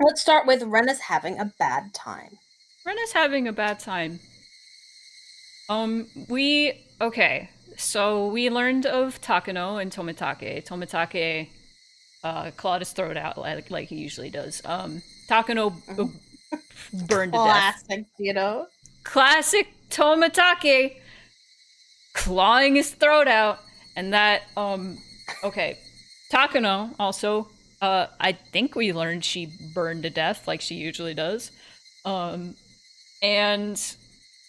Let's start with Rena's having a bad time. Rena's having a bad time. Okay. So we learned of Takano and Tomitake. Tomitake clawed his throat out like he usually does. Takano Mhm. burned to death. Classic, you know? Classic Tomitake clawing his throat out, and that okay. Takano also, I think we learned she burned to death like she usually does. Um, and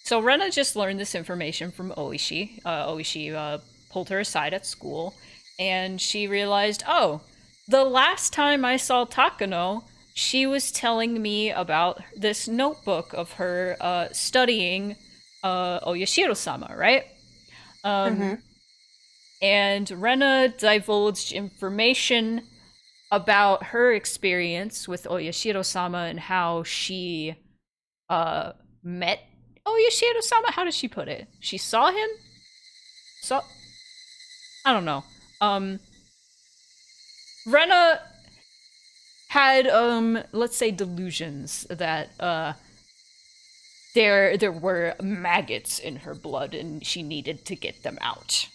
so Rena just learned this information from Oishi. Oishi pulled her aside at school, and she realized, oh, the last time I saw Takano, she was telling me about this notebook of her studying Oyashiro-sama, right? Um, Mm-hmm. and Rena divulged information about her experience with Oyashiro-sama and how she met Oyashiro-sama. How did she put it? She saw him? Saw I don't know. Um Rena had let's say delusions that there were maggots in her blood and she needed to get them out.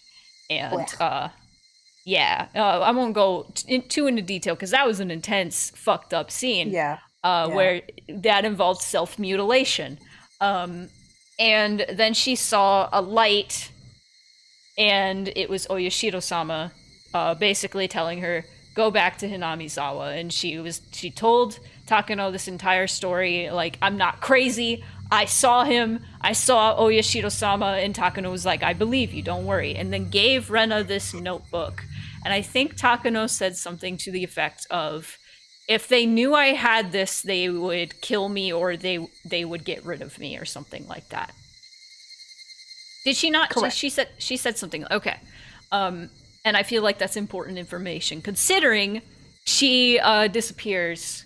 And Well, yeah, I won't go too into detail because that was an intense, fucked up scene yeah. Yeah. where that involved self mutilation. Um, and then she saw a light, and it was Oyashiro sama basically telling her, go back to Hinamizawa. And she told Takano this entire story, like, I'm not crazy. I saw him. I saw Oyashiro sama. And Takano was like, I believe you, don't worry. And then gave Rena this notebook. And I think Takano said something to the effect of, if they knew I had this, they would kill me or they would get rid of me or something like that. Did she not? Correct. She said something. Okay. And I feel like that's important information considering she disappears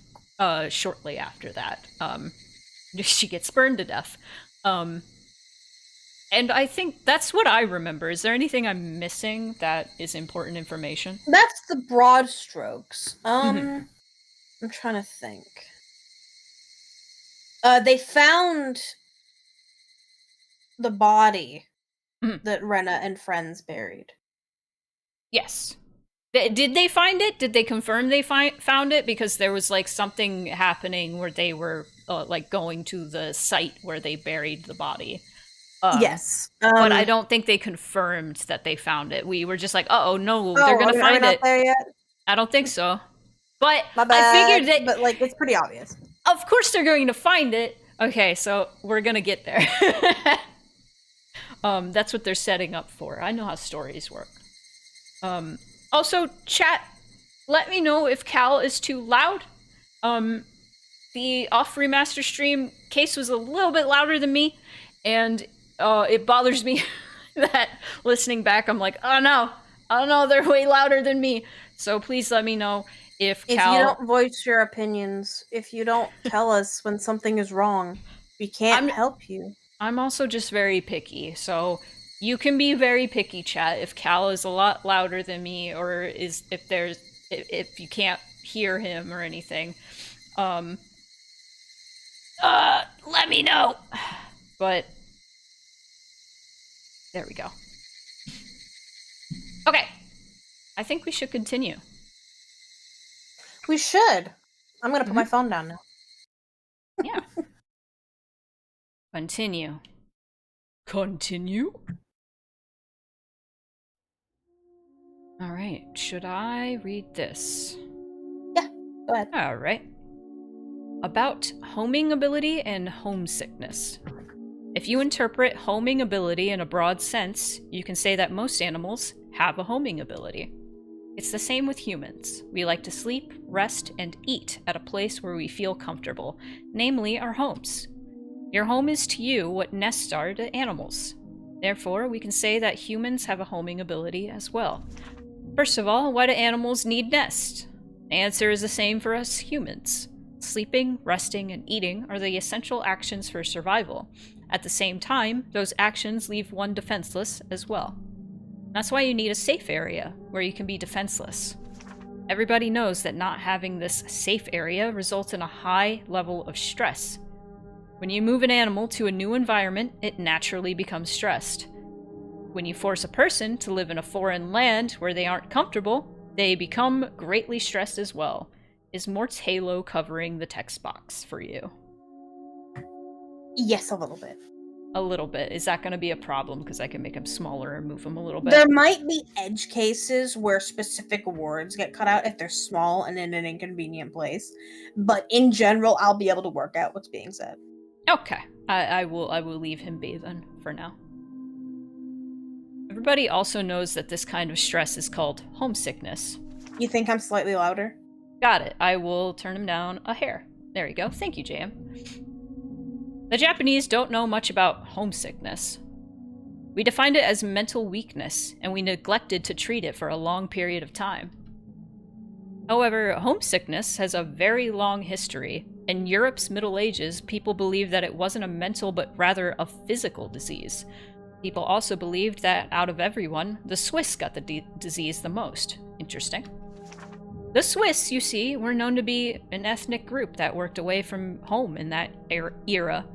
shortly after that. She gets burned to death. Um, and I think that's what I remember. Is there anything I'm missing that is important information? That's the broad strokes. Mm-hmm. I'm trying to think. They found the body Mm-hmm. that Rena and friends buried. Yes. Did they find it? Did they confirm they found it? Because there was like something happening where they were like going to the site where they buried the body. Um, Yes. but I don't think they confirmed that they found it. We were just like, oh no, they're Oh, gonna are we find not it. there yet? I don't think so. But My I bad. figured that, But like, it's pretty obvious. of course, they're going to find it. Okay, so we're gonna get there. That's what they're setting up for. I know how stories work. Um, Also, chat, let me know if Cal is too loud. Um, the off remaster stream case was a little bit louder than me, and it bothers me that listening back, I'm like, oh no, they're way louder than me. So please let me know if If you Cal. don't voice your opinions, if you don't tell us when something is wrong, we can't I'm help you. I'm also just very picky, so you can be very picky, chat. If Cal is a lot louder than me, or is if you can't hear him or anything, um, let me know. But there we go. Okay, I think we should continue. We should. I'm gonna put my Mhm. phone down now. Yeah, continue. Continue. All right. Should I read this? Yeah, go ahead. All right. About homing ability and homesickness. If you interpret homing ability in a broad sense, you can say that most animals have a homing ability. It's the same with humans. We like to sleep, rest, and eat at a place where we feel comfortable, namely our homes. Your home is to you what nests are to animals. Therefore, we can say that humans have a homing ability as well. First of all, why do animals need nests? The answer is the same for us humans. Sleeping, resting, and eating are the essential actions for survival. At the same time, those actions leave one defenseless as well. That's why you need a safe area where you can be defenseless. Everybody knows that not having this safe area results in a high level of stress. When you move an animal to a new environment, it naturally becomes stressed. When you force a person to live in a foreign land where they aren't comfortable, they become greatly stressed as well. Is Mort's halo covering the text box for you? Yes, a little bit. A little bit. Is that going to be a problem? Because I can make him smaller and move him a little bit. There might be edge cases where specific words get cut out if they're small and in an inconvenient place, but in general, I'll be able to work out what's being said. Okay, I will leave him be then for now. Everybody also knows that this kind of stress is called homesickness. You think I'm slightly louder? Got it. I will turn him down a hair. There you go. Thank you, JM. The Japanese don't know much about homesickness. We defined it as mental weakness, and we neglected to treat it for a long period of time. However, homesickness has a very long history. In Europe's Middle Ages, people believed that it wasn't a mental but rather a physical disease. People also believed that out of everyone, the Swiss got the disease the most. Interesting. The Swiss, you see, were known to be an ethnic group that worked away from home in that era.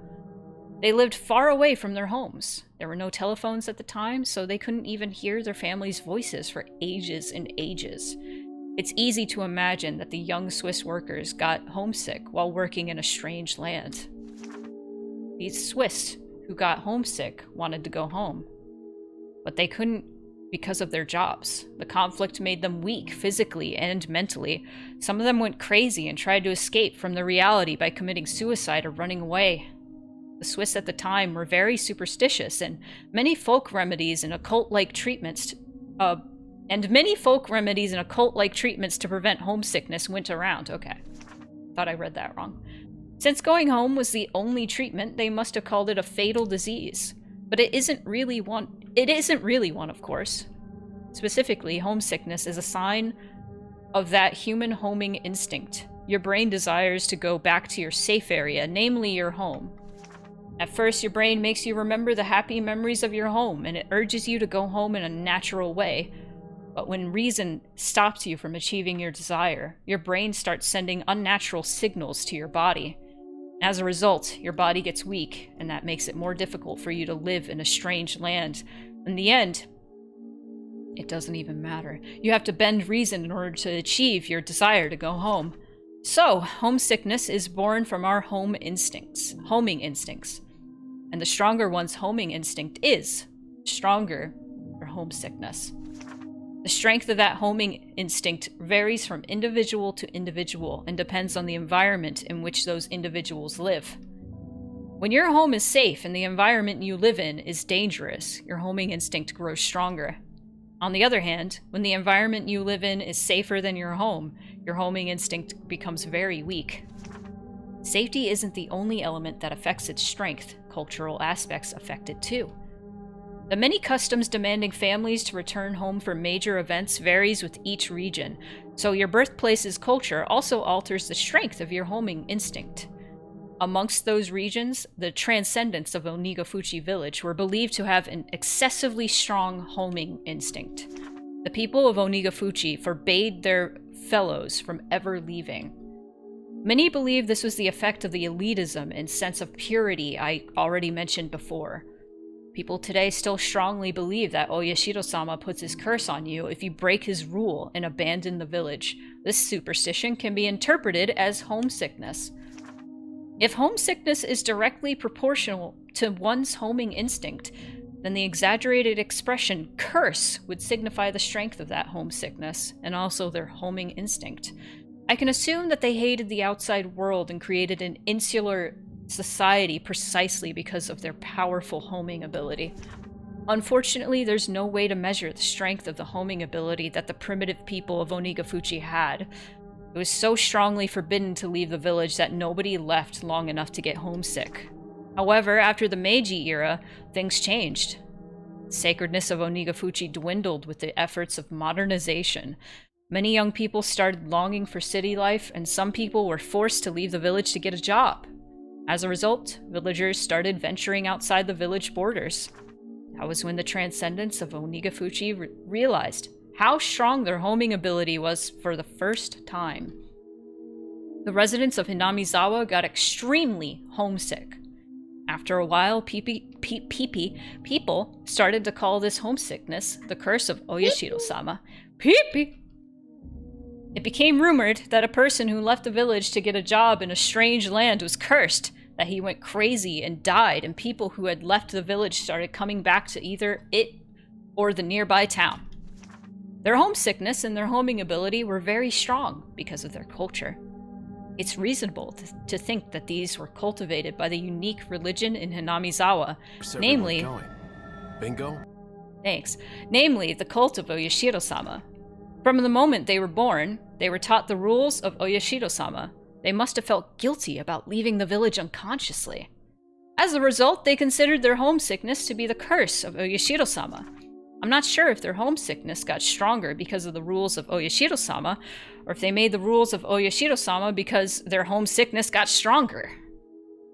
They lived far away from their homes. There were no telephones at the time, so they couldn't even hear their families' voices for ages and ages. It's easy to imagine that the young Swiss workers got homesick while working in a strange land. These Swiss who got homesick wanted to go home, but they couldn't because of their jobs. The conflict made them weak physically and mentally. Some of them went crazy and tried to escape from the reality by committing suicide or running away. The Swiss at the time were very superstitious, and many folk remedies and occult-like treatments to prevent homesickness went around. Okay. Thought I read that wrong. Since going home was the only treatment, they must have called it a fatal disease. But it isn't really one, of course. Specifically, homesickness is a sign of that human homing instinct. Your brain desires to go back to your safe area, namely your home. At first, your brain makes you remember the happy memories of your home, and it urges you to go home in a natural way. But when reason stops you from achieving your desire, your brain starts sending unnatural signals to your body. As a result, your body gets weak, and that makes it more difficult for you to live in a strange land. In the end, it doesn't even matter. You have to bend reason in order to achieve your desire to go home. So, homesickness is born from our homing instincts. And the stronger one's homing instinct is, stronger for homesickness. The strength of that homing instinct varies from individual to individual and depends on the environment in which those individuals live. When your home is safe and the environment you live in is dangerous, your homing instinct grows stronger. On the other hand, when the environment you live in is safer than your homing instinct becomes very weak. Safety isn't the only element that affects its strength. Cultural aspects affect it too. The many customs demanding families to return home for major events varies with each region, so your birthplace's culture also alters the strength of your homing instinct. Amongst those regions, the transcendents of Onigafuchi village were believed to have an excessively strong homing instinct. The people of Onigafuchi forbade their fellows from ever leaving. Many believe this was the effect of the elitism and sense of purity I already mentioned before. People today still strongly believe that Oyashiro-sama puts his curse on you if you break his rule and abandon the village. This superstition can be interpreted as homesickness. If homesickness is directly proportional to one's homing instinct, then the exaggerated expression curse would signify the strength of that homesickness and also their homing instinct. I can assume that they hated the outside world and created an insular society precisely because of their powerful homing ability. Unfortunately, there's no way to measure the strength of the homing ability that the primitive people of Onigafuchi had. It was so strongly forbidden to leave the village that nobody left long enough to get homesick. However, after the Meiji era, things changed. The sacredness of Onigafuchi dwindled with the efforts of modernization. Many young people started longing for city life, and some people were forced to leave the village to get a job. As a result, villagers started venturing outside the village borders. That was when the transcendents of Onigafuchi realized how strong their homing ability was for the first time. The residents of Hinamizawa got extremely homesick. After a while, people started to call this homesickness the curse of Oyashiro-sama. Pee-pee! It became rumored that a person who left the village to get a job in a strange land was cursed, that he went crazy and died, and people who had left the village started coming back to either it or the nearby town. Their homesickness and their homing ability were very strong because of their culture. It's reasonable to think that these were cultivated by the unique religion in Hinamizawa, namely... Bingo? Thanks. Namely, the cult of Oyashiro-sama. From the moment they were born, they were taught the rules of Oyashiro-sama. They must have felt guilty about leaving the village unconsciously. As a result, they considered their homesickness to be the curse of Oyashiro-sama. I'm not sure if their homesickness got stronger because of the rules of Oyashiro-sama, or if they made the rules of Oyashiro-sama because their homesickness got stronger.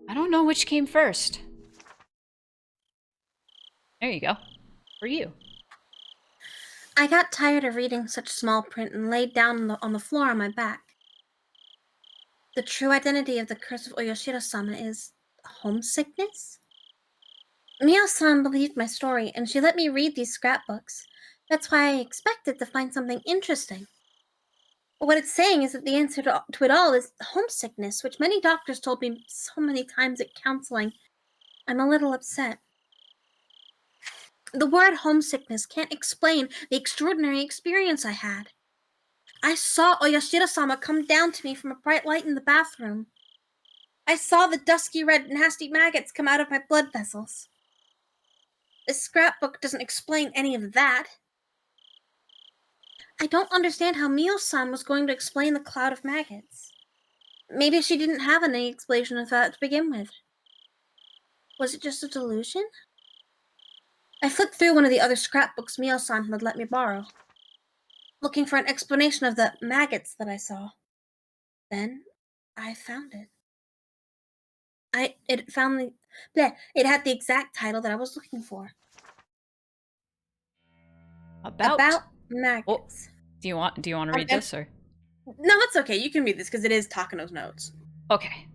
I don't know which came first. There you go. For you. I got tired of reading such small print and laid down on the floor on my back. The true identity of the curse of Oyashiro-sama is homesickness? Mio-san believed my story, and she let me read these scrapbooks. That's why I expected to find something interesting. But what it's saying is that the answer to it all is homesickness, which many doctors told me so many times at counseling. I'm a little upset. The word homesickness can't explain the extraordinary experience I had. I saw Oyashiro-sama come down to me from a bright light in the bathroom. I saw the dusky red nasty maggots come out of my blood vessels. This scrapbook doesn't explain any of that. I don't understand how Mio-san was going to explain the cloud of maggots. Maybe she didn't have any explanation of that to begin with. Was it just a delusion? I flipped through one of the other scrapbooks Mio-san had let me borrow, looking for an explanation of the maggots that I saw. Then I found it. It had the exact title that I was looking for. About maggots. Oh, do you want to read this or? No, it's okay. You can read this because it is Takano's notes. Okay.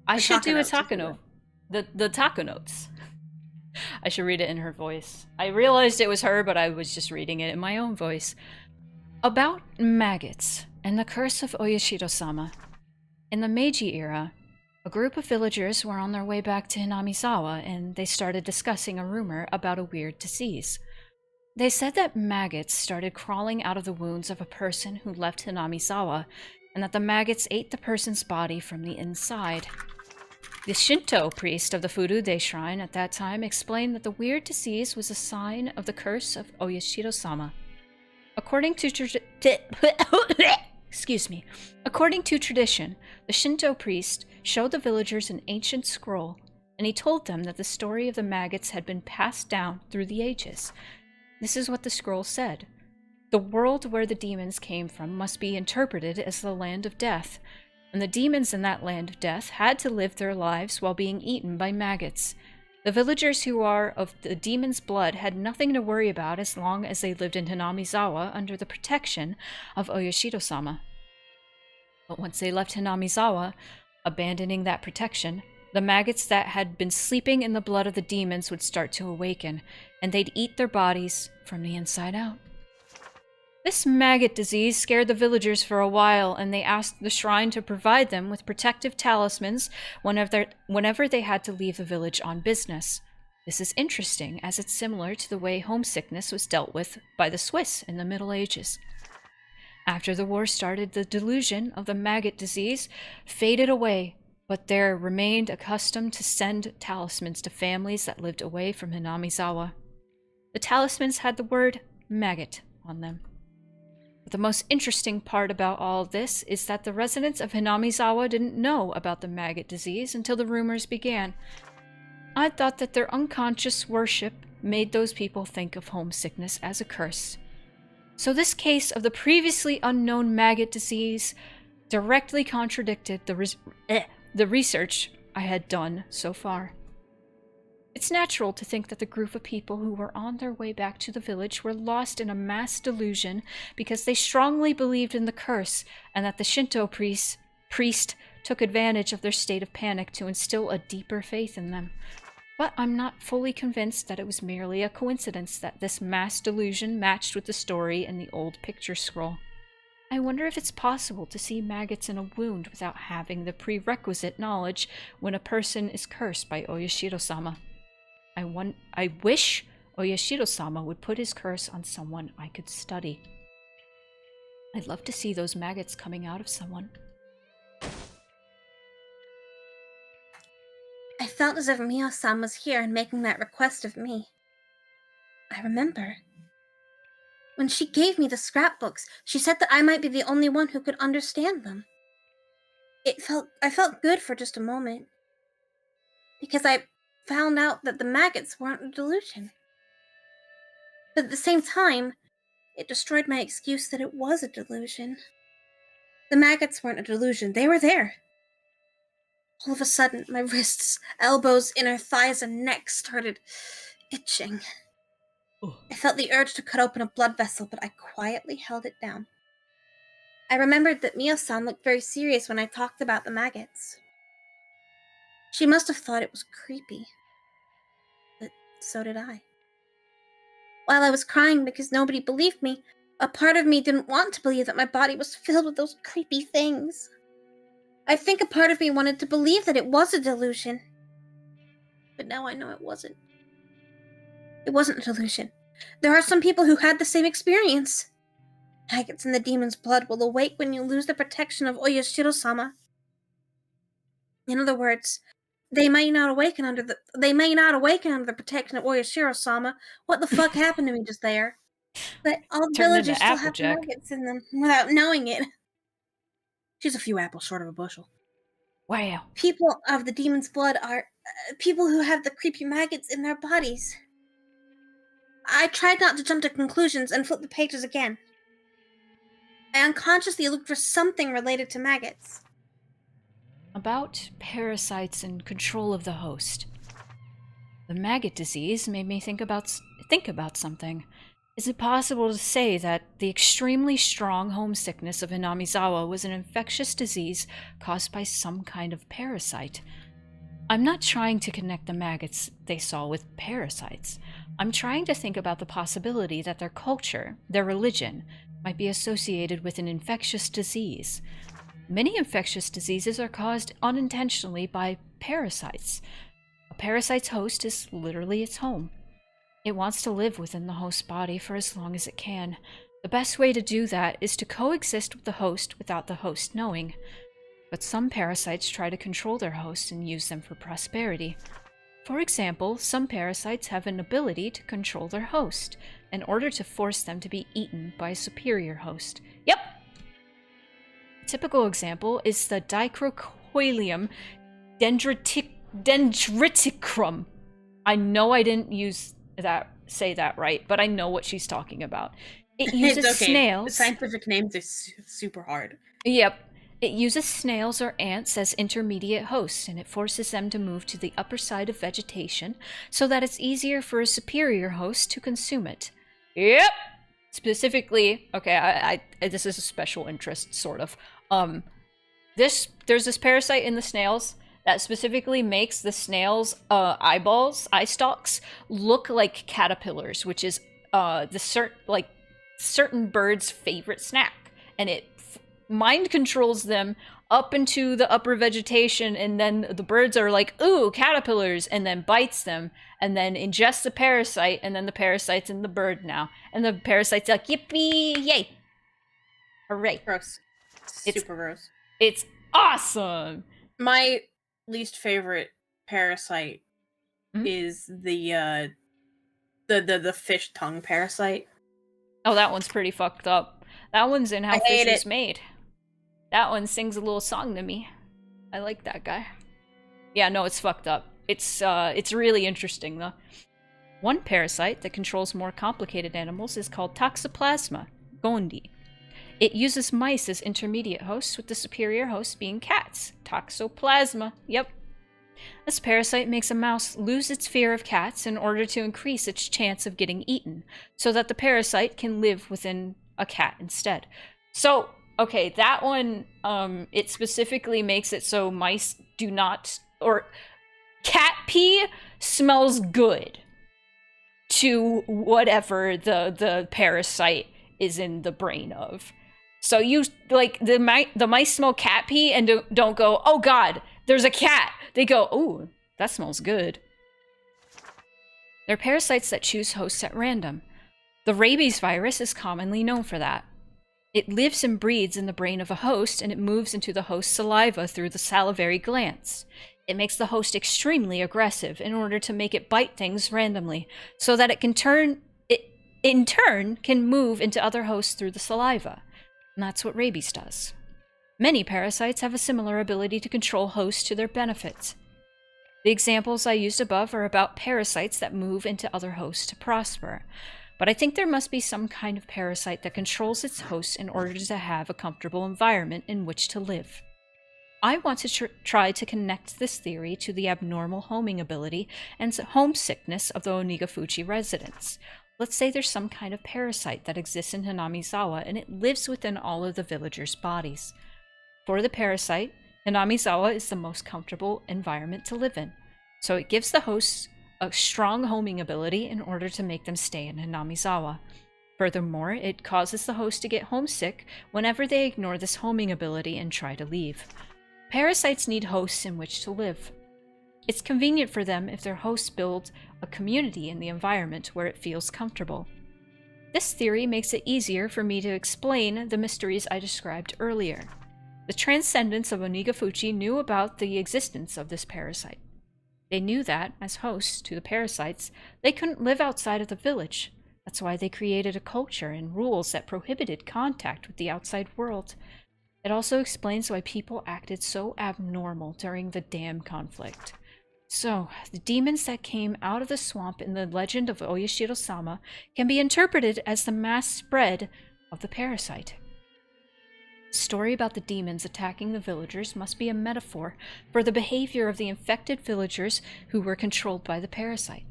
I should do a Takano. The Taco notes. I should read it in her voice. I realized it was her, but I was just reading it in my own voice. About maggots and the curse of Oyashiro-sama. In the Meiji era, a group of villagers were on their way back to Hinamizawa, and they started discussing a rumor about a weird disease. They said that maggots started crawling out of the wounds of a person who left Hinamizawa, and that the maggots ate the person's body from the inside. The Shinto priest of the Furude shrine at that time explained that the weird disease was a sign of the curse of Oyashiro-sama. According to tradition, the Shinto priest showed the villagers an ancient scroll, and he told them that the story of the maggots had been passed down through the ages. This is what the scroll said. The world where the demons came from must be interpreted as the land of death, and the demons in that land of death had to live their lives while being eaten by maggots. The villagers who are of the demon's blood had nothing to worry about as long as they lived in Hinamizawa under the protection of Oyashiro-sama. But once they left Hinamizawa, abandoning that protection, the maggots that had been sleeping in the blood of the demons would start to awaken, and they'd eat their bodies from the inside out. This maggot disease scared the villagers for a while, and they asked the shrine to provide them with protective talismans whenever they had to leave the village on business. This is interesting, as it's similar to the way homesickness was dealt with by the Swiss in the Middle Ages. After the war started, the delusion of the maggot disease faded away, but there remained a custom to send talismans to families that lived away from Hinamizawa. The talismans had the word maggot on them. But the most interesting part about all this is that the residents of Hinamizawa didn't know about the maggot disease until the rumors began. I thought that their unconscious worship made those people think of homesickness as a curse. So this case of the previously unknown maggot disease directly contradicted the research I had done so far. It's natural to think that the group of people who were on their way back to the village were lost in a mass delusion because they strongly believed in the curse and that the Shinto priest took advantage of their state of panic to instill a deeper faith in them. But I'm not fully convinced that it was merely a coincidence that this mass delusion matched with the story in the old picture scroll. I wonder if it's possible to see maggots in a wound without having the prerequisite knowledge when a person is cursed by Oyashiro-sama. I wish Oyashiro-sama would put his curse on someone I could study. I'd love to see those maggots coming out of someone. I felt as if Mio-san was here and making that request of me. I remember. When she gave me the scrapbooks, she said that I might be the only one who could understand them. I felt good for just a moment. Because I found out that the maggots weren't a delusion. But at the same time, it destroyed my excuse that it was a delusion. The maggots weren't a delusion, they were there. All of a sudden, my wrists, elbows, inner thighs, and neck started itching. I felt the urge to cut open a blood vessel, but I quietly held it down. I remembered that Mio-san looked very serious when I talked about the maggots. She must have thought it was creepy. But so did I. While I was crying because nobody believed me, a part of me didn't want to believe that my body was filled with those creepy things. I think a part of me wanted to believe that it was a delusion. But now I know it wasn't. It wasn't a delusion. There are some people who had the same experience. Maggots in the demon's blood will awake when you lose the protection of Oyashiro-sama. In other words, they may not awaken under the protection of Oyashiro-sama. What the fuck happened to me just there? But all the villagers still have maggots in them without knowing it. She's a few apples short of a bushel. Wow. People of the demon's blood are people who have the creepy maggots in their bodies. I tried not to jump to conclusions and flip the pages again. I unconsciously looked for something related to maggots. About parasites and control of the host. The maggot disease made me think about something. Is it possible to say that the extremely strong homesickness of Hinamizawa was an infectious disease caused by some kind of parasite? I'm not trying to connect the maggots they saw with parasites. I'm trying to think about the possibility that their culture, their religion, might be associated with an infectious disease. Many infectious diseases are caused unintentionally by parasites. A parasite's host is literally its home. It wants to live within the host's body for as long as it can. The best way to do that is to coexist with the host without the host knowing. But some parasites try to control their host and use them for prosperity. For example, some parasites have an ability to control their host in order to force them to be eaten by a superior host. Yep! A typical example is the Dicrocoelium dendriticrum. I know I didn't say that right, but I know what she's talking about. It uses snails. The scientific names are super hard. Yep. It uses snails or ants as intermediate hosts, and it forces them to move to the upper side of vegetation so that it's easier for a superior host to consume it. Yep! Specifically, okay, this is a special interest, sort of. There's this parasite in the snails that specifically makes the snails' eye stalks look like caterpillars, which is certain birds' favorite snack, and it mind controls them up into the upper vegetation, and then the birds are like, ooh, caterpillars, and then bites them, and then ingests the parasite, and then the parasite's in the bird now, and the parasite's like, yippee, yay, hooray. Gross. Super gross. It's awesome. My least favorite parasite is the fish tongue parasite. Oh, that one's pretty fucked up. That one's in How Fish Was Made. That one sings a little song to me. I like that guy. Yeah, no, it's fucked up. It's really interesting, though. One parasite that controls more complicated animals is called Toxoplasma gondii. It uses mice as intermediate hosts, with the superior hosts being cats. Toxoplasma, yep. This parasite makes a mouse lose its fear of cats in order to increase its chance of getting eaten, so that the parasite can live within a cat instead. So, okay, that one, it specifically makes it so mice do not, or cat pee smells good to whatever the parasite is in the brain of. So you, like, the mice smell cat pee and don't go, oh god, there's a cat. They go, oh, that smells good. They're parasites that choose hosts at random. The rabies virus is commonly known for that. It lives and breeds in the brain of a host, and it moves into the host's saliva through the salivary glands. It makes the host extremely aggressive in order to make it bite things randomly, so that it in turn can move into other hosts through the saliva. And that's what rabies does. Many parasites have a similar ability to control hosts to their benefit. The examples I used above are about parasites that move into other hosts to prosper. But I think there must be some kind of parasite that controls its hosts in order to have a comfortable environment in which to live. I want to try to connect this theory to the abnormal homing ability and homesickness of the Onigafuchi residents. Let's say there's some kind of parasite that exists in Hinamizawa and it lives within all of the villagers' bodies. For the parasite, Hinamizawa is the most comfortable environment to live in, so it gives the hosts a strong homing ability in order to make them stay in Hinamizawa. Furthermore, it causes the host to get homesick whenever they ignore this homing ability and try to leave. Parasites need hosts in which to live. It's convenient for them if their hosts build a community in the environment where it feels comfortable. This theory makes it easier for me to explain the mysteries I described earlier. The Transcendents of Onigafuchi knew about the existence of this parasite. They knew that, as hosts to the parasites, they couldn't live outside of the village. That's why they created a culture and rules that prohibited contact with the outside world. It also explains why people acted so abnormal during the dam conflict. So, the demons that came out of the swamp in the legend of Oyashiro-sama can be interpreted as the mass spread of the parasite. The story about the demons attacking the villagers must be a metaphor for the behavior of the infected villagers who were controlled by the parasite.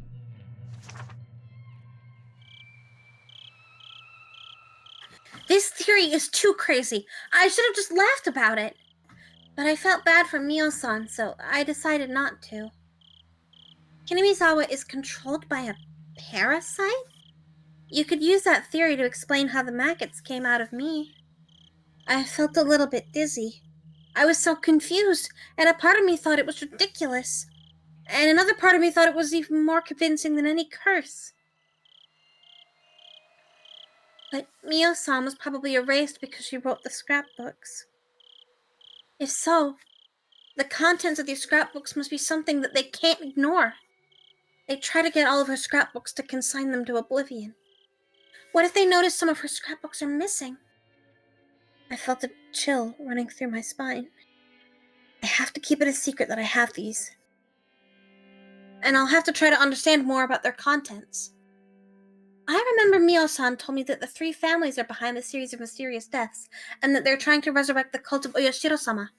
This theory is too crazy. I should have just laughed about it. But I felt bad for Mio-san, so I decided not to. Hinamizawa is controlled by a parasite? You could use that theory to explain how the maggots came out of me. I felt a little bit dizzy. I was so confused, and a part of me thought it was ridiculous. And another part of me thought it was even more convincing than any curse. But Mio-san was probably erased because she wrote the scrapbooks. If so, the contents of these scrapbooks must be something that they can't ignore. They try to get all of her scrapbooks to consign them to oblivion. What if they notice some of her scrapbooks are missing? I felt a chill running through my spine. I have to keep it a secret that I have these. And I'll have to try to understand more about their contents. I remember Mio-san told me that the three families are behind the series of mysterious deaths, and that they're trying to resurrect the cult of Oyashiro-sama.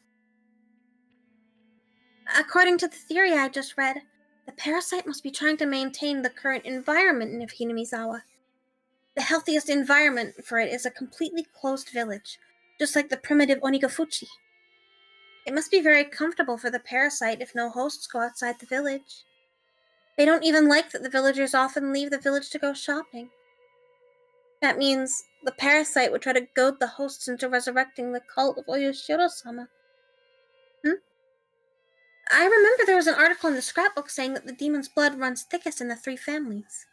According to the theory I just read, the parasite must be trying to maintain the current environment of Hinamizawa. The healthiest environment for it is a completely closed village, just like the primitive Onigafuchi. It must be very comfortable for the parasite if no hosts go outside the village. They don't even like that the villagers often leave the village to go shopping. That means the parasite would try to goad the hosts into resurrecting the cult of Oyashiro-sama. I remember there was an article in the scrapbook saying that the demon's blood runs thickest in the three families.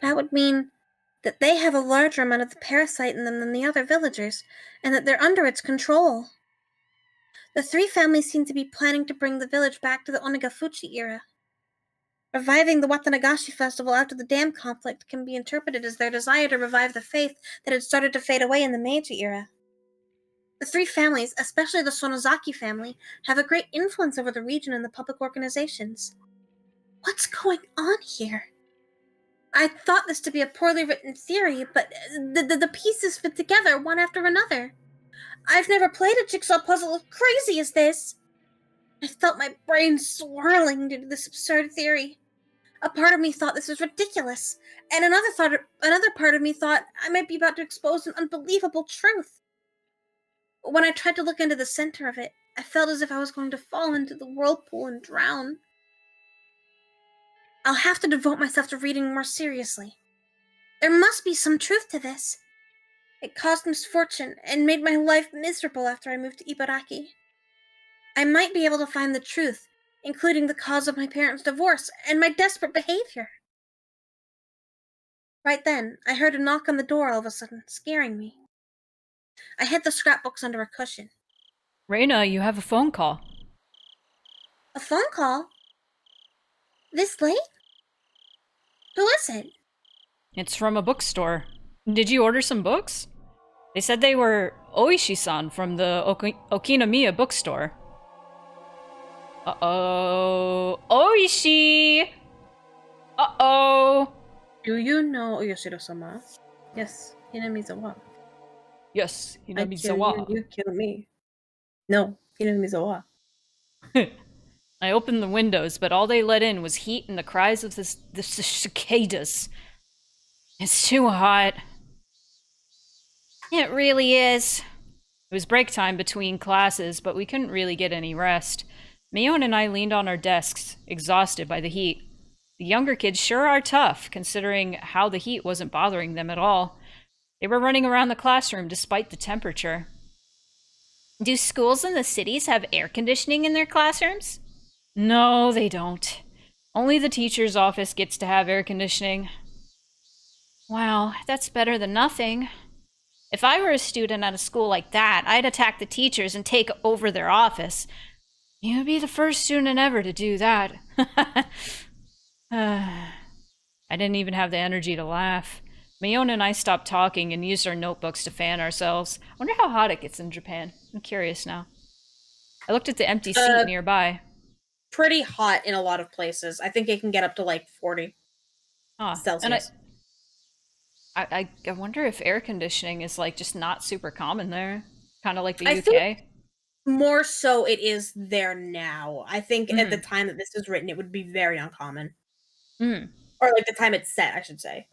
That would mean that they have a larger amount of the parasite in them than the other villagers, and that they're under its control. The three families seem to be planning to bring the village back to the Onigafuchi era. Reviving the Watanagashi festival after the dam conflict can be interpreted as their desire to revive the faith that had started to fade away in the Meiji era. The three families, especially the Sonozaki family, have a great influence over the region and the public organizations. What's going on here? I thought this to be a poorly written theory, but the pieces fit together one after another. I've never played a jigsaw puzzle as crazy as this. I felt my brain swirling due to this absurd theory. A part of me thought this was ridiculous, and another part of me thought I might be about to expose an unbelievable truth. When I tried to look into the center of it, I felt as if I was going to fall into the whirlpool and drown. I'll have to devote myself to reading more seriously. There must be some truth to this. It caused misfortune and made my life miserable after I moved to Ibaraki. I might be able to find the truth, including the cause of my parents' divorce and my desperate behavior. Right then, I heard a knock on the door all of a sudden, scaring me. I hid the scrapbooks under a cushion. Reina, you have a phone call. A phone call? This late? Who is it? It's from a bookstore. Did you order some books? They said they were Oishi-san from the Okinomiya bookstore. Uh-oh. Oishi! Uh-oh! Do you know Yoshiro-sama? Yes, Hinamizawa. Yes, I kill Hinamizawa. you, you kill me. No, Hinamizawa. I opened the windows, but all they let in was heat and the cries of the cicadas. It's too hot. It really is. It was break time between classes, but we couldn't really get any rest. Mion and I leaned on our desks, exhausted by the heat. The younger kids sure are tough, considering how the heat wasn't bothering them at all. They were running around the classroom despite the temperature. Do schools in the cities have air conditioning in their classrooms? No, they don't. Only the teacher's office gets to have air conditioning. Wow, that's better than nothing. If I were a student at a school like that, I'd attack the teachers and take over their office. You'd be the first student ever to do that. I didn't even have the energy to laugh. Miona and I stopped talking and used our notebooks to fan ourselves. I wonder how hot it gets in Japan. I'm curious now. I looked at the empty seat nearby. Pretty hot in a lot of places. I think it can get up to like 40 Celsius. And I wonder if air conditioning is like just not super common there. Kind of like the UK. Think more so it is there now. I think at the time that this was written, it would be very uncommon. Or like the time it's set, I should say.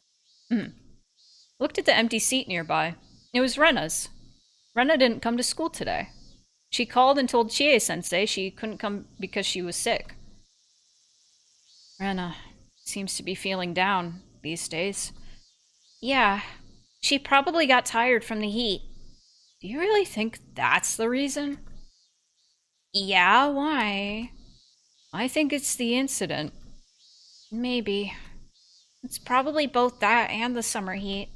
Looked at the empty seat nearby. It was Rena's. Rena didn't come to school today. She called and told Chie-sensei she couldn't come because she was sick. Rena seems to be feeling down these days. Yeah, she probably got tired from the heat. Do you really think that's the reason? Yeah, why? I think it's the incident. Maybe. It's probably both that and the summer heat.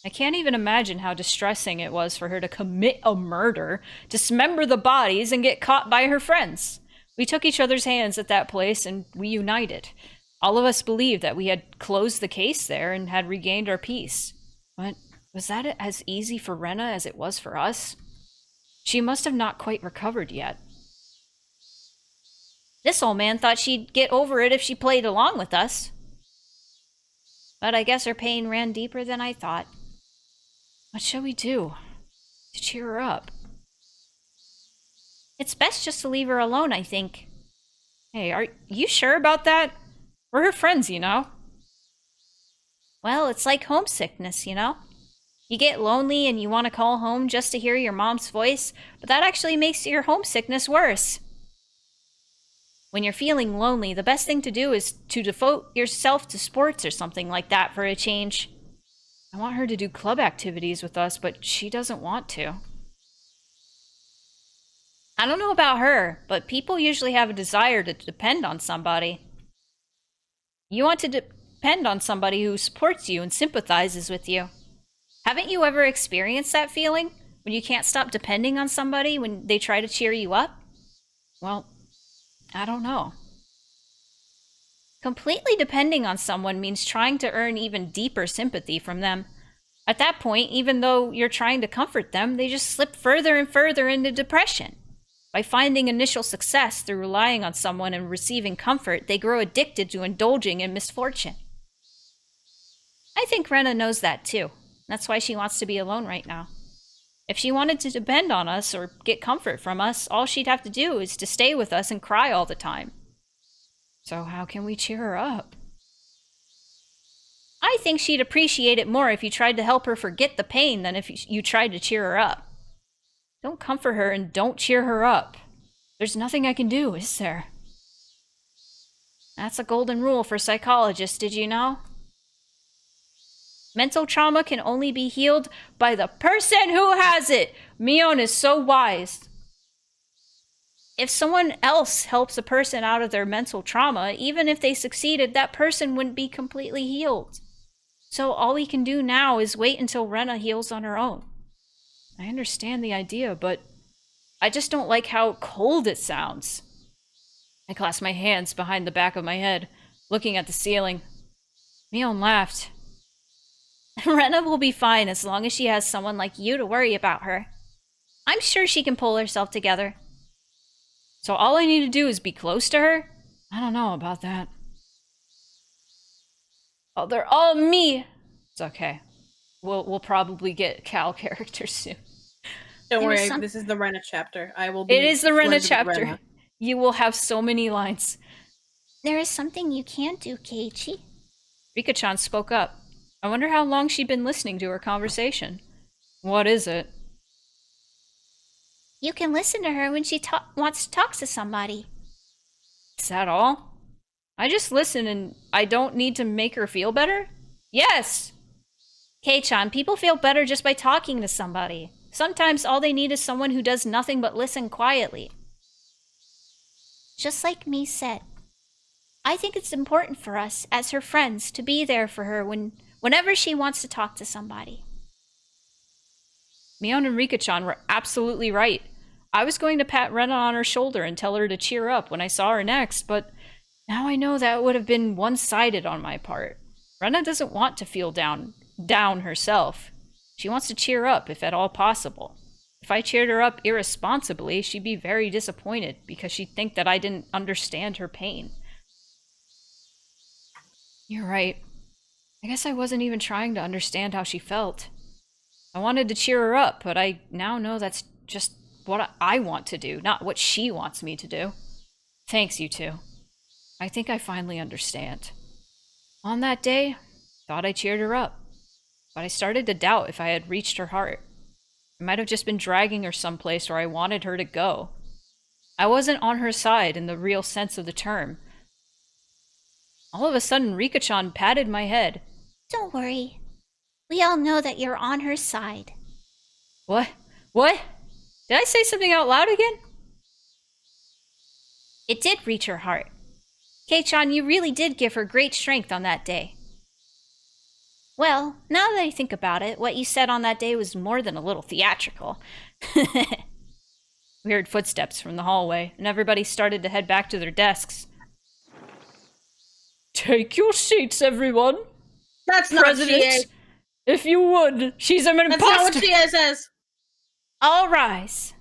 I can't even imagine how distressing it was for her to commit a murder, dismember the bodies, and get caught by her friends. We took each other's hands at that place and we united. All of us believed that we had closed the case there and had regained our peace. But was that as easy for Rena as it was for us? She must have not quite recovered yet. This old man thought she'd get over it if she played along with us. But I guess her pain ran deeper than I thought. What shall we do to cheer her up? It's best just to leave her alone, I think. Hey, are you sure about that? We're her friends, you know. Well, it's like homesickness, you know? You get lonely and you want to call home just to hear your mom's voice, but that actually makes your homesickness worse. When you're feeling lonely, the best thing to do is to devote yourself to sports or something like that for a change. I want her to do club activities with us, but she doesn't want to. I don't know about her, but people usually have a desire to depend on somebody. You want to depend on somebody who supports you and sympathizes with you. Haven't you ever experienced that feeling? When you can't stop depending on somebody when they try to cheer you up? Well, I don't know. Completely depending on someone means trying to earn even deeper sympathy from them. At that point, even though you're trying to comfort them, they just slip further and further into depression. By finding initial success through relying on someone and receiving comfort, they grow addicted to indulging in misfortune. I think Rena knows that too. That's why she wants to be alone right now. If she wanted to depend on us or get comfort from us, all she'd have to do is to stay with us and cry all the time. So how can we cheer her up? I think she'd appreciate it more if you tried to help her forget the pain than if you tried to cheer her up. Don't comfort her and don't cheer her up. There's nothing I can do, is there? That's a golden rule for psychologists, did you know? Mental trauma can only be healed by the person who has it. Mion is so wise. If someone else helps a person out of their mental trauma, even if they succeeded, that person wouldn't be completely healed. So all we can do now is wait until Rena heals on her own. I understand the idea, but I just don't like how cold it sounds. I clasped my hands behind the back of my head, looking at the ceiling. Mion laughed. Rena will be fine as long as she has someone like you to worry about her. I'm sure she can pull herself together. So all I need to do is be close to her? I don't know about that. Oh, they're all me! It's okay. We'll probably get Cal characters soon. Don't worry, this is the Rena chapter. I will be. It is the Rena flooded with chapter. Rena. You will have so many lines. There is something you can do, Keiichi. Rika-chan spoke up. I wonder how long she'd been listening to her conversation. What is it? You can listen to her when she wants to talk to somebody. Is that all? I just listen and I don't need to make her feel better? Yes! Kei-chan, people feel better just by talking to somebody. Sometimes all they need is someone who does nothing but listen quietly. Just like me said. I think it's important for us, as her friends, to be there for her whenever she wants to talk to somebody. Mion and Rika-chan were absolutely right. I was going to pat Rena on her shoulder and tell her to cheer up when I saw her next, but now I know that would have been one-sided on my part. Rena doesn't want to feel down herself. She wants to cheer up, if at all possible. If I cheered her up irresponsibly, she'd be very disappointed because she'd think that I didn't understand her pain. You're right. I guess I wasn't even trying to understand how she felt. I wanted to cheer her up, but I now know that's just what I want to do, not what she wants me to do. Thanks, you two. I think I finally understand. On that day, thought I cheered her up, but I started to doubt if I had reached her heart. I might have just been dragging her someplace where I wanted her to go. I wasn't on her side in the real sense of the term. All of a sudden, Rika-chan patted my head. Don't worry. We all know that you're on her side. What? What? Did I say something out loud again? It did reach her heart. Kei-chan, you really did give her great strength on that day. Well, now that I think about it, what you said on that day was more than a little theatrical. We heard footsteps from the hallway, and everybody started to head back to their desks. Take your seats, everyone. That's not President, Chie. if you would. She's an imposter. That's not what Chie says. All rise.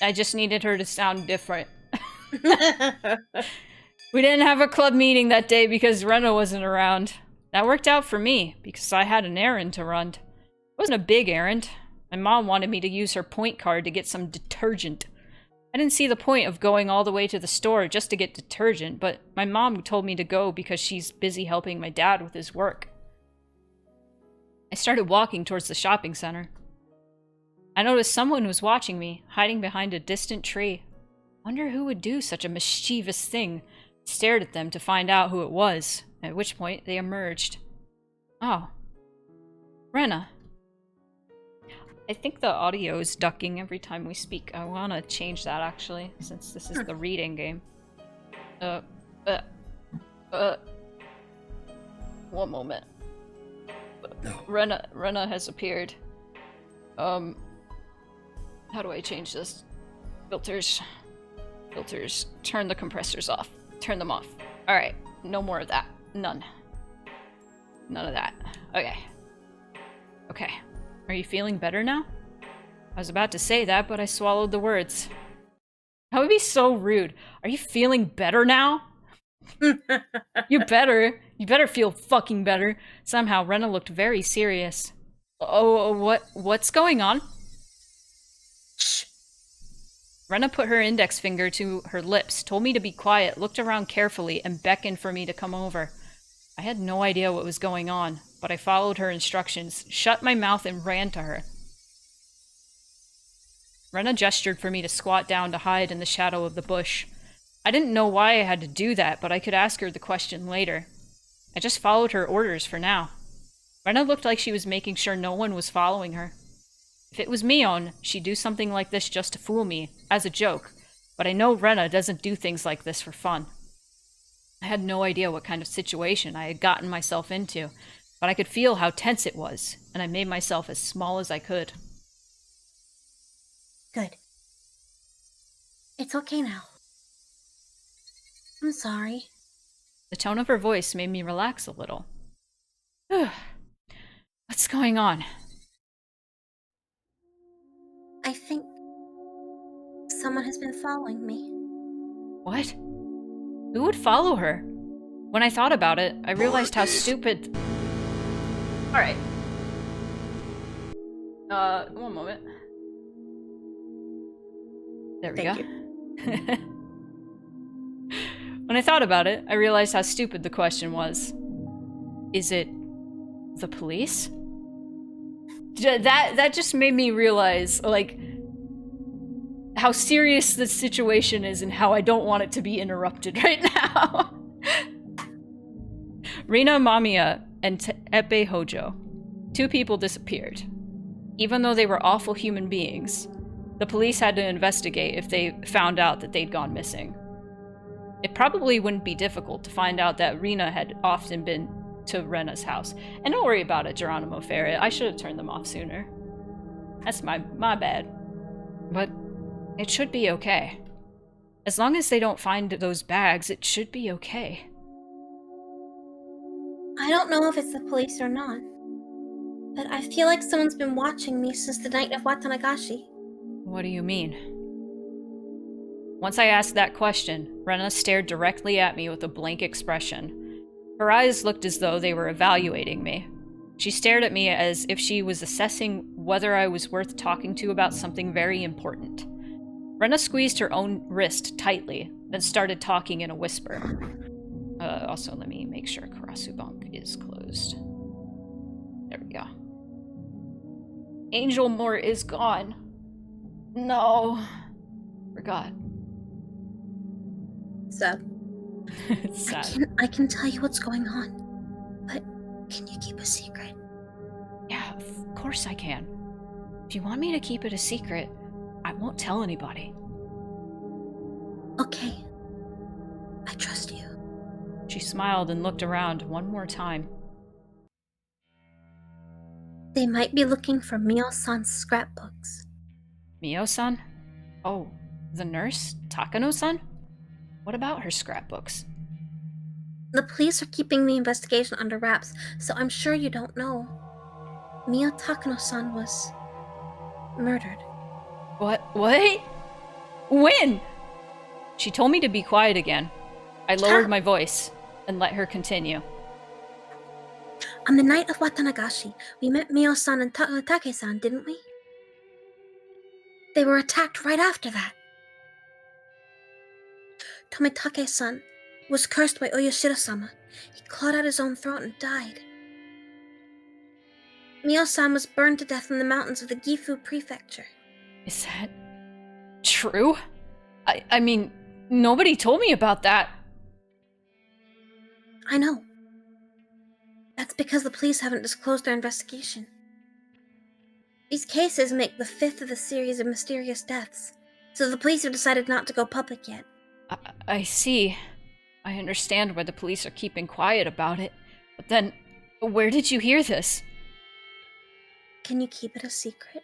I just needed her to sound different. We didn't have a club meeting that day because Rena wasn't around. That worked out for me, because I had an errand to run. It wasn't a big errand. My mom wanted me to use her point card to get some detergent. I didn't see the point of going all the way to the store just to get detergent, but my mom told me to go because she's busy helping my dad with his work. I started walking towards the shopping center. I noticed someone was watching me, hiding behind a distant tree. Wonder who would do such a mischievous thing. I stared at them to find out who it was, at which point they emerged. Oh. Rena. I think the audio is ducking every time we speak. I want to change that, actually, since this is the reading game. One moment. Rena has appeared. How do I change this? Filters. Filters. Turn the compressors off. Turn them off. Alright. No more of that. None. None of that. Okay. Okay. Are you feeling better now? I was about to say that, but I swallowed the words. That would be so rude. Are you feeling better now? You better feel fucking better. Somehow, Rena looked very serious. Oh, what's going on? Shh. Rena put her index finger to her lips, told me to be quiet, looked around carefully, and beckoned for me to come over. I had no idea what was going on, but I followed her instructions, shut my mouth, and ran to her. Rena gestured for me to squat down to hide in the shadow of the bush. I didn't know why I had to do that, but I could ask her the question later. I just followed her orders for now. Rena looked like she was making sure no one was following her. If it was Mion, she'd do something like this just to fool me, as a joke, but I know Rena doesn't do things like this for fun. I had no idea what kind of situation I had gotten myself into, but I could feel how tense it was, and I made myself as small as I could. Good. It's okay now. I'm sorry. The tone of her voice made me relax a little. What's going on? I think someone has been following me. What? Who would follow her? When I thought about it, I realized how stupid... Alright. One moment. There we Thank go. When I thought about it, I realized how stupid the question was. Is it the police? That just made me realize, like, how serious the situation is and how I don't want it to be interrupted right now. Rina Mamiya and Tepe Hojo. 2 people disappeared. Even though they were awful human beings, the police had to investigate if they found out that they'd gone missing. It probably wouldn't be difficult to find out that Rina had often been to Rena's house. And don't worry about it, Geronimo Ferret. I should have turned them off sooner. That's my bad. But it should be okay. As long as they don't find those bags, it should be okay. I don't know if it's the police or not, but I feel like someone's been watching me since the night of Watanagashi. What do you mean? Once I asked that question, Rena stared directly at me with a blank expression. Her eyes looked as though they were evaluating me. She stared at me as if she was assessing whether I was worth talking to about something very important. Rena squeezed her own wrist tightly, then started talking in a whisper. Also, let me make sure Karasubank is closed. There we go. Angel Moore is gone. No. Forgot. Sad. It's sad. I can tell you what's going on, but can you keep a secret? Yeah, of course I can. If you want me to keep it a secret, I won't tell anybody. Okay. I trust you. She smiled and looked around one more time. They might be looking for Mio-san's scrapbooks. Mio-san? Oh, the nurse? Takano-san? What about her scrapbooks? The police are keeping the investigation under wraps, so I'm sure you don't know. Mio Takano-san was murdered. What? When? She told me to be quiet again. I lowered my voice and let her continue. On the night of Watanagashi, we met Mio-san and Take-san, didn't we? They were attacked right after that. Tomitake-san was cursed by Oyashiro-sama. He clawed out his own throat and died. Mio-san was burned to death in the mountains of the Gifu prefecture. Is that true? I mean, nobody told me about that. I know. That's because the police haven't disclosed their investigation. These cases make the 5th of the series of mysterious deaths, so the police have decided not to go public yet. I see. I understand why the police are keeping quiet about it. But then, where did you hear this? Can you keep it a secret?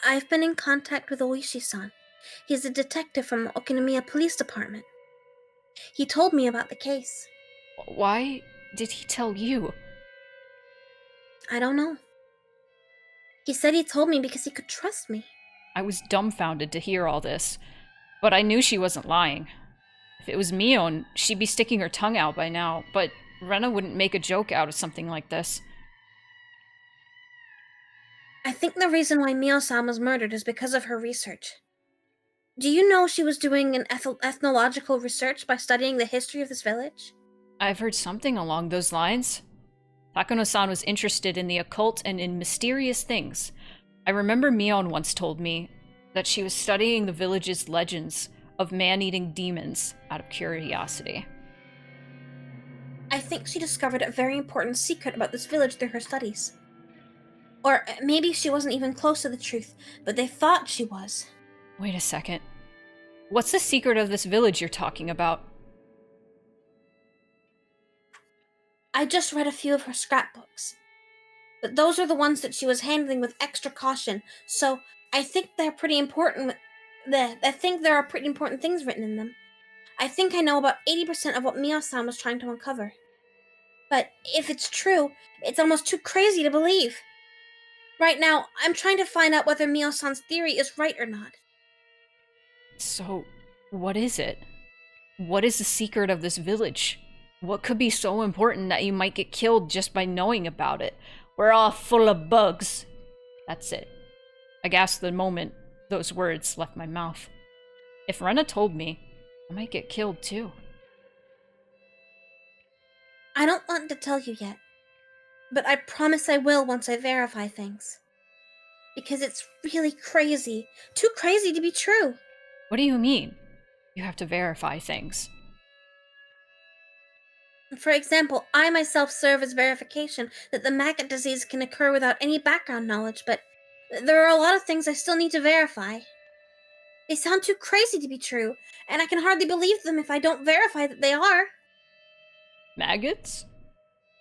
I've been in contact with Oishi-san. He's a detective from the Okinomiya Police Department. He told me about the case. Why did he tell you? I don't know. He said he told me because he could trust me. I was dumbfounded to hear all this, but I knew she wasn't lying. If it was Mion, she'd be sticking her tongue out by now, but Rena wouldn't make a joke out of something like this. I think the reason why Mio-san was murdered is because of her research. Do you know she was doing an ethnological research by studying the history of this village? I've heard something along those lines. Takano-san was interested in the occult and in mysterious things. I remember Mion once told me that she was studying the village's legends of man-eating demons out of curiosity. I think she discovered a very important secret about this village through her studies. Or maybe she wasn't even close to the truth, but they thought she was. Wait a second. What's the secret of this village you're talking about? I just read a few of her scrapbooks. But those are the ones that she was handling with extra caution, so I think they're pretty important. I think there are pretty important things written in them. I think I know about 80% of what Mio-san was trying to uncover. But if it's true, it's almost too crazy to believe. Right now, I'm trying to find out whether Mio-san's theory is right or not. So, what is it? What is the secret of this village? What could be so important that you might get killed just by knowing about it? We're all full of bugs. That's it. I gasped the moment those words left my mouth. If Rena told me, I might get killed too. I don't want to tell you yet, but I promise I will once I verify things. Because it's really crazy. Too crazy to be true. What do you mean? You have to verify things. For example, I myself serve as verification that the maggot disease can occur without any background knowledge, but there are a lot of things I still need to verify. They sound too crazy to be true, and I can hardly believe them if I don't verify that they are. Maggots?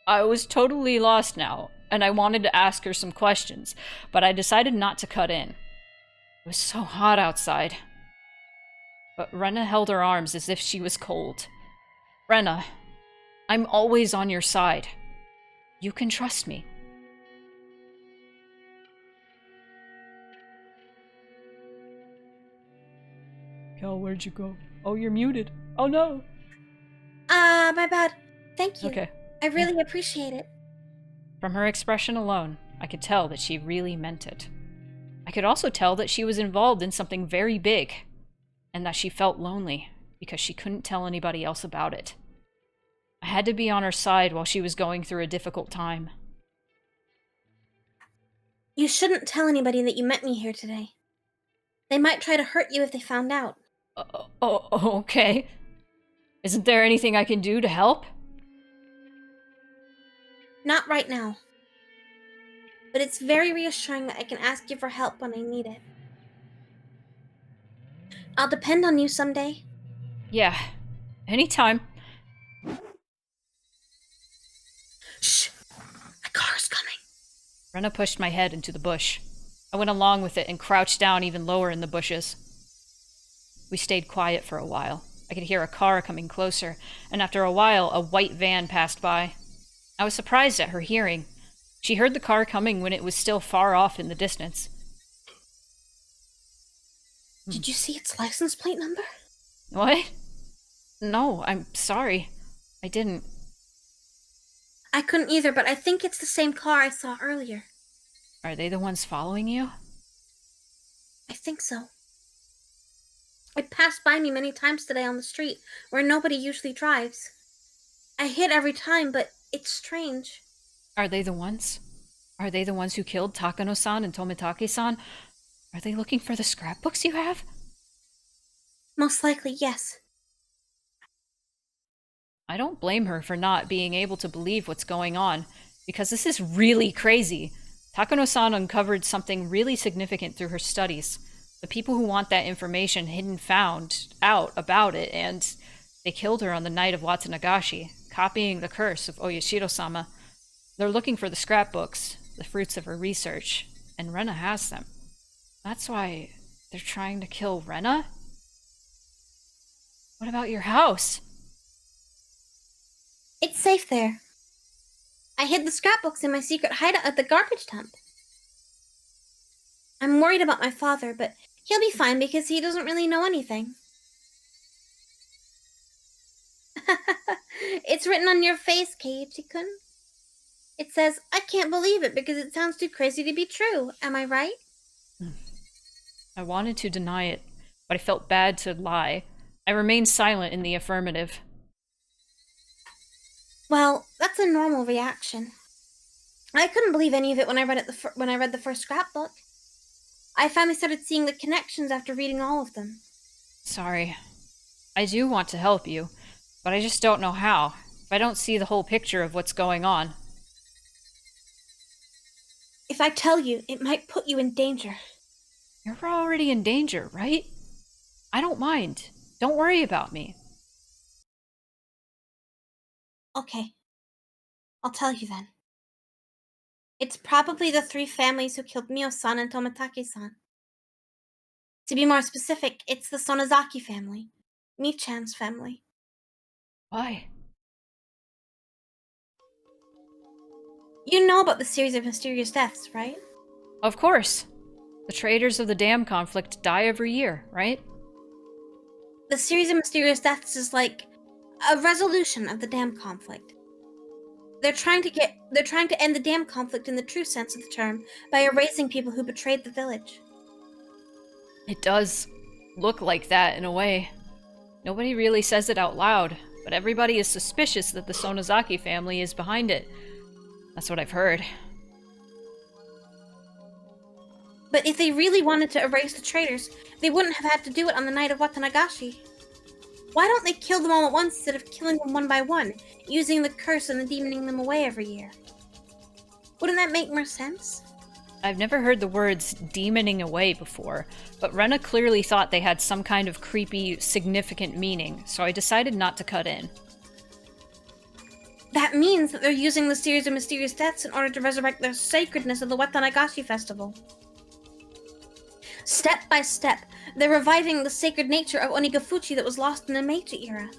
I was totally lost now, and I wanted to ask her some questions, but I decided not to cut in. It was so hot outside. But Rena held her arms as if she was cold. Rena, I'm always on your side. You can trust me. Kel, where'd you go? Oh, you're muted. Oh no. My bad. Thank you. Okay. I really appreciate it. From her expression alone, I could tell that she really meant it. I could also tell that she was involved in something very big, and that she felt lonely because she couldn't tell anybody else about it. I had to be on her side while she was going through a difficult time. You shouldn't tell anybody that you met me here today. They might try to hurt you if they found out. Okay. Isn't there anything I can do to help? Not right now. But it's very reassuring that I can ask you for help when I need it. I'll depend on you someday. Yeah. Anytime. Shh! A car's coming. Rena pushed my head into the bush. I went along with it and crouched down even lower in the bushes. We stayed quiet for a while. I could hear a car coming closer, and after a while, a white van passed by. I was surprised at her hearing. She heard the car coming when it was still far off in the distance. Did you see its license plate number? What? No, I'm sorry. I didn't. I couldn't either, but I think it's the same car I saw earlier. Are they the ones following you? I think so. It passed by me many times today on the street, where nobody usually drives. I hit every time, but it's strange. Are they the ones? Are they the ones who killed Takano-san and Tomitake-san? Are they looking for the scrapbooks you have? Most likely, yes. I don't blame her for not being able to believe what's going on, because this is really crazy. Takano-san uncovered something really significant through her studies. The people who want that information hidden found out about it, and they killed her on the night of Watsunagashi, copying the curse of Oyashiro-sama. They're looking for the scrapbooks, the fruits of her research, and Rena has them. That's why they're trying to kill Rena? What about your house? It's safe there. I hid the scrapbooks in my secret hideout at the garbage dump. I'm worried about my father, but he'll be fine because he doesn't really know anything. It's written on your face, Keiichi-kun. It says, I can't believe it because it sounds too crazy to be true. Am I right? I wanted to deny it, but I felt bad to lie. I remained silent in the affirmative. Well, that's a normal reaction. I couldn't believe any of it when I read the first scrapbook. I finally started seeing the connections after reading all of them. Sorry. I do want to help you, but I just don't know how. I don't see the whole picture of what's going on. If I tell you, it might put you in danger. You're already in danger, right? I don't mind. Don't worry about me. Okay. I'll tell you then. It's probably the 3 families who killed Mio-san and Tomitake-san. To be more specific, it's the Sonozaki family. Michan's family. Why? You know about the series of mysterious deaths, right? Of course. The traitors of the dam conflict die every year, right? The series of mysterious deaths is like a resolution of the dam conflict. They're trying to end the dam conflict in the true sense of the term by erasing people who betrayed the village. It does look like that in a way. Nobody really says it out loud, but everybody is suspicious that the Sonozaki family is behind it. That's what I've heard. But if they really wanted to erase the traitors, they wouldn't have had to do it on the night of Watanagashi. Why don't they kill them all at once instead of killing them one by one, using the curse and then demoning them away every year? Wouldn't that make more sense? I've never heard the words demoning away before, but Rena clearly thought they had some kind of creepy, significant meaning, so I decided not to cut in. That means that they're using the series of mysterious deaths in order to resurrect the sacredness of the Watanagashi festival. Step by step, they're reviving the sacred nature of Onigafuchi that was lost in the Meiji era.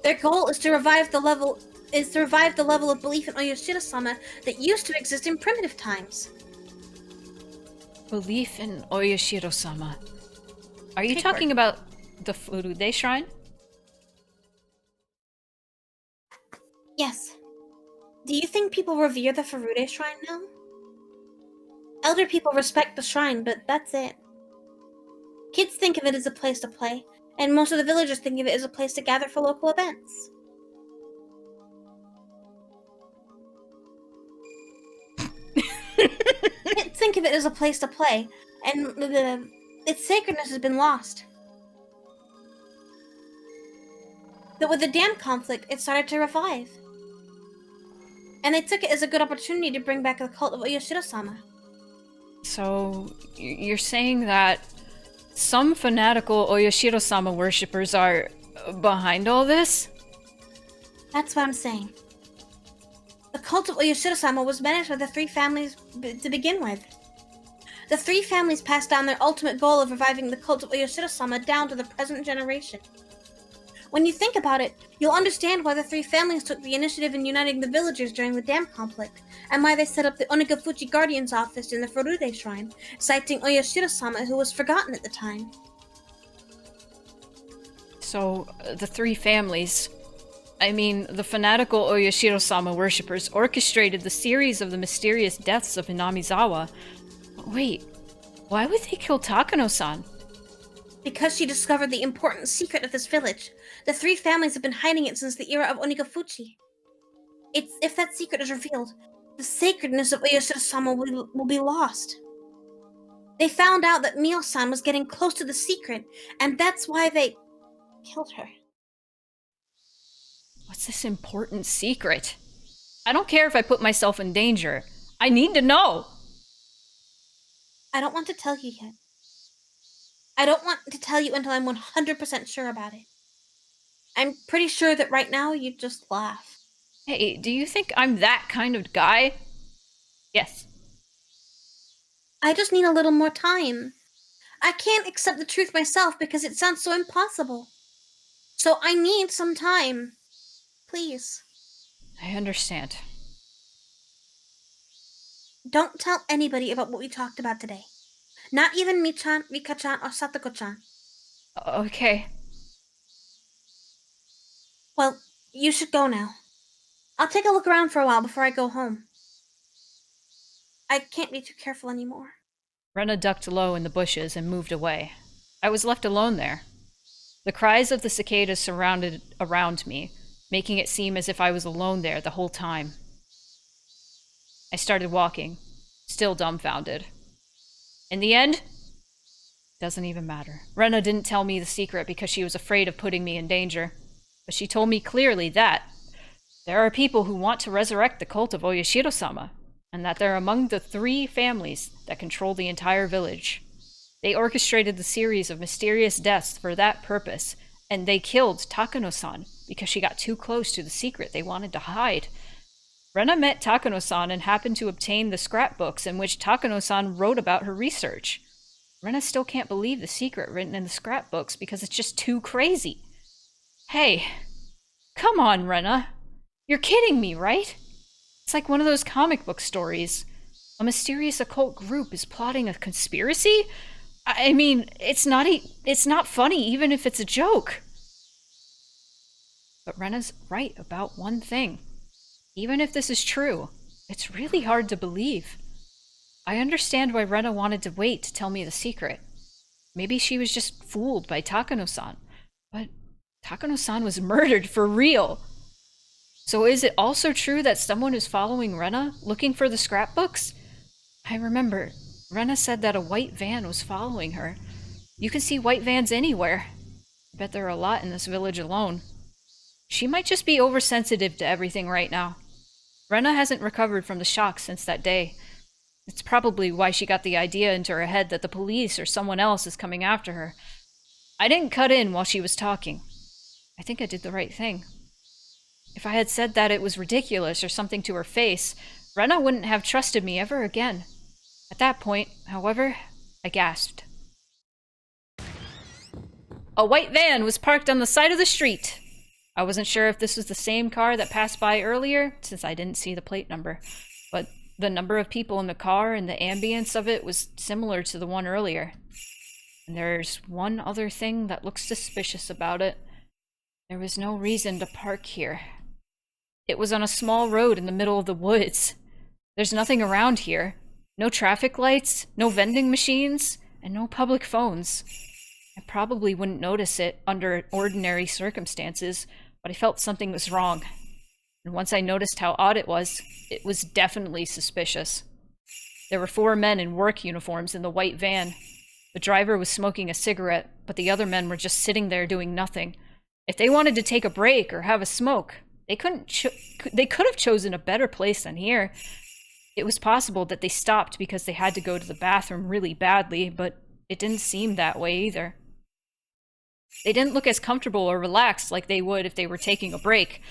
Their goal is to revive the level of belief in Oyoshiro-sama that used to exist in primitive times. Belief in Oyoshiro-sama. Are you Take talking word. about the Furude shrine? Yes. Do you think people revere the Furude shrine now? Elder people respect the shrine, but that's it. Kids think of it as a place to play, and most of the villagers think of it as a place to gather for local events. Kids think of it as a place to play, and its sacredness has been lost. But with the dam conflict, it started to revive. And they took it as a good opportunity to bring back the cult of Oyoshiro-sama. So, you're saying that some fanatical Oyoshiro-sama worshippers are behind all this? That's what I'm saying. The cult of Oyoshiro-sama was managed by the 3 families to begin with. The 3 families passed down their ultimate goal of reviving the cult of Oyoshiro-sama down to the present generation. When you think about it, you'll understand why the 3 families took the initiative in uniting the villagers during the dam conflict, and why they set up the Onigafuchi Guardian's office in the Furude Shrine, citing Oyoshiro-sama, who was forgotten at the time. So, the 3 families, I mean, the fanatical Oyoshiro-sama worshippers orchestrated the series of the mysterious deaths of Inamizawa. Wait, why would they kill Takano-san? Because she discovered the important secret of this village. The 3 families have been hiding it since the era of Onigafuchi. If that secret is revealed, the sacredness of Oyoshiro-sama will be lost. They found out that Mio-san was getting close to the secret, and that's why they killed her. What's this important secret? I don't care if I put myself in danger. I need to know! I don't want to tell you yet. I don't want to tell you until I'm 100% sure about it. I'm pretty sure that right now you'd just laugh. Hey, do you think I'm that kind of guy? Yes. I just need a little more time. I can't accept the truth myself because it sounds so impossible. So I need some time. Please. I understand. Don't tell anybody about what we talked about today. Not even Michan, Rika-chan, or Satoko-chan. Okay. Well, you should go now. I'll take a look around for a while before I go home. I can't be too careful anymore. Rena ducked low in the bushes and moved away. I was left alone there. The cries of the cicadas surrounded around me, making it seem as if I was alone there the whole time. I started walking, still dumbfounded. In the end, doesn't even matter. Rena didn't tell me the secret because she was afraid of putting me in danger. But she told me clearly that there are people who want to resurrect the cult of Oyashiro-sama, and that they're among the 3 families that control the entire village. They orchestrated the series of mysterious deaths for that purpose, and they killed Takano-san because she got too close to the secret they wanted to hide. Rena met Takano-san and happened to obtain the scrapbooks in which Takano-san wrote about her research. Rena still can't believe the secret written in the scrapbooks because it's just too crazy. Hey, come on, Rena. You're kidding me, right? It's like one of those comic book stories. A mysterious occult group is plotting a conspiracy? I mean, it's not funny even if it's a joke. But Rena's right about one thing. Even if this is true, it's really hard to believe. I understand why Rena wanted to wait to tell me the secret. Maybe she was just fooled by Takano-san. But Takano-san was murdered for real. So is it also true that someone is following Rena, looking for the scrapbooks? I remember, Rena said that a white van was following her. You can see white vans anywhere. I bet there are a lot in this village alone. She might just be oversensitive to everything right now. Rena hasn't recovered from the shock since that day. It's probably why she got the idea into her head that the police or someone else is coming after her. I didn't cut in while she was talking. I think I did the right thing. If I had said that it was ridiculous or something to her face, Rena wouldn't have trusted me ever again. At that point, however, I gasped. A white van was parked on the side of the street. I wasn't sure if this was the same car that passed by earlier, since I didn't see the plate number, but the number of people in the car and the ambience of it was similar to the one earlier. And there's one other thing that looks suspicious about it. There was no reason to park here. It was on a small road in the middle of the woods. There's nothing around here. No traffic lights, no vending machines, and no public phones. I probably wouldn't notice it under ordinary circumstances, but I felt something was wrong. And once I noticed how odd it was definitely suspicious. There were 4 men in work uniforms in the white van. The driver was smoking a cigarette, but the other men were just sitting there doing nothing. If they wanted to take a break or have a smoke, they could have chosen a better place than here. It was possible that they stopped because they had to go to the bathroom really badly, but it didn't seem that way either. They didn't look as comfortable or relaxed like they would if they were taking a break.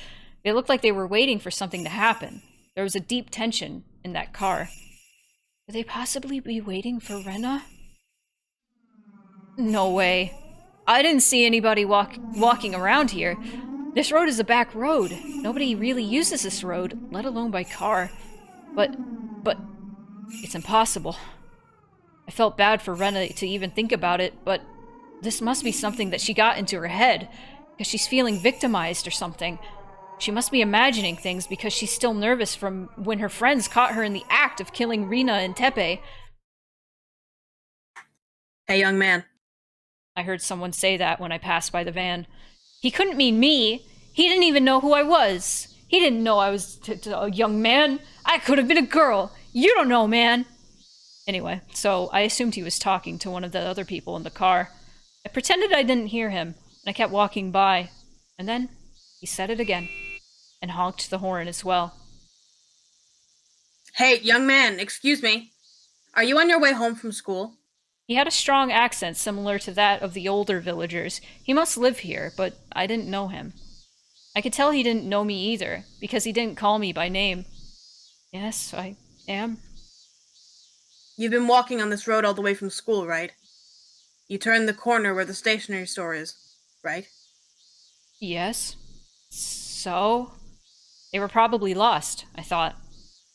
They looked like they were waiting for something to happen. There was a deep tension in that car. Could they possibly be waiting for Rena? No way. I didn't see anybody walking around here. This road is a back road. Nobody really uses this road, let alone by car. But it's impossible. I felt bad for Rena to even think about it, but this must be something that she got into her head, because she's feeling victimized or something. She must be imagining things because she's still nervous from when her friends caught her in the act of killing Rina and Tepe. Hey, young man. I heard someone say that when I passed by the van. He couldn't mean me. He didn't even know who I was. He didn't know I was a young man. I could have been a girl. You don't know, man. Anyway, so I assumed he was talking to one of the other people in the car. I pretended I didn't hear him, and I kept walking by. And then he said it again, and honked the horn as well. Hey, young man, excuse me. Are you on your way home from school? He had a strong accent similar to that of the older villagers. He must live here, but I didn't know him. I could tell he didn't know me either, because he didn't call me by name. Yes, I am. You've been walking on this road all the way from school, right? You turned the corner where the stationery store is, right? Yes. So? They were probably lost, I thought.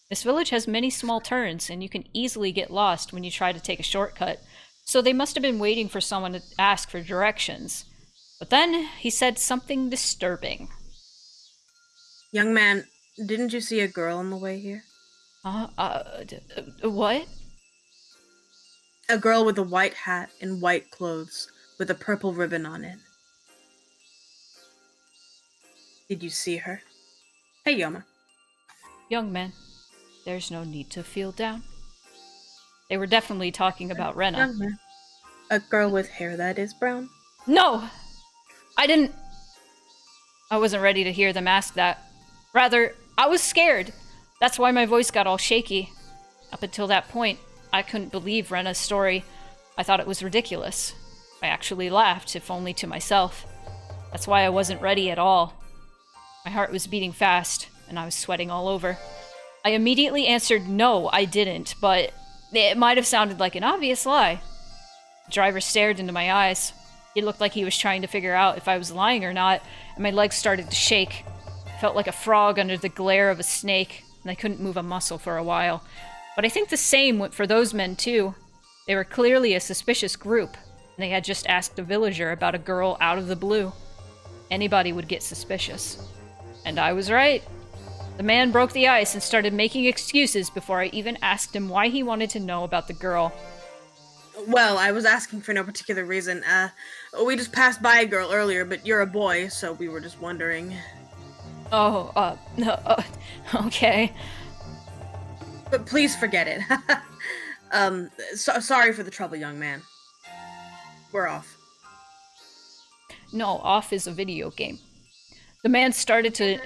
This village has many small turns, and you can easily get lost when you try to take a shortcut, so they must have been waiting for someone to ask for directions. But then he said something disturbing. Young man, didn't you see a girl on the way here? What? A girl with a white hat and white clothes, with a purple ribbon on it. Did you see her? Hey, Yoma. Young man, there's no need to feel down. They were definitely talking about Rena. Young man. A girl with hair that is brown? No! I didn't... I wasn't ready to hear them ask that. Rather, I was scared. That's why my voice got all shaky. Up until that point, I couldn't believe Rena's story. I thought it was ridiculous. I actually laughed, if only to myself. That's why I wasn't ready at all. My heart was beating fast, and I was sweating all over. I immediately answered no, I didn't, but it might have sounded like an obvious lie. The driver stared into my eyes. He looked like he was trying to figure out if I was lying or not, and my legs started to shake. I felt like a frog under the glare of a snake, and I couldn't move a muscle for a while. But I think the same went for those men, too. They were clearly a suspicious group, and they had just asked a villager about a girl out of the blue. Anybody would get suspicious. And I was right. The man broke the ice and started making excuses before I even asked him why he wanted to know about the girl. Well, I was asking for no particular reason. We just passed by a girl earlier, but you're a boy, so we were just wondering. Oh, okay. But please forget it. Sorry for the trouble, young man. We're off. No, off is a video game. The man started the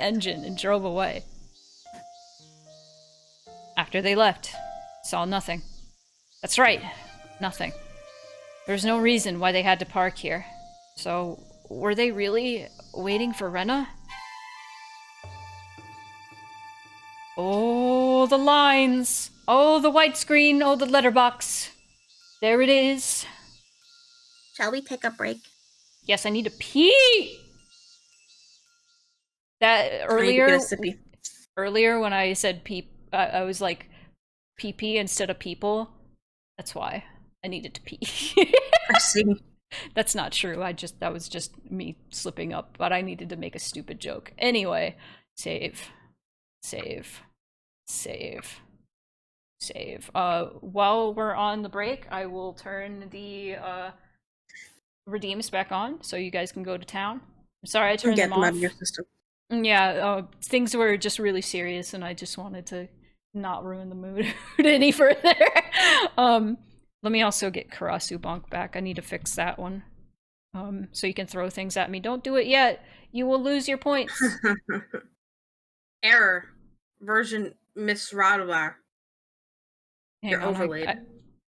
engine and drove away. After they left, saw nothing. That's right, nothing. There's no reason why they had to park here. So, were they really waiting for Rena? Oh, the lines! Oh, the white screen! Oh, the letterbox! There it is! Shall we take a break? Yes, I need to pee! That earlier when I said peep, I was like pee instead of people. That's why I needed to pee. I see. That's not true. That was just me slipping up, but I needed to make a stupid joke. Anyway, save. While we're on the break, I will turn the redeems back on so you guys can go to town. I'm sorry I turned them off. Out of your system. Yeah, things were just really serious and I just wanted to not ruin the mood any further. Let me also get Karasu Bonk back. I need to fix that one. So you can throw things at me. Don't do it yet. You will lose your points. Error. Version misradar. You're Hang on, overlaid.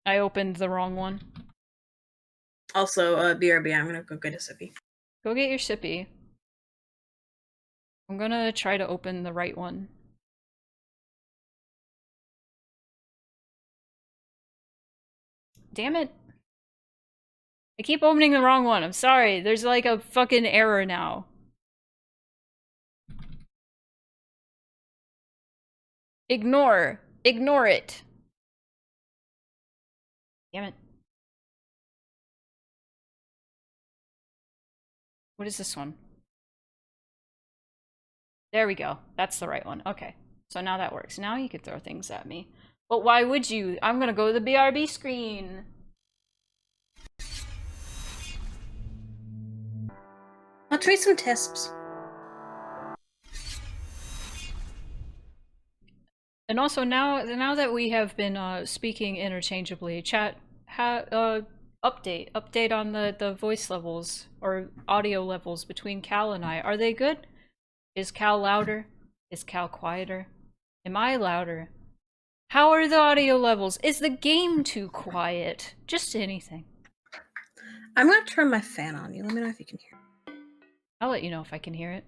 I opened the wrong one. Also, BRB, I'm gonna go get a sippy. Go get your sippy. I'm gonna try to open the right one. Damn it. I keep opening the wrong one. I'm sorry. There's like a fucking error now. Ignore it. Damn it. What is this one? There we go. That's the right one. Okay. So now that works. Now you can throw things at me. But why would you? I'm gonna go to the BRB screen. I'll try some tips. And also now that we have been speaking interchangeably, chat update on the voice levels or audio levels between Cal and I. Are they good? Is Cal louder? Is Cal quieter? Am I louder? How are the audio levels? Is the game too quiet? Just anything. I'm gonna turn my fan on. You let me know if you can hear it. I'll let you know if I can hear it.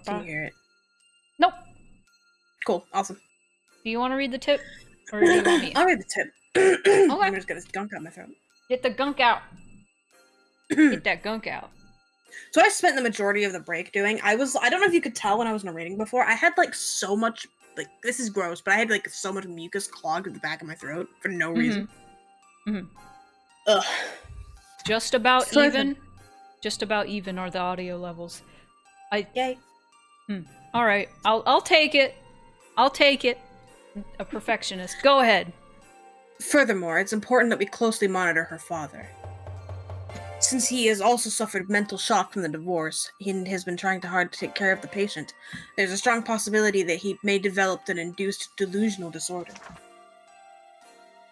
Can you hear it? Nope. Cool. Awesome. Do you want to read the tip? Or do you want me? I'll read the tip. Okay. I'm just gonna gunk out my throat. Get the gunk out. Get that gunk out. So I spent the majority of the break doing, I don't know if you could tell when I was narrating before, I had like so much, like, this is gross, but I had like so much mucus clogged at the back of my throat for no reason. Mm-hmm. Ugh. Just about So even? Just about even are the audio levels. Yay. All right, I'll take it. I'll take it. A perfectionist. Go ahead. Furthermore, it's important that we closely monitor her father. Since he has also suffered mental shock from the divorce and has been trying hard to take care of the patient, there's a strong possibility that he may develop an induced delusional disorder.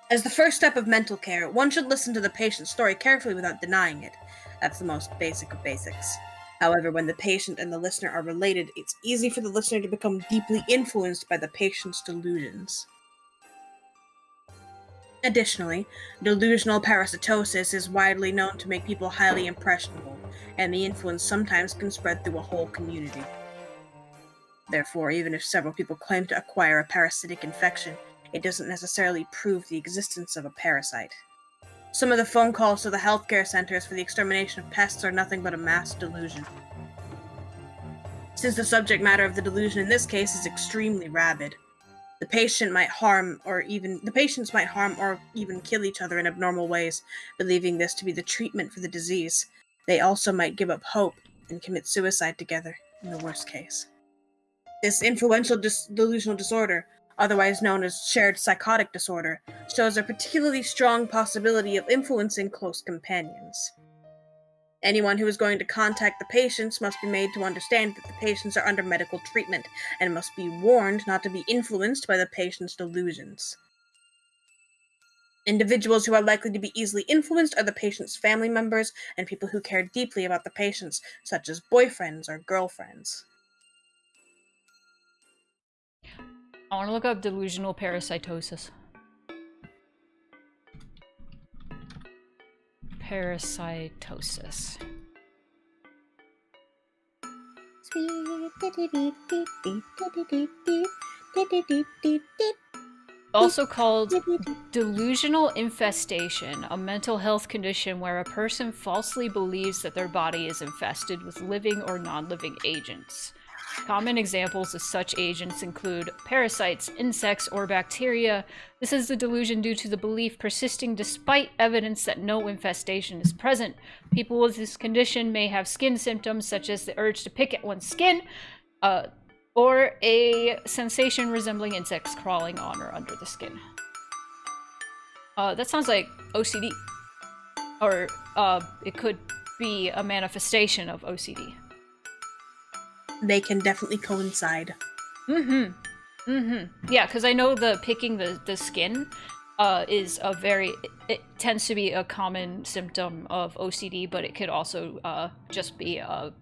As the first step of mental care, one should listen to the patient's story carefully without denying it. That's the most basic of basics. However, when the patient and the listener are related, it's easy for the listener to become deeply influenced by the patient's delusions. Additionally, delusional parasitosis is widely known to make people highly impressionable, and the influence sometimes can spread through a whole community. Therefore, even if several people claim to acquire a parasitic infection, it doesn't necessarily prove the existence of a parasite. Some of the phone calls to the healthcare centers for the extermination of pests are nothing but a mass delusion. Since the subject matter of the delusion in this case is extremely rabid, the patients might harm or even kill each other in abnormal ways, believing this to be the treatment for the disease. They also might give up hope and commit suicide together, in the worst case. This influential delusional disorder, otherwise known as shared psychotic disorder, shows a particularly strong possibility of influencing close companions. Anyone who is going to contact the patients must be made to understand that the patients are under medical treatment and must be warned not to be influenced by the patient's delusions. Individuals who are likely to be easily influenced are the patient's family members and people who care deeply about the patients, such as boyfriends or girlfriends. I want to look up delusional parasitosis. Parasitosis. Also called delusional infestation, a mental health condition where a person falsely believes that their body is infested with living or non-living agents. Common examples of such agents include parasites, insects, or bacteria. This is the delusion due to the belief persisting despite evidence that no infestation is present. People with this condition may have skin symptoms such as the urge to pick at one's skin, or a sensation resembling insects crawling on or under the skin. That sounds like OCD. Or, it could be a manifestation of OCD. They can definitely coincide. Yeah, because I know the picking the skin is a it tends to be a common symptom of OCD, but it could also just be a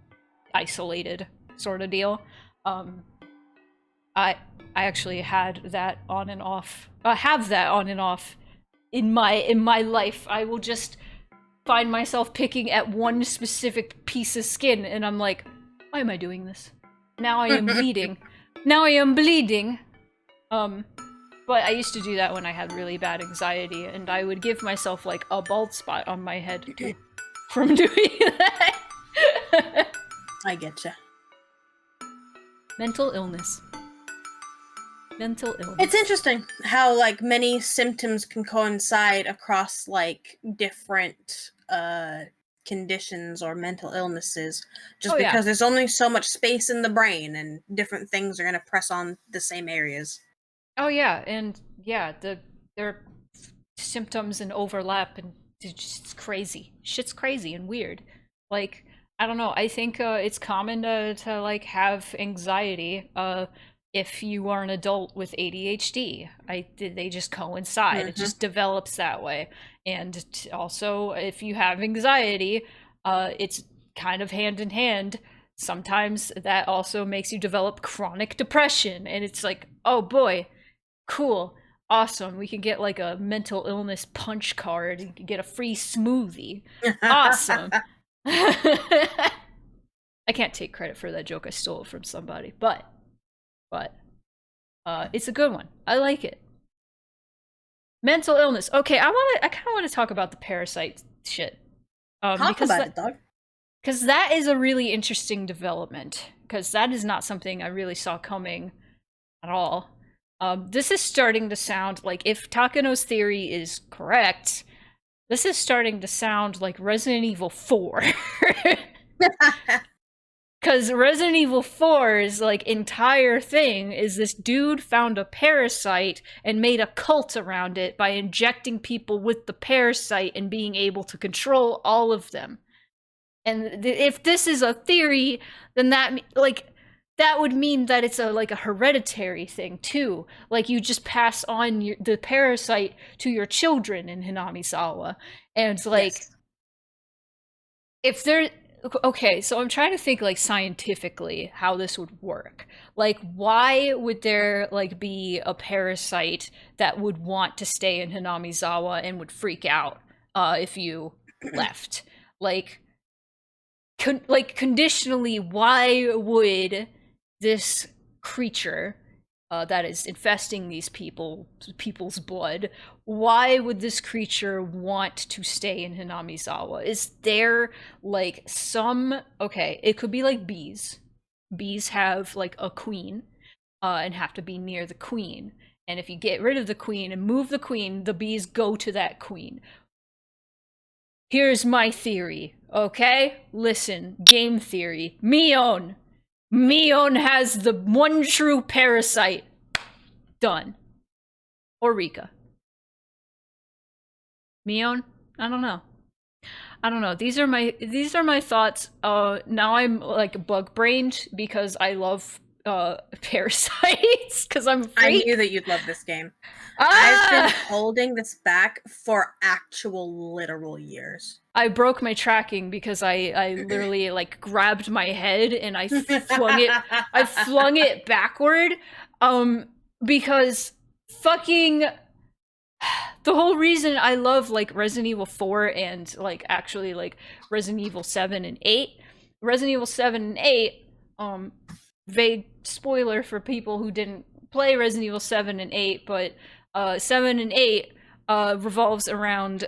isolated sort of deal. I actually had that on and off. Have that on and off in my life. I will just find myself picking at one specific piece of skin, and I'm like, why am I doing this? Now I am bleeding. Now I am bleeding. But I used to do that when I had really bad anxiety, and I would give myself like a bald spot on my head too from doing that. I getcha. Mental illness. Mental illness. It's interesting how like many symptoms can coincide across like different conditions or mental illnesses, just because there's only so much space in the brain and different things are going to press on the same areas. Oh yeah, and yeah, their symptoms and overlap, and it's crazy. Shit's crazy and weird. Like, I don't know, I think it's common to like have anxiety if you are an adult with ADHD. They just coincide. It just develops that way. And also, if you have anxiety, it's kind of hand in hand. Sometimes that also makes you develop chronic depression, and it's like, oh boy, cool, awesome, we can get like a mental illness punch card and get a free smoothie. Awesome. I can't take credit for that joke. I stole it from somebody, but it's a good one. I like it. Mental illness. Okay, I kind of want to talk about the parasite shit. Talk about it, dog. Because that is a really interesting development. Because that is not something I really saw coming at all. This is starting to sound like, if Takano's theory is correct, This is starting to sound like Resident Evil 4. Because Resident Evil 4's like entire thing is this dude found a parasite and made a cult around it by injecting people with the parasite and being able to control all of them. And if this is a theory, then that would mean that it's a hereditary thing too. Like you just pass on the parasite to your children in Hinamizawa, and like Yes. if there. Okay, so I'm trying to think like scientifically how this would work. Like, why would there like be a parasite that would want to stay in Hinamizawa and would freak out if you left? Like, conditionally, why would this creature that is infesting these people's blood, why would this creature want to stay in Hinamizawa? Is there like some, okay, it could be like bees. Bees have like a queen and have to be near the queen. And if you get rid of the queen and move the queen, the bees go to that queen. Here's my theory, okay? Listen, game theory. Mion! Mion has the one true parasite. Done. Or Rika. Mion? I don't know. These are my thoughts. Now I'm like bug brained because I love parasites because I'm a I freak. knew that you'd love this game. Ah! I've been holding this back for actual literal years. I broke my tracking because I literally like grabbed my head and I flung it backward because fucking the whole reason I love like Resident Evil 4 and like actually like Resident Evil 7 and 8. Resident Evil 7 and 8 vague spoiler for people who didn't play Resident Evil 7 and 8, but 7 and 8 revolves around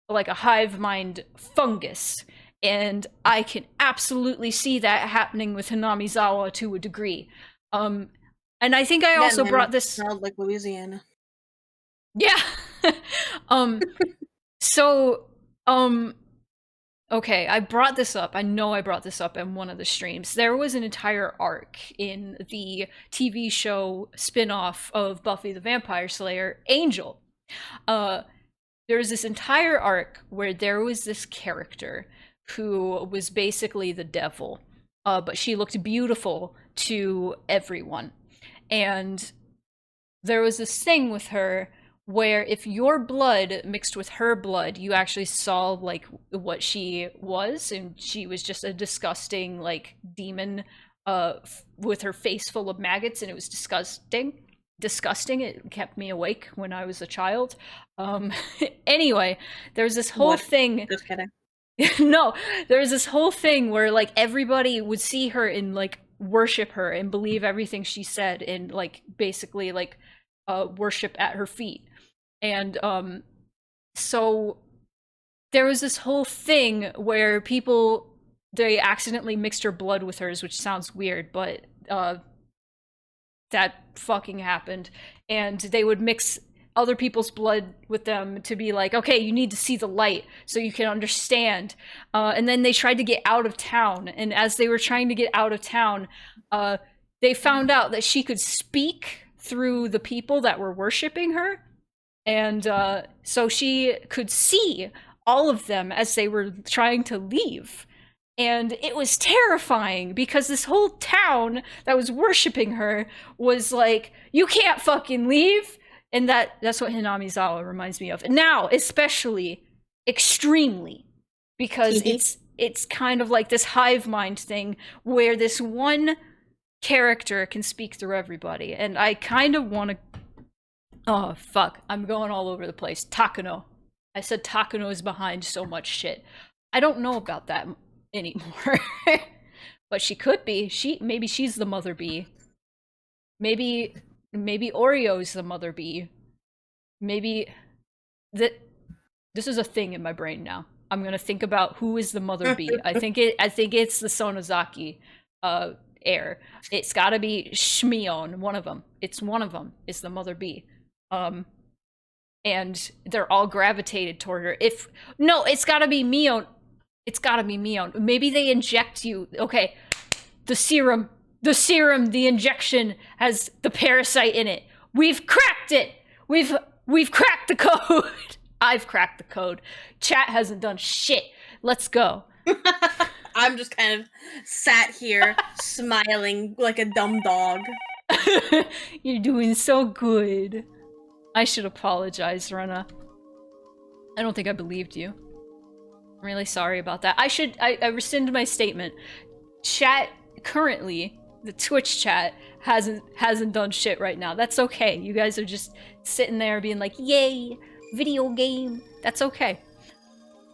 like a hive mind fungus, and I can absolutely see that happening with Hinamizawa to a degree. And I think I also brought this. Smelled like Louisiana. Yeah. So okay, I brought this up. I know I brought this up in one of the streams. There was an entire arc in the TV show spin-off of Buffy the Vampire Slayer, Angel. There was this entire arc where there was this character who was basically the devil, but she looked beautiful to everyone. And there was this thing with her where if your blood mixed with her blood, you actually saw like what she was, and she was just a disgusting like demon with her face full of maggots, and it was disgusting. It kept me awake when I was a child. Anyway, there's this whole thing. Just kidding. No, there's this whole thing where like everybody would see her and like worship her and believe everything she said and like basically like worship at her feet. And so there was this whole thing where they accidentally mixed her blood with hers, which sounds weird, but that fucking happened. And they would mix other people's blood with them to be like, okay, you need to see the light so you can understand. And then they tried to get out of town. And as they were trying to get out of town, they found out that she could speak through the people that were worshiping her. And so she could see all of them as they were trying to leave. And it was terrifying because this whole town that was worshiping her was like, you can't fucking leave. And that's what Hinamizawa reminds me of. And now, especially, extremely, because it's kind of like this hive mind thing where this one character can speak through everybody. And I kind of want to... Oh, fuck. I'm going all over the place. Takano. I said Takano is behind so much shit. I don't know about that anymore. But she could be. Maybe she's the mother bee. Maybe Oreo's the mother bee. Maybe this is a thing in my brain now. I'm gonna think about who is the mother bee. I think it's the Sonozaki heir. It's gotta be Shmion, one of them. It's one of them. It's the mother bee. and they're all gravitated toward her. No, it's gotta be Mion. It's gotta be Mion. Maybe they inject you. Okay, the serum, the injection has the parasite in it. We've cracked it. We've cracked the code. I've cracked the code. Chat hasn't done shit. Let's go. I'm just kind of sat here smiling like a dumb dog. You're doing so good. I should apologize, Rena. I don't think I believed you. I'm really sorry about that. I rescind my statement. Chat currently, the Twitch chat hasn't done shit right now. That's okay. You guys are just sitting there being like, "Yay, video game." That's okay.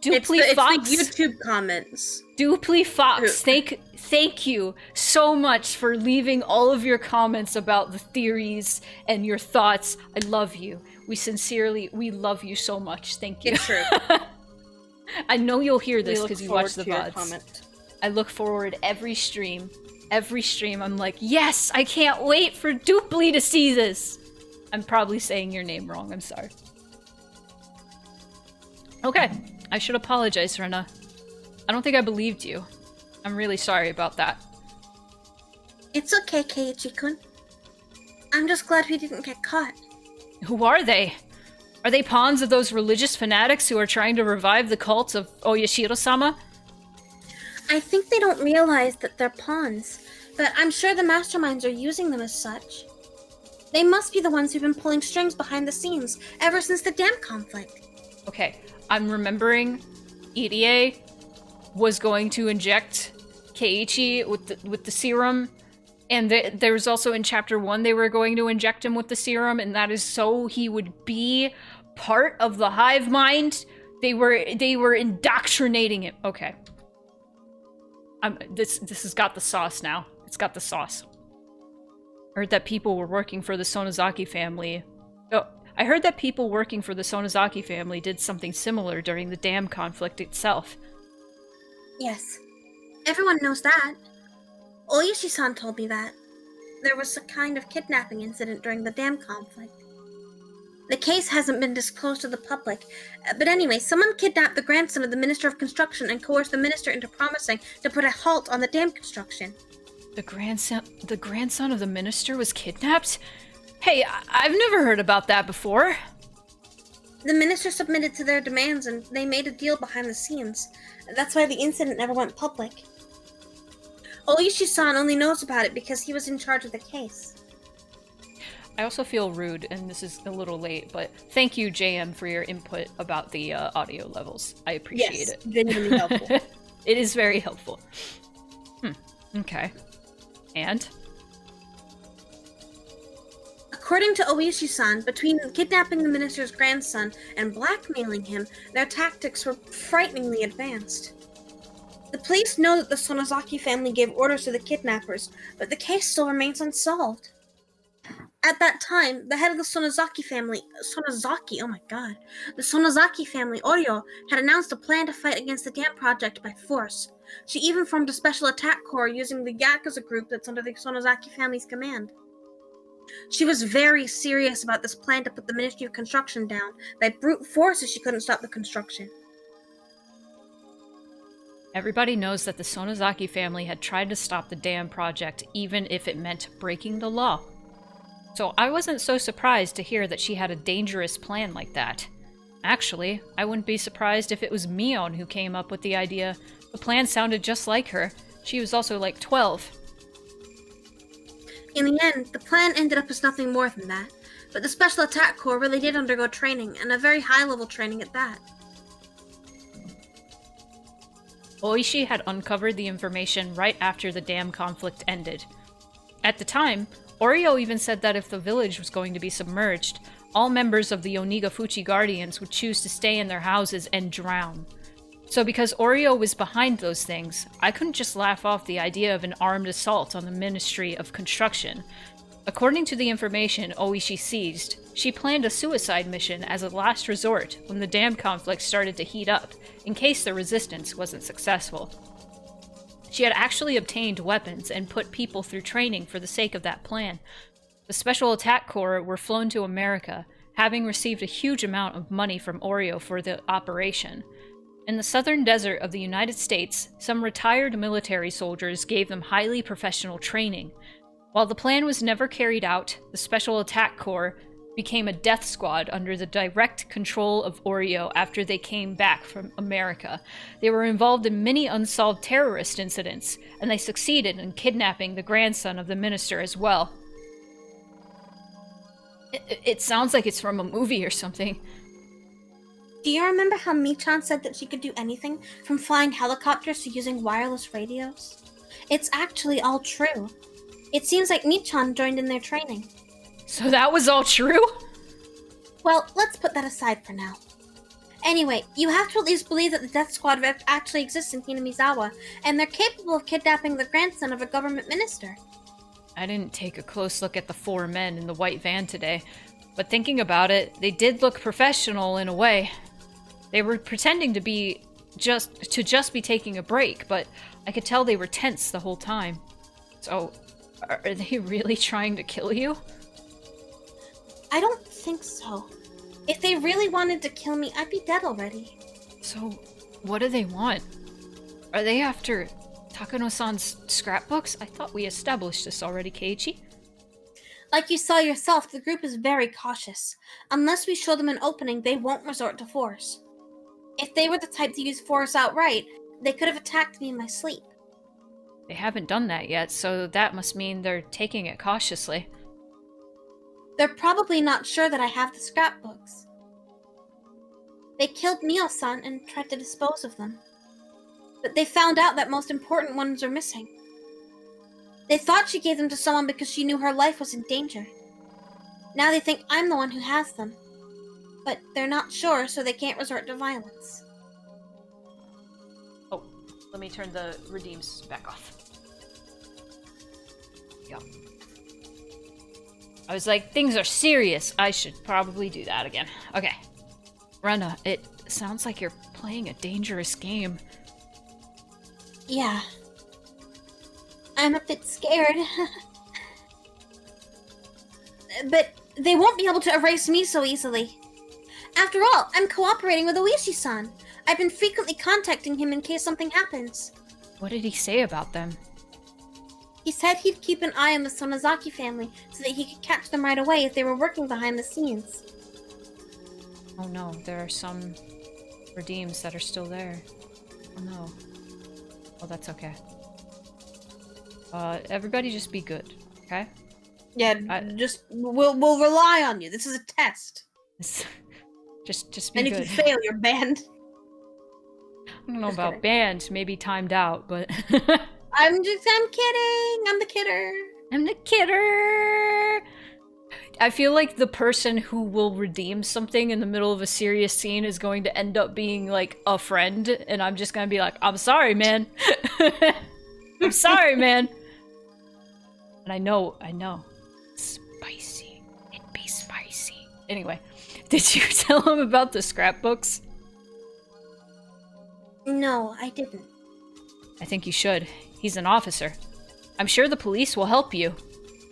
Dupli Fox. It's the YouTube comments. Dupli Fox, thank you so much for leaving all of your comments about the theories and your thoughts. I love you. We love you so much. Thank you. It's true. I know you'll hear this because you watch the VODs. Comment. I look forward every stream. Every stream, I'm like, yes, I can't wait for Dupli to see this. I'm probably saying your name wrong. I'm sorry. Okay. I should apologize, Rena. I don't think I believed you. I'm really sorry about that. It's okay, Keiichi-kun. I'm just glad we didn't get caught. Who are they? Are they pawns of those religious fanatics who are trying to revive the cult of Oyashiro-sama? I think they don't realize that they're pawns, but I'm sure the masterminds are using them as such. They must be the ones who've been pulling strings behind the scenes ever since the dam conflict. Okay, I'm remembering Irie was going to inject Keiichi with the serum, and there was also in chapter 1 they were going to inject him with the serum, and that is so he would be part of the hive mind. They were indoctrinating him. Okay. This has got the sauce now. It's got the sauce. I heard that people were working for the Sonozaki family. Oh, I heard that people working for the Sonozaki family did something similar during the dam conflict itself. Yes. Everyone knows that. Oishi-san told me that. There was a kind of kidnapping incident during the dam conflict. The case hasn't been disclosed to the public, but anyway, someone kidnapped the grandson of the Minister of Construction and coerced the minister into promising to put a halt on the dam construction. The grandson of the minister was kidnapped? Hey, I've never heard about that before. The minister submitted to their demands and they made a deal behind the scenes. That's why the incident never went public. Oishi-san only knows about it because he was in charge of the case. I also feel rude, and this is a little late, but thank you, JM, for your input about the audio levels. I appreciate it. Genuinely helpful. It is very helpful. Okay. And? According to Oishi-san, between kidnapping the minister's grandson and blackmailing him, their tactics were frighteningly advanced. The police know that the Sonozaki family gave orders to the kidnappers, but the case still remains unsolved. At that time, the head of the Sonozaki family, the Sonozaki family, Oryo, had announced a plan to fight against the dam project by force. She even formed a special attack corps using the Yakuza group that's under the Sonozaki family's command. She was very serious about this plan to put the Ministry of Construction down by brute force if she couldn't stop the construction. Everybody knows that the Sonozaki family had tried to stop the dam project, even if it meant breaking the law. So I wasn't so surprised to hear that she had a dangerous plan like that. Actually, I wouldn't be surprised if it was Mion who came up with the idea. The plan sounded just like her. She was also like 12. In the end, the plan ended up as nothing more than that, but the Special Attack Corps really did undergo training, and a very high-level training at that. Oishi had uncovered the information right after the dam conflict ended. At the time, Oryo even said that if the village was going to be submerged, all members of the Onigafuchi Guardians would choose to stay in their houses and drown. So because Oryo was behind those things, I couldn't just laugh off the idea of an armed assault on the Ministry of Construction. According to the information Oishi seized, she planned a suicide mission as a last resort when the dam conflict started to heat up, in case the resistance wasn't successful. She had actually obtained weapons and put people through training for the sake of that plan. The Special Attack Corps were flown to America, having received a huge amount of money from Oreo for the operation. In the southern desert of the United States, some retired military soldiers gave them highly professional training. While the plan was never carried out, the Special Attack Corps became a death squad under the direct control of Oreo after they came back from America. They were involved in many unsolved terrorist incidents, and they succeeded in kidnapping the grandson of the minister as well. It sounds like it's from a movie or something. Do you remember how Michan said that she could do anything from flying helicopters to using wireless radios? It's actually all true. It seems like Michan joined in their training. So that was all true? Well, let's put that aside for now. Anyway, you have to at least believe that the Death Squad actually exists in Hinamizawa, and they're capable of kidnapping the grandson of a government minister. I didn't take a close look at the 4 men in the white van today, but thinking about it, they did look professional in a way. They were pretending to just be taking a break, but I could tell they were tense the whole time. So, are they really trying to kill you? I don't think so. If they really wanted to kill me, I'd be dead already. So, what do they want? Are they after Takano-san's scrapbooks? I thought we established this already, Keiichi. Like you saw yourself, the group is very cautious. Unless we show them an opening, they won't resort to force. If they were the type to use force outright, they could have attacked me in my sleep. They haven't done that yet, so that must mean they're taking it cautiously. They're probably not sure that I have the scrapbooks. They killed Mio-san and tried to dispose of them. But they found out that most important ones are missing. They thought she gave them to someone because she knew her life was in danger. Now they think I'm the one who has them. But they're not sure, so they can't resort to violence. Oh, let me turn the redeems back off. Yeah. I was like, things are serious. I should probably do that again. Okay. Rena, it sounds like you're playing a dangerous game. Yeah. I'm a bit scared. But they won't be able to erase me so easily. After all, I'm cooperating with Oishi-san. I've been frequently contacting him in case something happens. What did he say about them? He said he'd keep an eye on the Sonozaki family so that he could catch them right away if they were working behind the scenes. Oh no, there are some redeems that are still there. Oh no. Oh, that's okay. Everybody just be good, okay? Yeah, we'll rely on you. This is a test. Just be and good. And if you fail, you're banned. I don't know about banned, maybe timed out, but... I'm kidding! I'm the kidder! I'm the kidder! I feel like the person who will redeem something in the middle of a serious scene is going to end up being, like, a friend, and I'm just gonna be like, I'm sorry, man. I'm sorry, man. And I know. Spicy. It'd be spicy. Anyway, did you tell him about the scrapbooks? No, I didn't. I think you should. He's an officer. I'm sure the police will help you.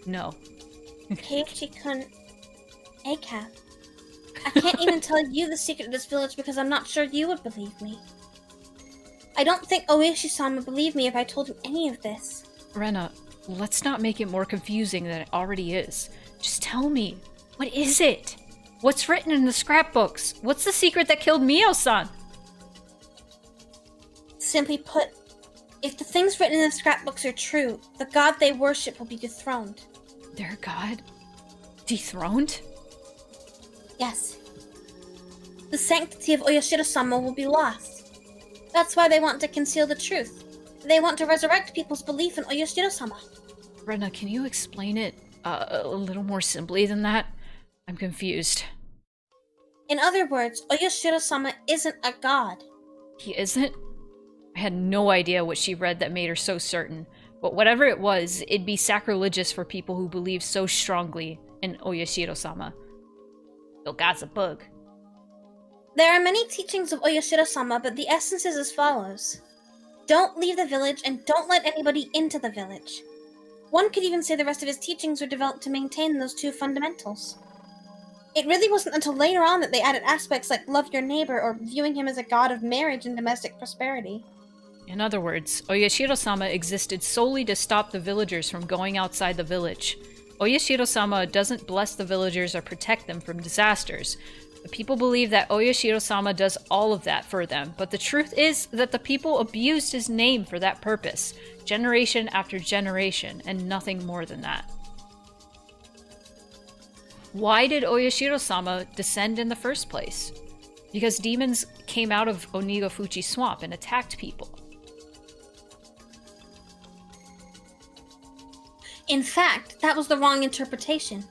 No. Keiichi-kun, ACAP. I can't even tell you the secret of this village because I'm not sure you would believe me. I don't think Oishi-san would believe me if I told him any of this. Rena, let's not make it more confusing than it already is. Just tell me. What is it? What's written in the scrapbooks? What's the secret that killed Mio-san? Simply put, if the things written in the scrapbooks are true, the god they worship will be dethroned. Their god? Dethroned? Yes. The sanctity of Oyashiro-sama will be lost. That's why they want to conceal the truth. They want to resurrect people's belief in Oyashiro-sama. Rena, can you explain it a little more simply than that? I'm confused. In other words, Oyashiro-sama isn't a god. He isn't? I had no idea what she read that made her so certain. But whatever it was, it'd be sacrilegious for people who believe so strongly in Oyashiro-sama. Your god's a bug. There are many teachings of Oyashiro-sama, but the essence is as follows. Don't leave the village, and don't let anybody into the village. One could even say the rest of his teachings were developed to maintain those two fundamentals. It really wasn't until later on that they added aspects like love your neighbor or viewing him as a god of marriage and domestic prosperity. In other words, Oyashiro-sama existed solely to stop the villagers from going outside the village. Oyashiro-sama doesn't bless the villagers or protect them from disasters. The people believe that Oyashiro-sama does all of that for them, but the truth is that the people abused his name for that purpose, generation after generation, and nothing more than that. Why did Oyashiro-sama descend in the first place? Because demons came out of Onigafuchi Swamp and attacked people. In fact, that was the wrong interpretation.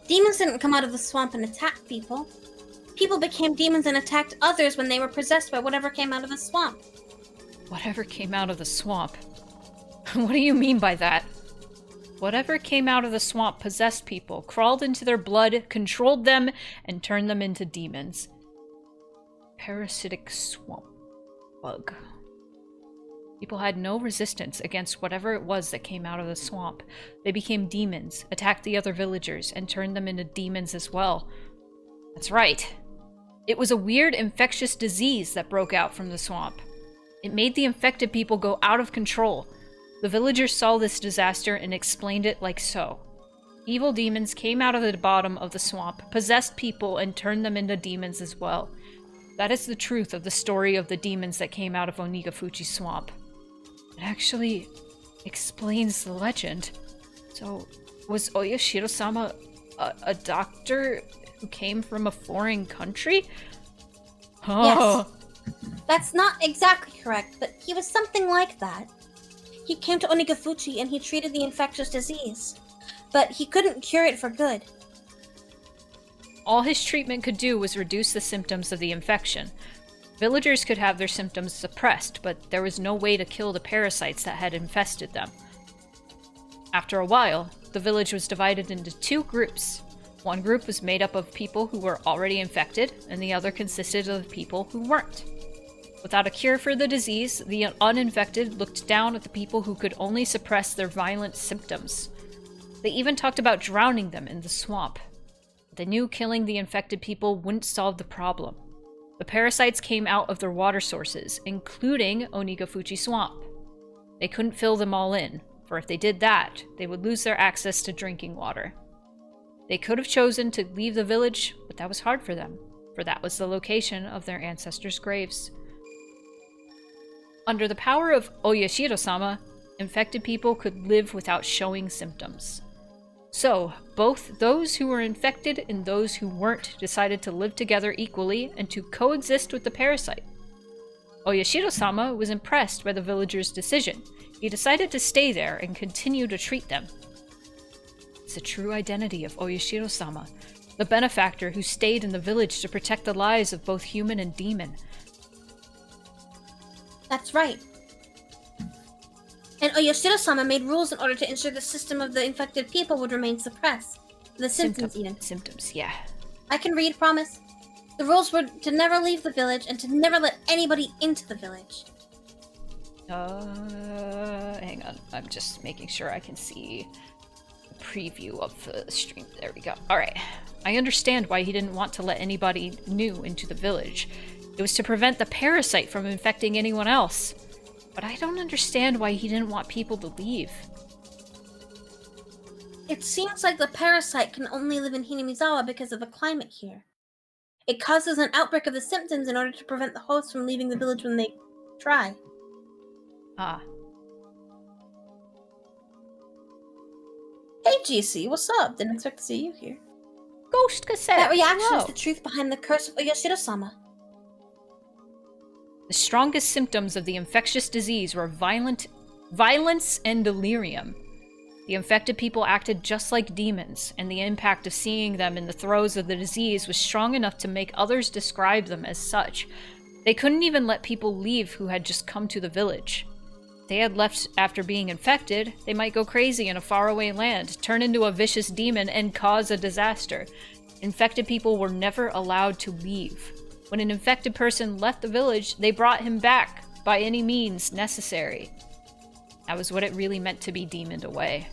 Demons didn't come out of the swamp and attack people. People became demons and attacked others when they were possessed by whatever came out of the swamp. Whatever came out of the swamp? What do you mean by that? Whatever came out of the swamp possessed people, crawled into their blood, controlled them, and turned them into demons. Parasitic swamp bug. People had no resistance against whatever it was that came out of the swamp. They became demons, attacked the other villagers, and turned them into demons as well. That's right. It was a weird infectious disease that broke out from the swamp. It made the infected people go out of control. The villagers saw this disaster and explained it like so. Evil demons came out of the bottom of the swamp, possessed people, and turned them into demons as well. That is the truth of the story of the demons that came out of Onigafuchi Swamp. It actually explains the legend. So, was Oyashiro-sama a doctor who came from a foreign country? Oh. Yes. That's not exactly correct, but he was something like that. He came to Onigafuchi and he treated the infectious disease, but he couldn't cure it for good. All his treatment could do was reduce the symptoms of the infection. Villagers could have their symptoms suppressed, but there was no way to kill the parasites that had infested them. After a while, the village was divided into two groups. One group was made up of people who were already infected, and the other consisted of people who weren't. Without a cure for the disease, the uninfected looked down at the people who could only suppress their violent symptoms. They even talked about drowning them in the swamp. They knew killing the infected people wouldn't solve the problem. The parasites came out of their water sources, including Onigafuchi Swamp. They couldn't fill them all in, for if they did that, they would lose their access to drinking water. They could have chosen to leave the village, but that was hard for them, for that was the location of their ancestors' graves. Under the power of Oyashiro-sama, infected people could live without showing symptoms. So, both those who were infected and those who weren't decided to live together equally and to coexist with the parasite. Oyashiro-sama was impressed by the villagers' decision. He decided to stay there and continue to treat them. It's the true identity of Oyashiro-sama, the benefactor who stayed in the village to protect the lives of both human and demon. That's right. And Oyashiro-sama made rules in order to ensure the system of the infected people would remain suppressed. The symptoms, even. Symptoms, yeah. I can read, promise. The rules were to never leave the village and to never let anybody into the village. Hang on. I'm just making sure I can see the preview of the stream. There we go. Alright. I understand why he didn't want to let anybody new into the village. It was to prevent the parasite from infecting anyone else. But I don't understand why he didn't want people to leave. It seems like the parasite can only live in Hinamizawa because of the climate here. It causes an outbreak of the symptoms in order to prevent the hosts from leaving the village when they try. Ah. Hey GC, what's up? Didn't expect to see you here. Ghost cassette! That reaction Hello. is the truth behind the curse of Oyashiro-sama. The strongest symptoms of the infectious disease were violence and delirium. The infected people acted just like demons, and the impact of seeing them in the throes of the disease was strong enough to make others describe them as such. They couldn't even let people leave who had just come to the village. If they had left after being infected, they might go crazy in a faraway land, turn into a vicious demon, and cause a disaster. Infected people were never allowed to leave. When an infected person left the village, they brought him back by any means necessary. That was what it really meant to be demoned away.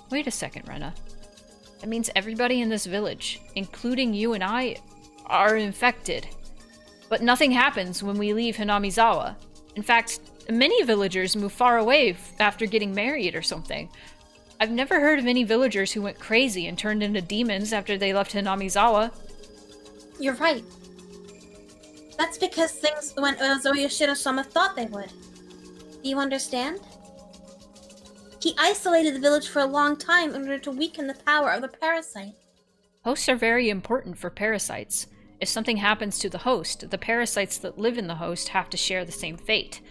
Wait a second, Rena. That means everybody in this village, including you and I, are infected. But nothing happens when we leave Hinamizawa. In fact, many villagers move far away after getting married or something. I've never heard of any villagers who went crazy and turned into demons after they left Hinamizawa. You're right. That's because things went as Oyashiro-sama thought they would. Do you understand? He isolated the village for a long time in order to weaken the power of the parasite. Hosts are very important for parasites. If something happens to the host, the parasites that live in the host have to share the same fate.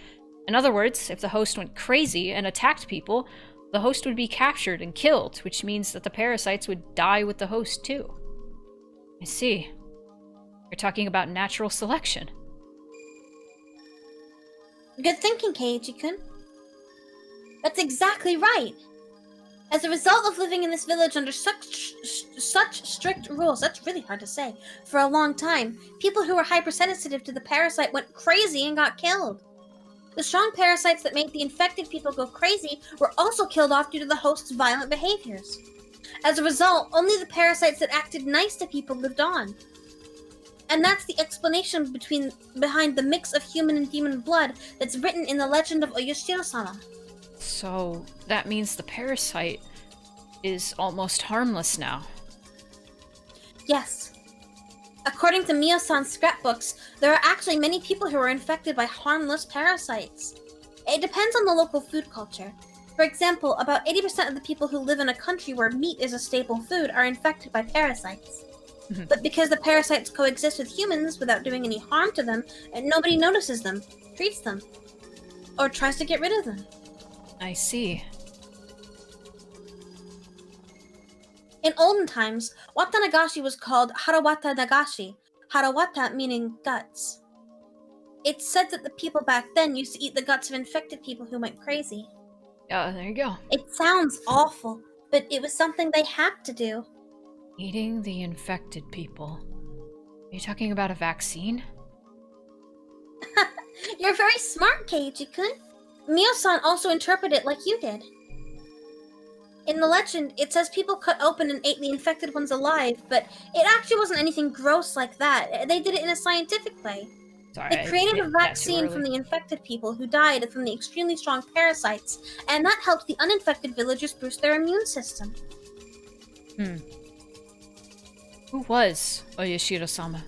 In other words, if the host went crazy and attacked people, the host would be captured and killed, which means that the parasites would die with the host too. I see. You're talking about natural selection. Good thinking, Keiichi-kun. That's exactly right. As a result of living in this village under such strict rules, that's really hard to say, for a long time, people who were hypersensitive to the parasite went crazy and got killed. The strong parasites that made the infected people go crazy were also killed off due to the host's violent behaviors. As a result, only the parasites that acted nice to people lived on. And that's the explanation behind the mix of human and demon blood that's written in the legend of Oyashiro-sama. So, that means the parasite is almost harmless now. Yes. According to Mio-san's scrapbooks, there are actually many people who are infected by harmless parasites. It depends on the local food culture. For example, about 80% of the people who live in a country where meat is a staple food are infected by parasites. But because the parasites coexist with humans without doing any harm to them, nobody notices them, treats them, or tries to get rid of them. I see. In olden times, Watanagashi was called Harawata Nagashi, Harawata meaning guts. It's said that the people back then used to eat the guts of infected people who went crazy. There you go. It sounds awful, but it was something they had to do. Eating the infected people. Are you talking about a vaccine? You're very smart, Keiichi-kun. Mio-san also interpreted it like you did. In the legend, it says people cut open and ate the infected ones alive, but it actually wasn't anything gross like that. They did it in a scientific way. Sorry, They created a vaccine from the infected people who died from the extremely strong parasites, and that helped the uninfected villagers boost their immune system. Who was Oyashiro-sama?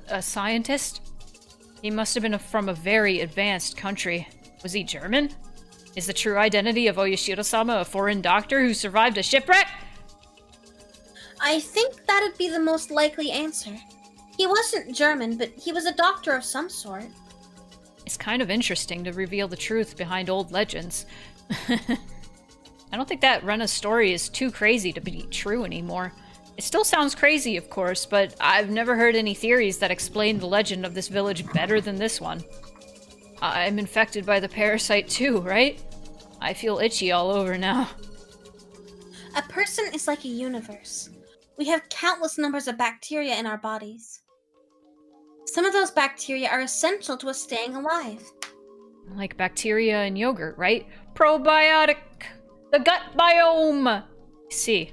A scientist? He must have been from a very advanced country. Was he German? Is the true identity of Oyashiro-sama a foreign doctor who survived a shipwreck? I think that'd be the most likely answer. He wasn't German, but he was a doctor of some sort. It's kind of interesting to reveal the truth behind old legends. I don't think that Rena's story is too crazy to be true anymore. It still sounds crazy, of course, but I've never heard any theories that explain the legend of this village better than this one. I'm infected by the parasite too, right? I feel itchy all over now. A person is like a universe. We have countless numbers of bacteria in our bodies. Some of those bacteria are essential to us staying alive. Like bacteria in yogurt, right? Probiotic! The gut biome! See.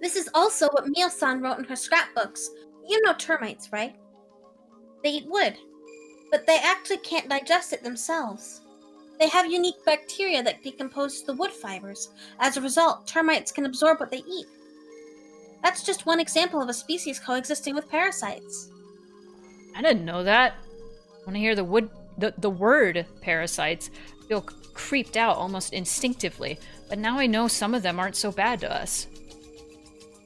This is also what Mio-san wrote in her scrapbooks. You know termites, right? They eat wood, but they actually can't digest it themselves. They have unique bacteria that decompose the wood fibers. As a result, termites can absorb what they eat. That's just one example of a species coexisting with parasites. I didn't know that. When I hear the word parasites, I feel creeped out almost instinctively, but now I know some of them aren't so bad to us.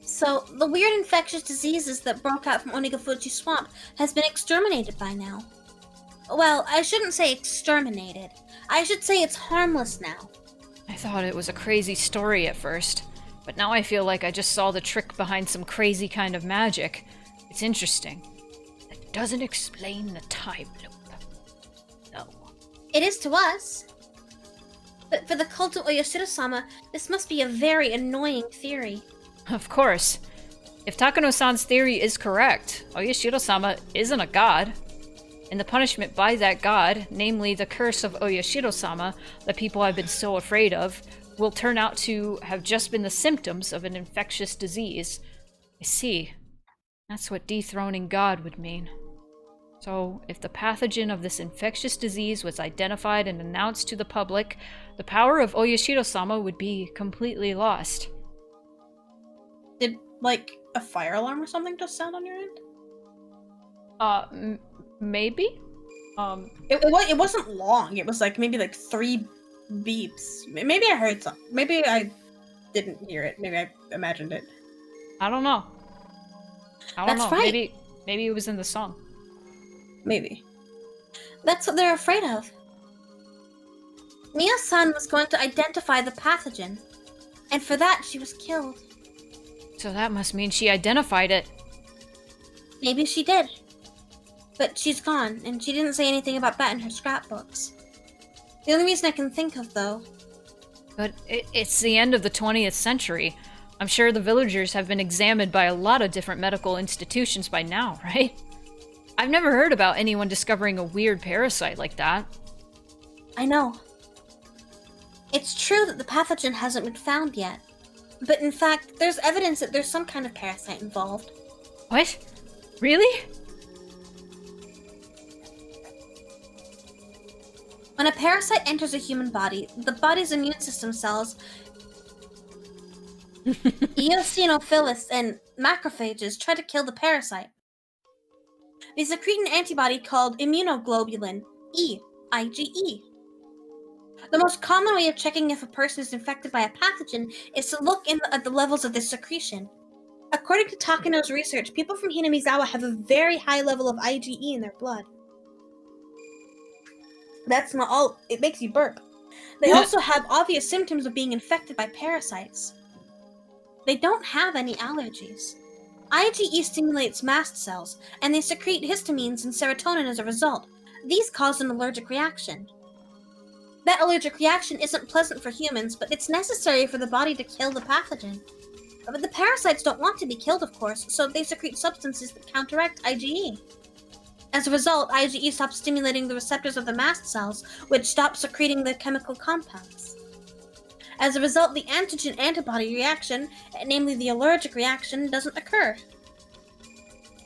So, the weird infectious diseases that broke out from Onigafuji Swamp has been exterminated by now. Well, I shouldn't say exterminated. I should say it's harmless now. I thought it was a crazy story at first, but now I feel like I just saw the trick behind some crazy kind of magic. It's interesting. It doesn't explain the time loop. No. It is to us. But for the cult of Oyashiro-sama, this must be a very annoying theory. Of course. If Takano-san's theory is correct, Oyashiro-sama isn't a god. And the punishment by that god, namely the curse of Oyashiro-sama that people have been so afraid of, will turn out to have just been the symptoms of an infectious disease. I see. That's what dethroning God would mean. So, if the pathogen of this infectious disease was identified and announced to the public, the power of Oyashiro-sama would be completely lost. Did, like, a fire alarm or something just sound on your end? Maybe? It wasn't long. It was like maybe like 3 beeps. Maybe I heard something. Maybe I didn't hear it. Maybe I imagined it. I don't know. I don't That's know. right. Maybe it was in the song. Maybe. That's what they're afraid of. Mia-san was going to identify the pathogen, and for that she was killed. So that must mean she identified it. Maybe she did. But she's gone, and she didn't say anything about that in her scrapbooks. The only reason I can think of, though... But it's the end of the 20th century. I'm sure the villagers have been examined by a lot of different medical institutions by now, right? I've never heard about anyone discovering a weird parasite like that. I know. It's true that the pathogen hasn't been found yet. But in fact, there's evidence that there's some kind of parasite involved. What? Really? When a parasite enters a human body, the body's immune system cells, eosinophils and macrophages, try to kill the parasite. They secrete an antibody called immunoglobulin E, IgE. The most common way of checking if a person is infected by a pathogen is to look at the levels of this secretion. According to Takano's research, people from Hinamizawa have a very high level of IgE in their blood. That's not all, it makes you burp. They also have obvious symptoms of being infected by parasites. They don't have any allergies. IgE stimulates mast cells, and they secrete histamines and serotonin as a result. These cause an allergic reaction. That allergic reaction isn't pleasant for humans, but it's necessary for the body to kill the pathogen. But the parasites don't want to be killed, of course, so they secrete substances that counteract IgE. As a result, IgE stops stimulating the receptors of the mast cells, which stop secreting the chemical compounds. As a result, the antigen-antibody reaction, namely the allergic reaction, doesn't occur.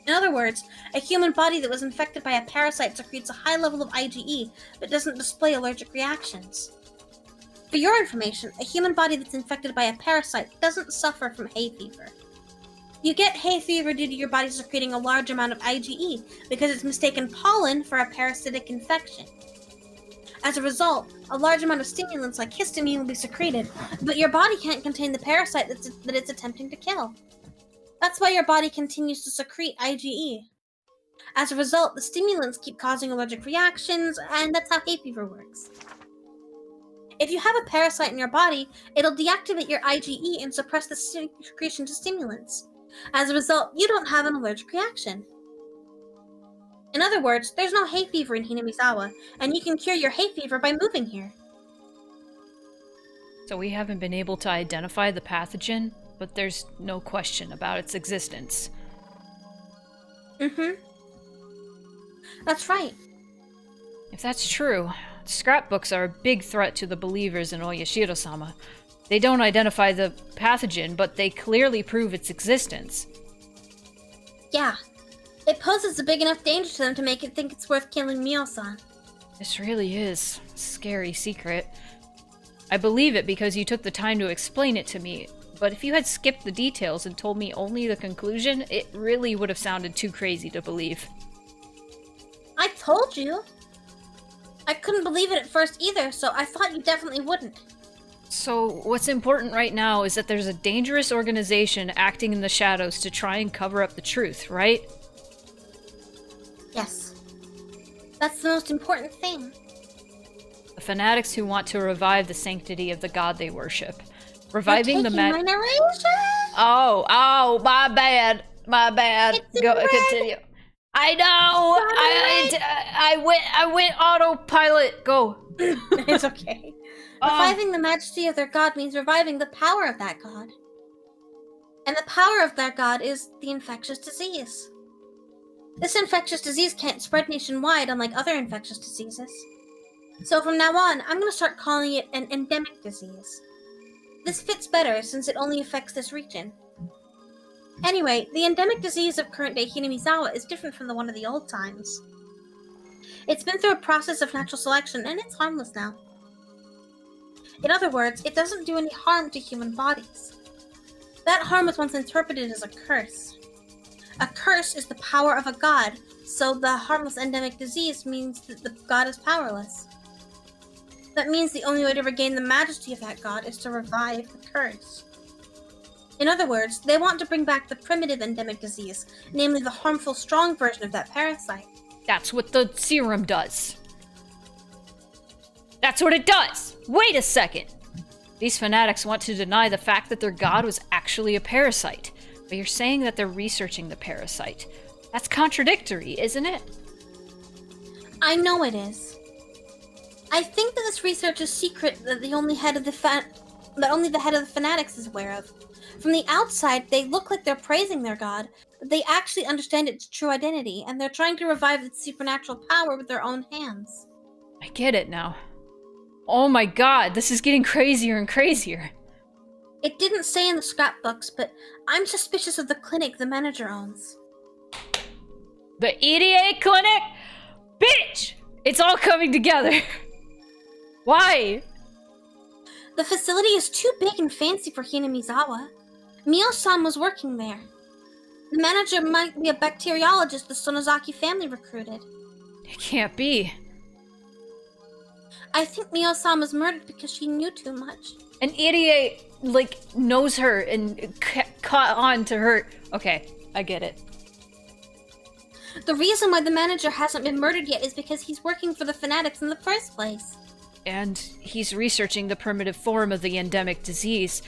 In other words, a human body that was infected by a parasite secretes a high level of IgE, but doesn't display allergic reactions. For your information, a human body that's infected by a parasite doesn't suffer from hay fever. You get hay fever due to your body secreting a large amount of IgE because it's mistaken pollen for a parasitic infection. As a result, a large amount of stimulants like histamine will be secreted, but your body can't contain the parasite that it's attempting to kill. That's why your body continues to secrete IgE. As a result, the stimulants keep causing allergic reactions, and that's how hay fever works. If you have a parasite in your body, it'll deactivate your IgE and suppress the secretion to stimulants. As a result, you don't have an allergic reaction. In other words, there's no hay fever in Hinamizawa, and you can cure your hay fever by moving here. So we haven't been able to identify the pathogen, but there's no question about its existence. Mm-hmm. That's right. If that's true, scrapbooks are a big threat to the believers in Oyashiro-sama. They don't identify the pathogen, but they clearly prove its existence. Yeah. It poses a big enough danger to them to make it think it's worth killing Mio-san. This really is a scary secret. I believe it because you took the time to explain it to me, but if you had skipped the details and told me only the conclusion, it really would have sounded too crazy to believe. I told you. I couldn't believe it at first either, so I thought you definitely wouldn't. So, what's important right now is that there's a dangerous organization acting in the shadows to try and cover up the truth, right? Yes. That's the most important thing. The fanatics who want to revive the sanctity of the god they worship. Reviving the my narration? Oh, my bad. It's in red. Continue. I know. I went autopilot. Go. It's okay. Reviving the majesty of their god means reviving the power of that god. And the power of that god is the infectious disease. This infectious disease can't spread nationwide unlike other infectious diseases. So from now on, I'm going to start calling it an endemic disease. This fits better since it only affects this region. Anyway, the endemic disease of current-day Hinamizawa is different from the one of the old times. It's been through a process of natural selection, and it's harmless now. In other words, it doesn't do any harm to human bodies. That harm was once interpreted as a curse. A curse is the power of a god, so the harmless endemic disease means that the god is powerless. That means the only way to regain the majesty of that god is to revive the curse. In other words, they want to bring back the primitive endemic disease, namely the harmful strong version of that parasite. That's what the serum does. That's what it does! Wait a second! These fanatics want to deny the fact that their god was actually a parasite, but you're saying that they're researching the parasite. That's contradictory, isn't it? I know it is. I think that this research is secret that only the head of the fanatics is aware of. From the outside, they look like they're praising their god, but they actually understand its true identity, and they're trying to revive its supernatural power with their own hands. I get it now. Oh my god, this is getting crazier and crazier. It didn't say in the scrapbooks, but I'm suspicious of the clinic the manager owns. The EDA clinic? Bitch! It's all coming together. Why? The facility is too big and fancy for Hinamizawa. Mio-san was working there. The manager might be a bacteriologist the Sonozaki family recruited. It can't be. I think Mio-san was murdered because she knew too much. An EDA, knows her and caught on to her. Okay, I get it. The reason why the manager hasn't been murdered yet is because he's working for the fanatics in the first place. And he's researching the primitive form of the endemic disease.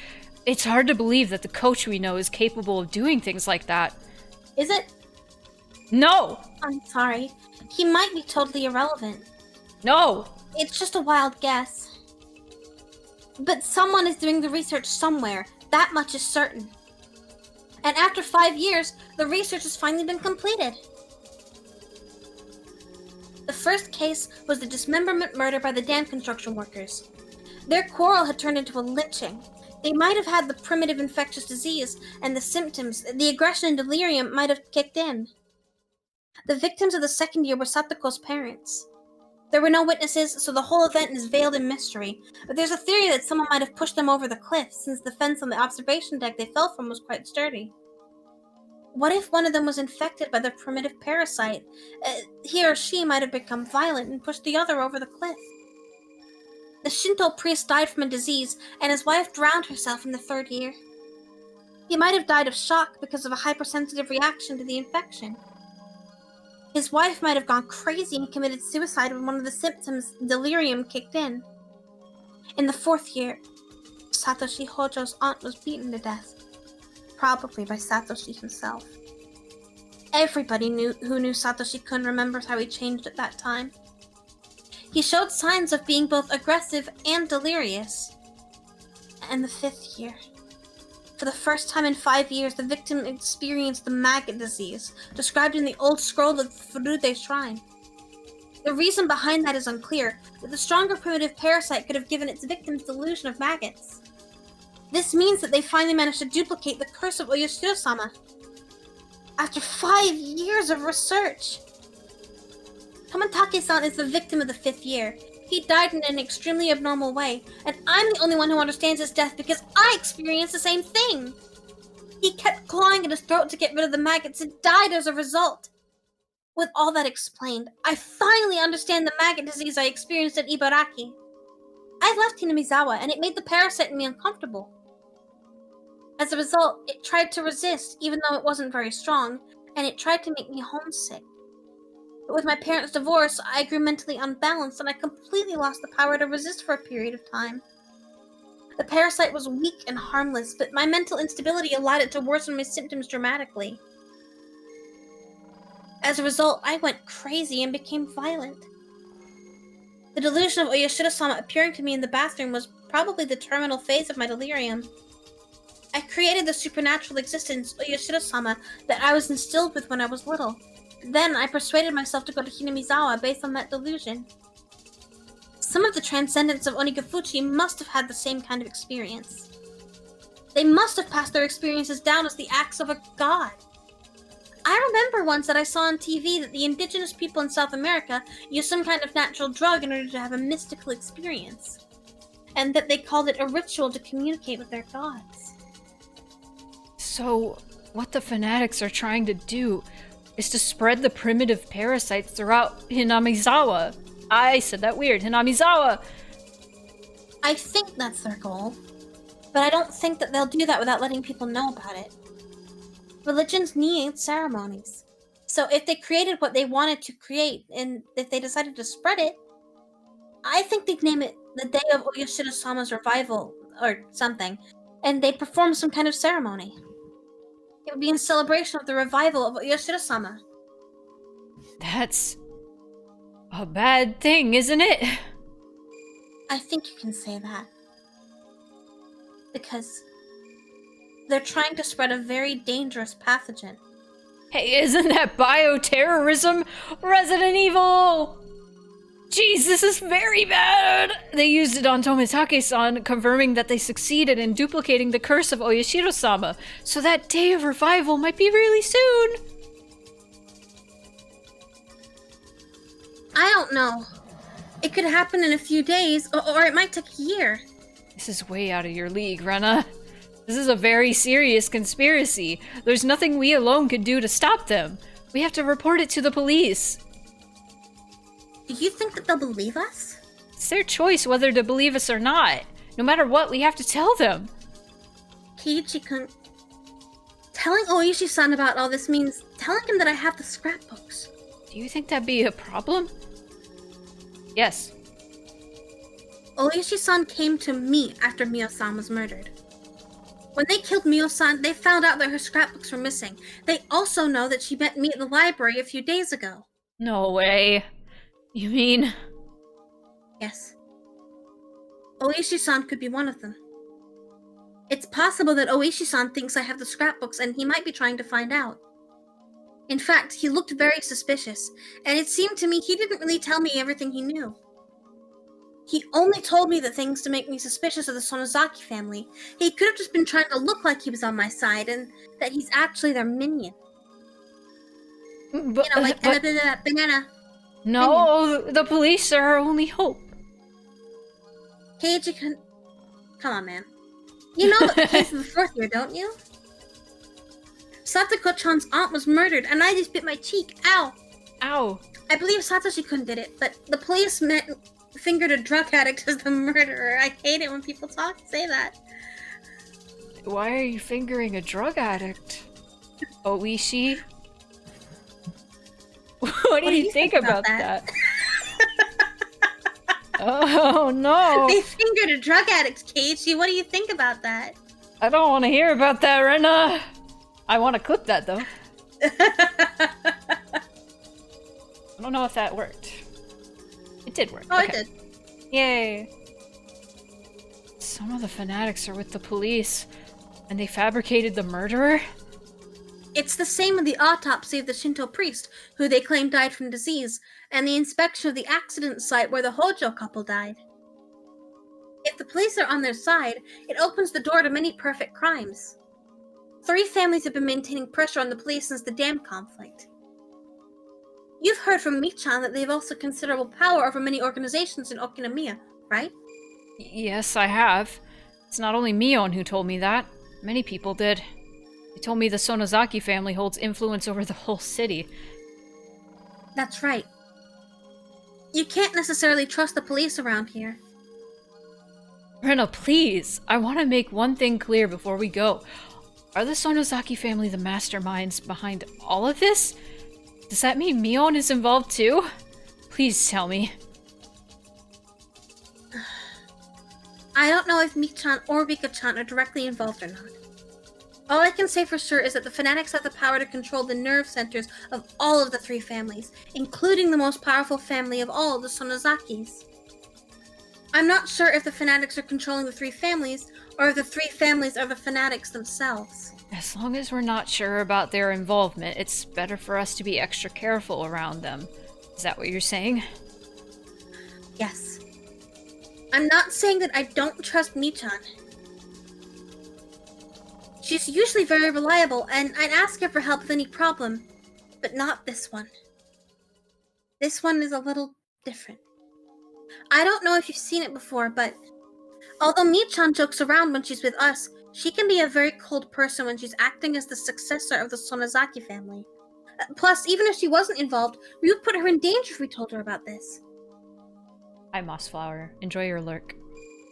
It's hard to believe that the coach we know is capable of doing things like that. Is it? No! I'm sorry. He might be totally irrelevant. No! It's just a wild guess. But someone is doing the research somewhere. That much is certain. And after 5 years, the research has finally been completed. The first case was the dismemberment murder by the dam construction workers. Their quarrel had turned into a lynching. They might have had the primitive infectious disease, and the symptoms, the aggression and delirium might have kicked in. The victims of the second year were Satoko's parents. There were no witnesses, so the whole event is veiled in mystery, but there's a theory that someone might have pushed them over the cliff, since the fence on the observation deck they fell from was quite sturdy. What if one of them was infected by the primitive parasite? He or she might have become violent and pushed the other over the cliff. The Shinto priest died from a disease, and his wife drowned herself in the third year. He might have died of shock because of a hypersensitive reaction to the infection. His wife might have gone crazy and committed suicide when one of the symptoms, delirium, kicked in. In the fourth year, Satoshi Hojo's aunt was beaten to death, probably by Satoshi himself. Everybody who knew Satoshi-kun remembers how he changed at that time. He showed signs of being both aggressive and delirious. And the fifth year. For the first time in 5 years, the victim experienced the maggot disease, described in the old scroll of the Furude Shrine. The reason behind that is unclear, but the stronger primitive parasite could have given its victims delusion of maggots. This means that they finally managed to duplicate the curse of Oyashiro-sama. After 5 years of research! Kamatake-san is the victim of the fifth year. He died in an extremely abnormal way, and I'm the only one who understands his death because I experienced the same thing! He kept clawing at his throat to get rid of the maggots and died as a result. With all that explained, I finally understand the maggot disease I experienced at Ibaraki. I left Hinamizawa, and it made the parasite in me uncomfortable. As a result, it tried to resist, even though it wasn't very strong, and it tried to make me homesick. But with my parents' divorce, I grew mentally unbalanced, and I completely lost the power to resist for a period of time. The parasite was weak and harmless, but my mental instability allowed it to worsen my symptoms dramatically. As a result, I went crazy and became violent. The delusion of Oyashiro-sama appearing to me in the bathroom was probably the terminal phase of my delirium. I created the supernatural existence, Oyashiro-sama, that I was instilled with when I was little. Then I persuaded myself to go to Hinamizawa based on that delusion. Some of the transcendents of Onigafuchi must have had the same kind of experience. They must have passed their experiences down as the acts of a god. I remember once that I saw on TV that the indigenous people in South America used some kind of natural drug in order to have a mystical experience, and that they called it a ritual to communicate with their gods. So, what the fanatics are trying to do is to spread the primitive parasites throughout Hinamizawa. I said that weird. Hinamizawa! I think that's their goal, but I don't think that they'll do that without letting people know about it. Religions need ceremonies. So if they created what they wanted to create, and if they decided to spread it, I think they'd name it the Day of Oyashiro-sama's Revival, or something, and they'd perform some kind of ceremony. It would be in celebration of the revival of Oyashiro-sama. That's a bad thing, isn't it? I think you can say that. Because they're trying to spread a very dangerous pathogen. Hey, isn't that bioterrorism? Resident Evil! Jeez, this is very bad! They used it on Tomitake-san, confirming that they succeeded in duplicating the curse of Oyashiro-sama, so that day of revival might be really soon! I don't know. It could happen in a few days, or it might take a year. This is way out of your league, Rena. This is a very serious conspiracy. There's nothing we alone could do to stop them. We have to report it to the police. Do you think that they'll believe us? It's their choice whether to believe us or not. No matter what, we have to tell them. Keiichi-kun, telling Oishi-san about all this means telling him that I have the scrapbooks. Do you think that'd be a problem? Yes. Oishi-san came to me after Mio-san was murdered. When they killed Mio-san, they found out that her scrapbooks were missing. They also know that she met me at the library a few days ago. No way. You mean... Yes. Oishi-san could be one of them. It's possible that Oishi-san thinks I have the scrapbooks and he might be trying to find out. In fact, he looked very suspicious, and it seemed to me he didn't really tell me everything he knew. He only told me the things to make me suspicious of the Sonozaki family. He could have just been trying to look like he was on my side, and that he's actually their minion. But, You know, like banana. No, the police are our only hope. Keiichi-kun, come on, man. You know about the case of the fourth year, don't you? Satoko-chan's aunt was murdered, and I just bit my cheek. Ow! Ow. I believe Satoshi-kun did it, but the police fingered a drug addict as the murderer. I hate it when people say that. Why are you fingering a drug addict? Oishi? What do you think about that? Oh no! They fingered a drug addict, Keiichi. What do you think about that? I don't want to hear about that, Rena. I want to clip that though. I don't know if that worked. It did work. Oh, okay. it did. Yay! Some of the fanatics are with the police, and they fabricated the murderer? It's the same with the autopsy of the Shinto priest, who they claim died from disease, and the inspection of the accident site where the Hojo couple died. If the police are on their side, it opens the door to many perfect crimes. 3 families have been maintaining pressure on the police since the dam conflict. You've heard from Michan that they have also considerable power over many organizations in Okinomiya, right? Yes, I have. It's not only Mion who told me that. Many people did. They told me the Sonozaki family holds influence over the whole city. That's right. You can't necessarily trust the police around here. Rena, please! I want to make one thing clear before we go. Are the Sonozaki family the masterminds behind all of this? Does that mean Mion is involved too? Please tell me. I don't know if Michan or Rika-chan are directly involved or not. All I can say for sure is that the fanatics have the power to control the nerve centers of all of the 3 families, including the most powerful family of all, the Sonozakis. I'm not sure if the fanatics are controlling the 3 families, or if the 3 families are the fanatics themselves. As long as we're not sure about their involvement, it's better for us to be extra careful around them. Is that what you're saying? Yes. I'm not saying that I don't trust Michan. She's usually very reliable, and I'd ask her for help with any problem. But not this one. This one is a little different. I don't know if you've seen it before, but although Mi-chan jokes around when she's with us, she can be a very cold person when she's acting as the successor of the Sonozaki family. Plus, even if she wasn't involved, we would put her in danger if we told her about this. Hi, Mossflower. Enjoy your lurk.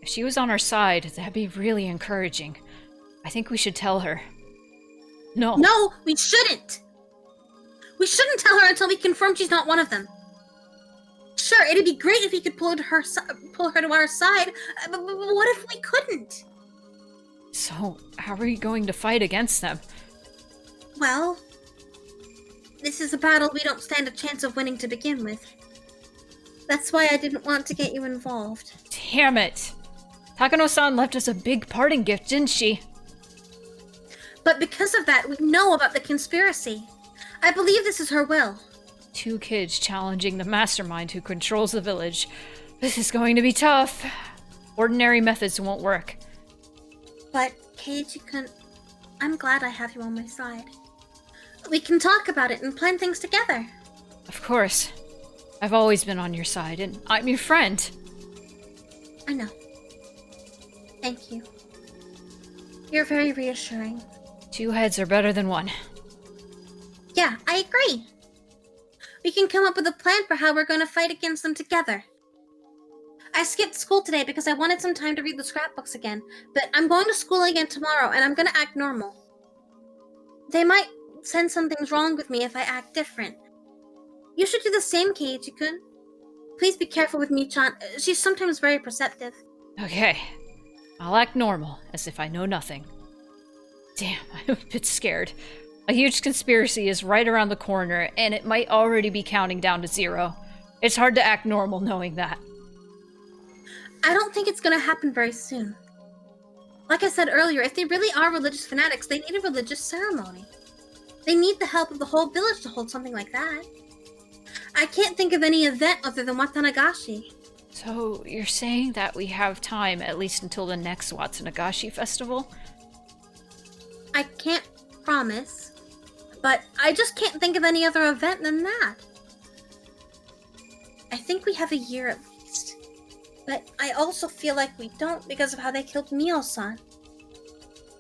If she was on our side, that'd be really encouraging. I think we should tell her. No. No, we shouldn't! We shouldn't tell her until we confirm she's not one of them. Sure, it'd be great if we could pull her to our side, but what if we couldn't? So, how are you going to fight against them? Well, this is a battle we don't stand a chance of winning to begin with. That's why I didn't want to get you involved. Damn it! Takano-san left us a big parting gift, didn't she? But because of that, we know about the conspiracy. I believe this is her will. 2 kids challenging the mastermind who controls the village. This is going to be tough. Ordinary methods won't work. But, Keiichi-kun, I'm glad I have you on my side. We can talk about it and plan things together. Of course. I've always been on your side, and I'm your friend. I know. Thank you. You're very reassuring. 2 heads are better than 1. Yeah, I agree. We can come up with a plan for how we're going to fight against them together. I skipped school today because I wanted some time to read the scrapbooks again, but I'm going to school again tomorrow and I'm going to act normal. They might sense something's wrong with me if I act different. You should do the same, Keiichi-kun. Please be careful with Mi-chan. She's sometimes very perceptive. Okay. I'll act normal, as if I know nothing. Damn, I'm a bit scared. A huge conspiracy is right around the corner, and it might already be counting down to 0. It's hard to act normal knowing that. I don't think it's going to happen very soon. Like I said earlier, if they really are religious fanatics, they need a religious ceremony. They need the help of the whole village to hold something like that. I can't think of any event other than Watanagashi. So, you're saying that we have time at least until the next Watanagashi festival? I can't promise, but I just can't think of any other event than that. I think we have a year at least, but I also feel like we don't because of how they killed Mio-san.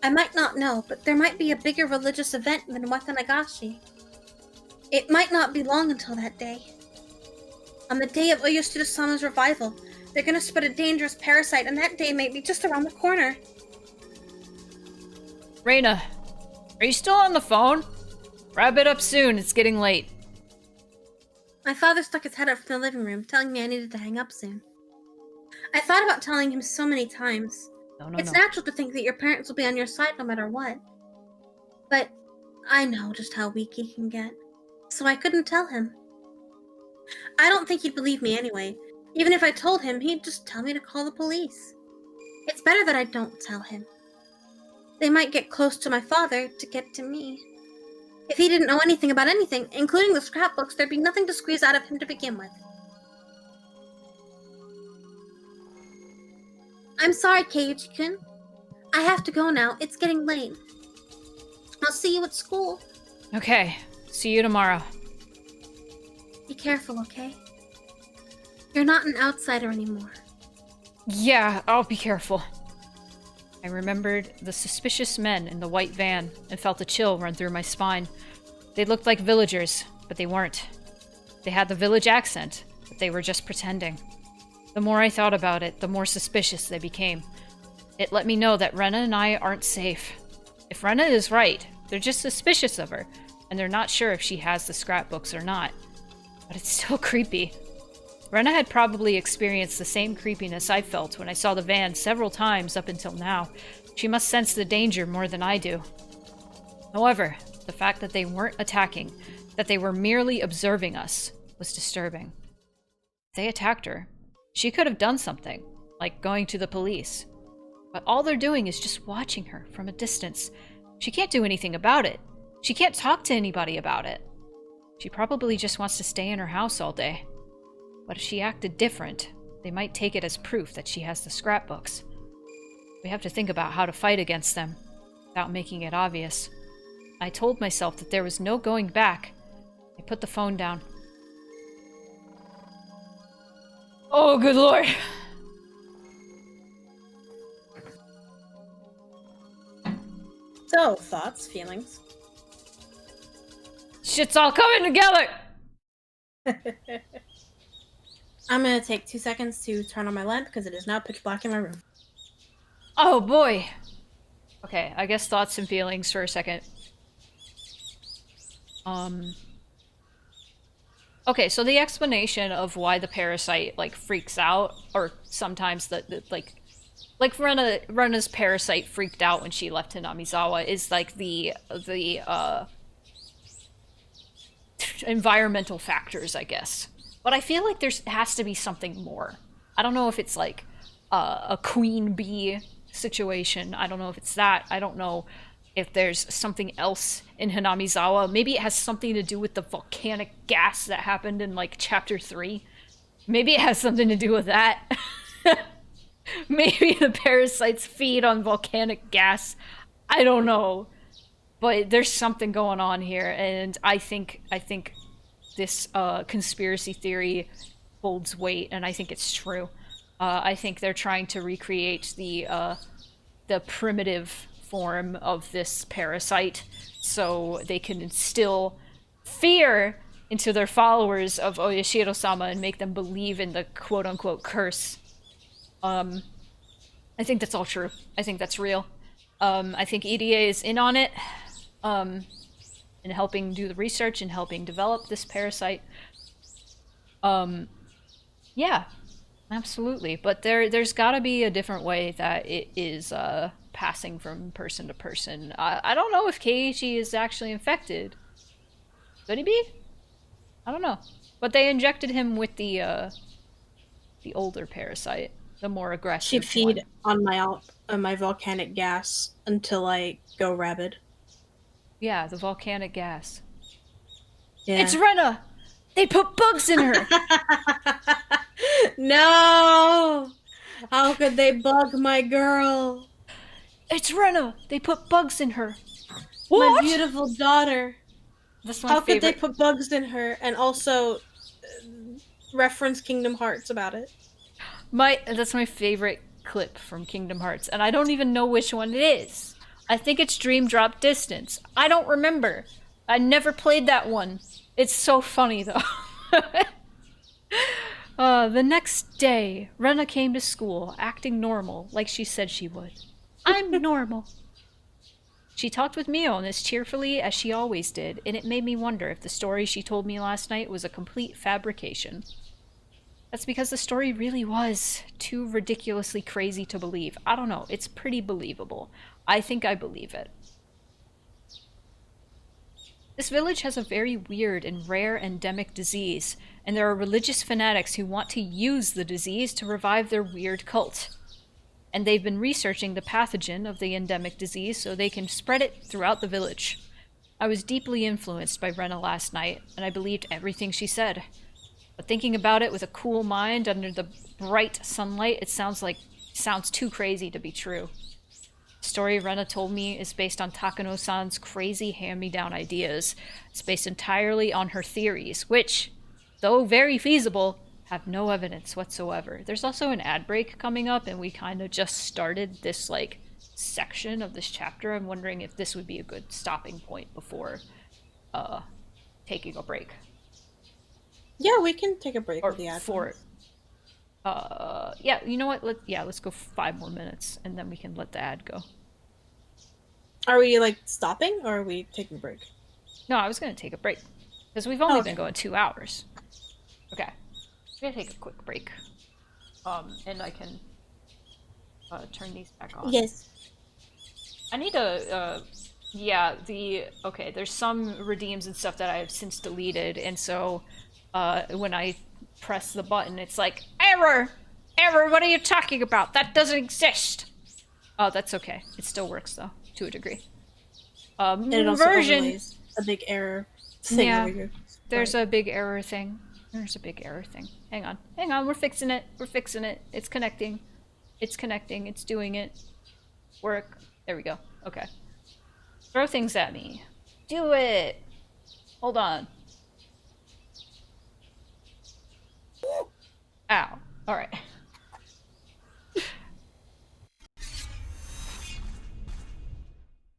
I might not know, but there might be a bigger religious event than Watanagashi. It might not be long until that day. On the day of Oyashiro-sama's revival, they're gonna spread a dangerous parasite, and that day may be just around the corner. Reina, are you still on the phone? Wrap it up soon, it's getting late. My father stuck his head out from the living room, telling me I needed to hang up soon. I thought about telling him so many times. No. It's natural to think that your parents will be on your side no matter what. But I know just how weak he can get, so I couldn't tell him. I don't think he'd believe me anyway. Even if I told him, he'd just tell me to call the police. It's better that I don't tell him. They might get close to my father to get to me. If he didn't know anything about anything, including the scrapbooks, there'd be nothing to squeeze out of him to begin with. I'm sorry, Keiichi-kun. I have to go now. It's getting late. I'll see you at school. Okay, see you tomorrow. Be careful, okay? You're not an outsider anymore. Yeah, I'll be careful. I remembered the suspicious men in the white van and felt a chill run through my spine. They looked like villagers, but they weren't. They had the village accent, but they were just pretending. The more I thought about it, the more suspicious they became. It let me know that Rena and I aren't safe. If Rena is right, they're just suspicious of her, and they're not sure if she has the scrapbooks or not. But it's still creepy. Rena had probably experienced the same creepiness I felt when I saw the van several times up until now. She must sense the danger more than I do. However, the fact that they weren't attacking, that they were merely observing us, was disturbing. If they attacked her, she could have done something, like going to the police. But all they're doing is just watching her from a distance. She can't do anything about it. She can't talk to anybody about it. She probably just wants to stay in her house all day. But if she acted different, they might take it as proof that she has the scrapbooks. We have to think about how to fight against them. without making it obvious. I told myself that there was no going back. I put the phone down. Oh, good lord. So, thoughts, feelings? Shit's all coming together! I'm gonna take 2 seconds to turn on my lamp because it is now pitch black in my room. Oh boy. Okay, I guess thoughts and feelings for a second. Okay, so the explanation of why the parasite, like, freaks out, or sometimes like Rena's parasite freaked out when she left Hinamizawa is, like, the environmental factors, I guess. But I feel like there has to be something more. I don't know if it's, like, a queen bee situation. I don't know if it's that. I don't know if there's something else in Hinamizawa. Maybe it has something to do with the volcanic gas that happened in, like, chapter 3. Maybe it has something to do with that. Maybe the parasites feed on volcanic gas. I don't know. But there's something going on here, and I think this conspiracy theory holds weight, and I think it's true. I think they're trying to recreate the primitive form of this parasite so they can instill fear into their followers of Oyashiro-sama and make them believe in the quote-unquote curse. I think that's all true. I think that's real. I think EDA is in on it, in helping do the research and helping develop this parasite. Yeah, absolutely. But there's gotta be a different way that it is, passing from person to person. I don't know if Keiichi is actually infected. Could he be? I don't know. But they injected him with the older parasite, the more aggressive She'd feed one. on my volcanic gas until I go rabid. Yeah, the volcanic gas. Yeah. It's Rena! They put bugs in her! No! How could they bug my girl? It's Rena! They put bugs in her! My What? beautiful daughter. That's my How favorite. could they put bugs in her and also reference Kingdom Hearts about it? That's my favorite clip from Kingdom Hearts, and I don't even know which one it is. I think it's Dream Drop Distance. I don't remember. I never played that one. It's so funny, though. The next day, Rena came to school, acting normal, like she said she would. I'm normal. She talked with Mion as cheerfully as she always did, and it made me wonder if the story she told me last night was a complete fabrication. That's because the story really was too ridiculously crazy to believe. I don't know, it's pretty believable. I think I believe it. This village has a very weird and rare endemic disease, and there are religious fanatics who want to use the disease to revive their weird cult. And they've been researching the pathogen of the endemic disease so they can spread it throughout the village. I was deeply influenced by Rena last night, and I believed everything she said. But thinking about it with a cool mind under the bright sunlight, it sounds too crazy to be true. The story Rena told me is based on Takano-san's crazy hand-me-down ideas. It's based entirely on her theories, which, though very feasible, have no evidence whatsoever. There's also an ad break coming up, and we kind of just started this, like, section of this chapter. I'm wondering if this would be a good stopping point before taking a break. Yeah, we can take a break Or with the ad. for yeah, you know what? Let's go 5 more minutes, and then we can let the ad go. Are we, like, stopping, or are we taking a break? No, I was gonna take a break, because we've only been going 2 hours. Okay. I'm gonna take a quick break. And I can turn these back on. Yes. I need to, yeah, okay, there's some redeems and stuff that I have since deleted, and so, when I press the button, it's like, error! Error, what are you talking about? That doesn't exist! Oh, that's okay. It still works, though, to a degree. And it also overlays a big error thing yeah, over here. there's a big error thing. There's a big error thing. Hang on, we're fixing it. We're fixing it. It's connecting. It's connecting. It's doing it. Work. There we go. Okay. Throw things at me. Do it! Hold on. Ow. Alright.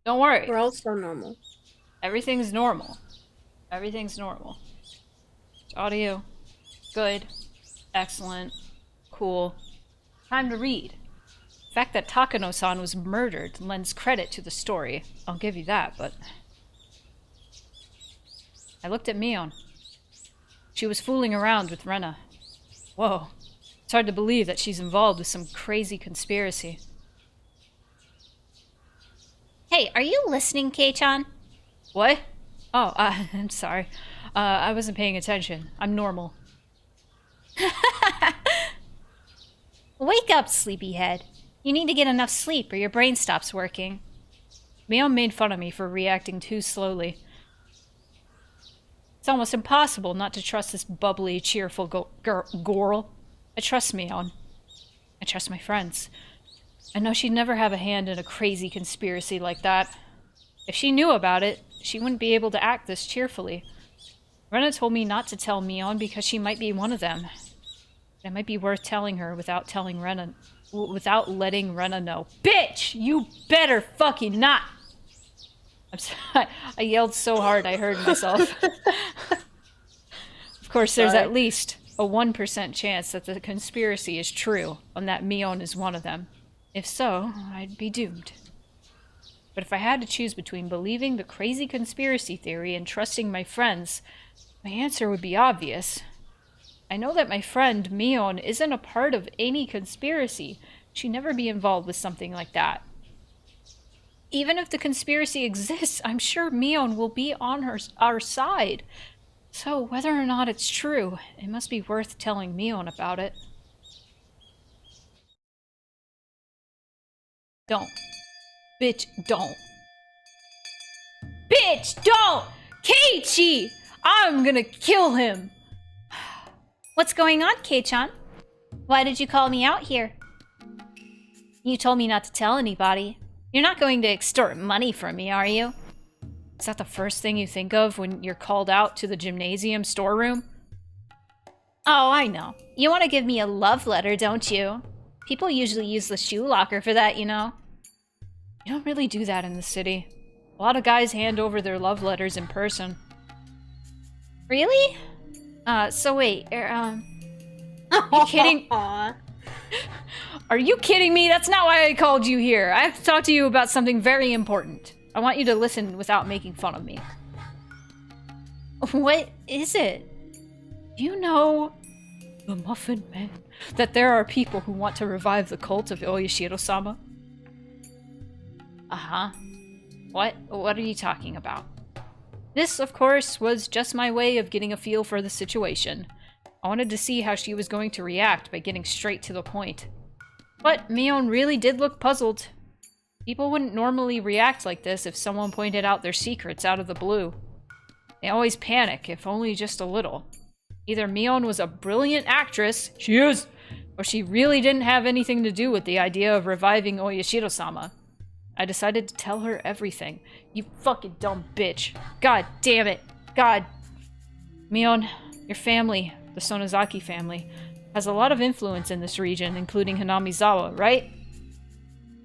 Don't worry. We're all so normal. Everything's normal. Everything's normal. Audio. Good. Excellent. Cool. Time to read. The fact that Takano-san was murdered lends credit to the story. I'll give you that, but... I looked at Mion. She was fooling around with Rena. Whoa. It's hard to believe that she's involved with some crazy conspiracy. Hey, are you listening, Kei-chan? What? Oh, I'm sorry. I wasn't paying attention. I'm normal. Wake up, sleepyhead. You need to get enough sleep or your brain stops working. Mion made fun of me for reacting too slowly. It's almost impossible not to trust this bubbly, cheerful girl. I trust Mion. I trust my friends. I know she'd never have a hand in a crazy conspiracy like that. If she knew about it, she wouldn't be able to act this cheerfully. Rena told me not to tell Mion because she might be one of them. It might be worth telling her without telling Rena, without letting Rena know. Bitch! You better fucking not! I'm sorry. I yelled so hard I heard myself. Of course, there's at least a 1% chance that the conspiracy is true, and that Mion is one of them. If so, I'd be doomed. But if I had to choose between believing the crazy conspiracy theory and trusting my friends, my answer would be obvious. I know that my friend, Mion, isn't a part of any conspiracy. She'd never be involved with something like that. Even if the conspiracy exists, I'm sure Mion will be on our side. So, whether or not it's true, it must be worth telling Mion about it. Don't. Bitch, don't. Bitch, don't! Keiichi! I'm gonna kill him! What's going on, Kei-chan? Why did you call me out here? You told me not to tell anybody. You're not going to extort money from me, are you? Is that the first thing you think of when you're called out to the gymnasium storeroom? Oh, I know. You want to give me a love letter, don't you? People usually use the shoe locker for that, you know? You don't really do that in the city. A lot of guys hand over their love letters in person. Really? So wait, Are you kidding? Are you kidding me? That's not why I called you here. I have to talk to you about something very important. I want you to listen without making fun of me. What is it? You know, the Muffin Man, that there are people who want to revive the cult of Oyashiro-sama? Uh-huh. What are you talking about? This, of course, was just my way of getting a feel for the situation. I wanted to see how she was going to react by getting straight to the point. But Mion really did look puzzled. People wouldn't normally react like this if someone pointed out their secrets out of the blue. They always panic, if only just a little. Either Mion was a brilliant actress, she is, or she really didn't have anything to do with the idea of reviving Oyashiro-sama. I decided to tell her everything. You fucking dumb bitch. God damn it. God. Mion, your family, the Sonozaki family, has a lot of influence in this region, including Hanamizawa, right?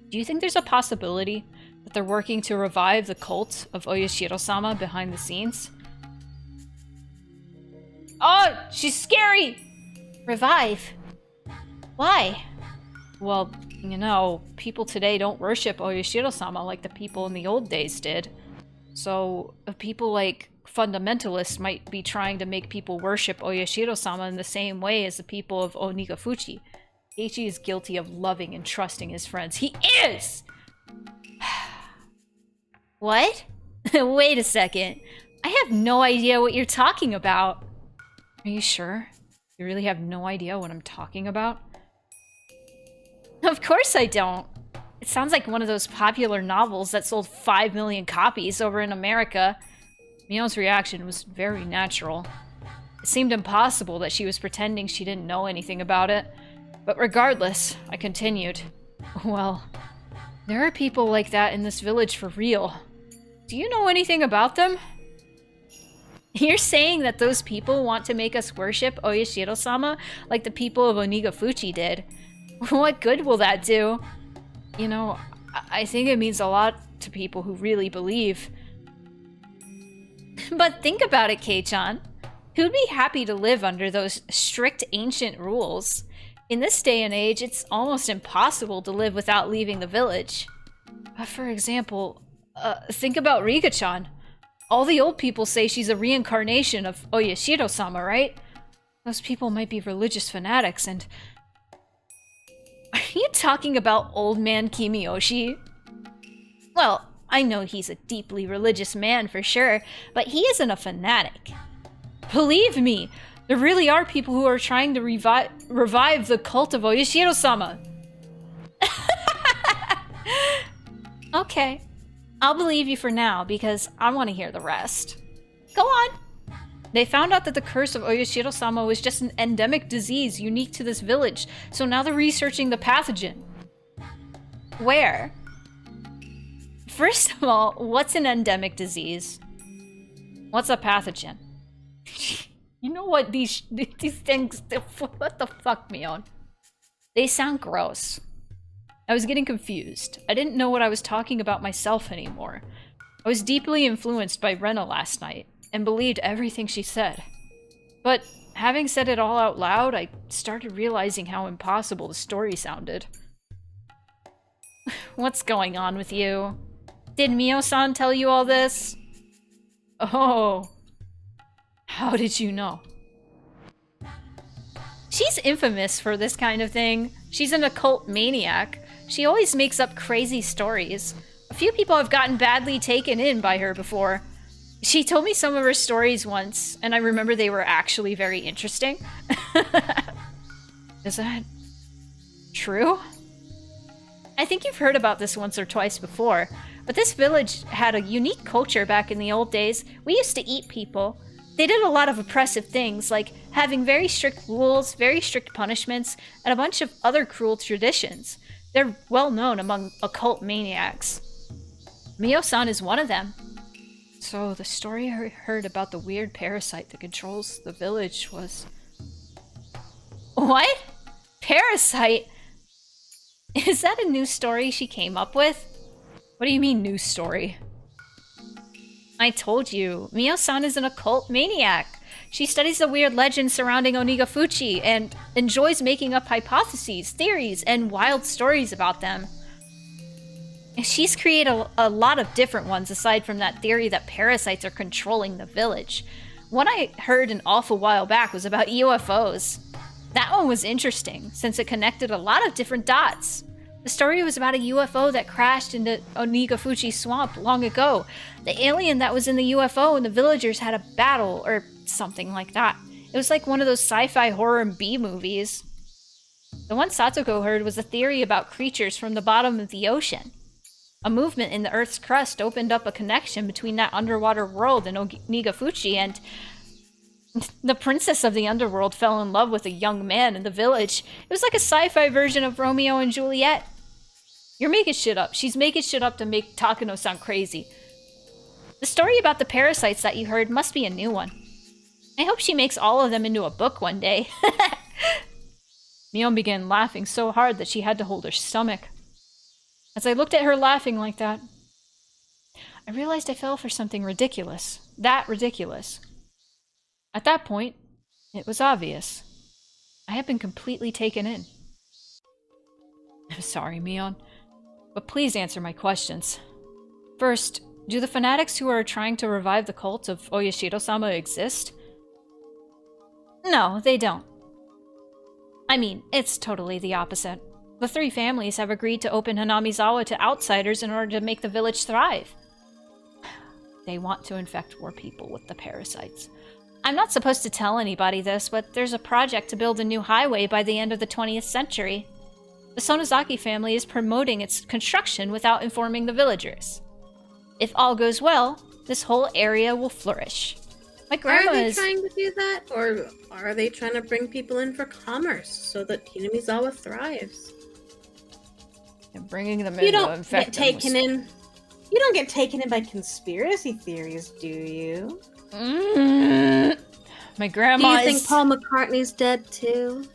Do you think there's a possibility that they're working to revive the cult of Oyashiro-sama behind the scenes? Oh, she's scary! Revive? Why? Well, you know, people today don't worship Oyashiro-sama like the people in the old days did. So, people like fundamentalists might be trying to make people worship Oyashiro-sama in the same way as the people of Onigafuchi. Keiichi is guilty of loving and trusting his friends. He is! What? Wait a second. I have no idea what you're talking about. Are you sure? You really have no idea what I'm talking about? Of course I don't. It sounds like one of those popular novels that sold 5 million copies over in America. Mion's reaction was very natural. It seemed impossible that she was pretending she didn't know anything about it. But regardless, I continued. Well, there are people like that in this village for real. Do you know anything about them? You're saying that those people want to make us worship Oyashiro-sama like the people of Onigafuchi did. What good will that do? You know, I think it means a lot to people who really believe. But think about it, Kei-chan. Who'd be happy to live under those strict ancient rules? In this day and age, it's almost impossible to live without leaving the village. For example, think about Rika-chan. All the old people say she's a reincarnation of Oyashiro-sama, right? Those people might be religious fanatics, and... Are you talking about old man Kimiyoshi? Well, I know he's a deeply religious man for sure, but he isn't a fanatic. Believe me, there really are people who are trying to revive the cult of Oyashiro-sama. Okay. I'll believe you for now, because I want to hear the rest. Go on! They found out that the curse of Oyashiro-sama was just an endemic disease unique to this village, so now they're researching the pathogen. Where? First of all, what's an endemic disease? What's a pathogen? You know what these things... What the fuck, Mion? They sound gross. I was getting confused. I didn't know what I was talking about myself anymore. I was deeply influenced by Rena last night, and believed everything she said. But having said it all out loud, I started realizing how impossible the story sounded. What's going on with you? Did Mio-san tell you all this? Oh. How did you know? She's infamous for this kind of thing. She's an occult maniac. She always makes up crazy stories. A few people have gotten badly taken in by her before. She told me some of her stories once, and I remember they were actually very interesting. Is that true? I think you've heard about this once or twice before, but this village had a unique culture back in the old days. We used to eat people. They did a lot of oppressive things, like having very strict rules, very strict punishments, and a bunch of other cruel traditions. They're well known among occult maniacs. Mio-san is one of them. So the story I heard about the weird parasite that controls the village was... What? Parasite? Is that a new story she came up with? What do you mean, new story? I told you, Mio-san is an occult maniac. She studies the weird legends surrounding Onigafuchi and enjoys making up hypotheses, theories, and wild stories about them. She's created a lot of different ones aside from that theory that parasites are controlling the village. One I heard an awful while back was about UFOs. That one was interesting, since it connected a lot of different dots. The story was about a UFO that crashed into Onigafuchi Swamp long ago. The alien that was in the UFO and the villagers had a battle, or something like that. It was like one of those sci-fi horror B movies. The one Satoko heard was a theory about creatures from the bottom of the ocean. A movement in the Earth's crust opened up a connection between that underwater world and Onigafuchi, and the princess of the underworld fell in love with a young man in the village. It was like a sci-fi version of Romeo and Juliet. You're making shit up. She's making shit up to make Takano sound crazy. The story about the parasites that you heard must be a new one. I hope she makes all of them into a book one day. Mion began laughing so hard that she had to hold her stomach. As I looked at her laughing like that, I realized I fell for something ridiculous. That ridiculous. At that point, it was obvious. I had been completely taken in. I'm sorry, Mion, but please answer my questions. First, do the fanatics who are trying to revive the cult of Oyashiro-sama exist? No, they don't. I mean, it's totally the opposite. The three families have agreed to open Hanamizawa to outsiders in order to make the village thrive. They want to infect more people with the parasites. I'm not supposed to tell anybody this, but there's a project to build a new highway by the end of the 20th century. The Sonozaki family is promoting its construction without informing the villagers. If all goes well, this whole area will flourish. My grandma Are they trying to do that? Or are they trying to bring people in for commerce so that Hinamizawa thrives? And bringing them You in don't get taken in You don't get taken in by conspiracy theories, do you? My Do grandma you think is... Paul McCartney's dead too?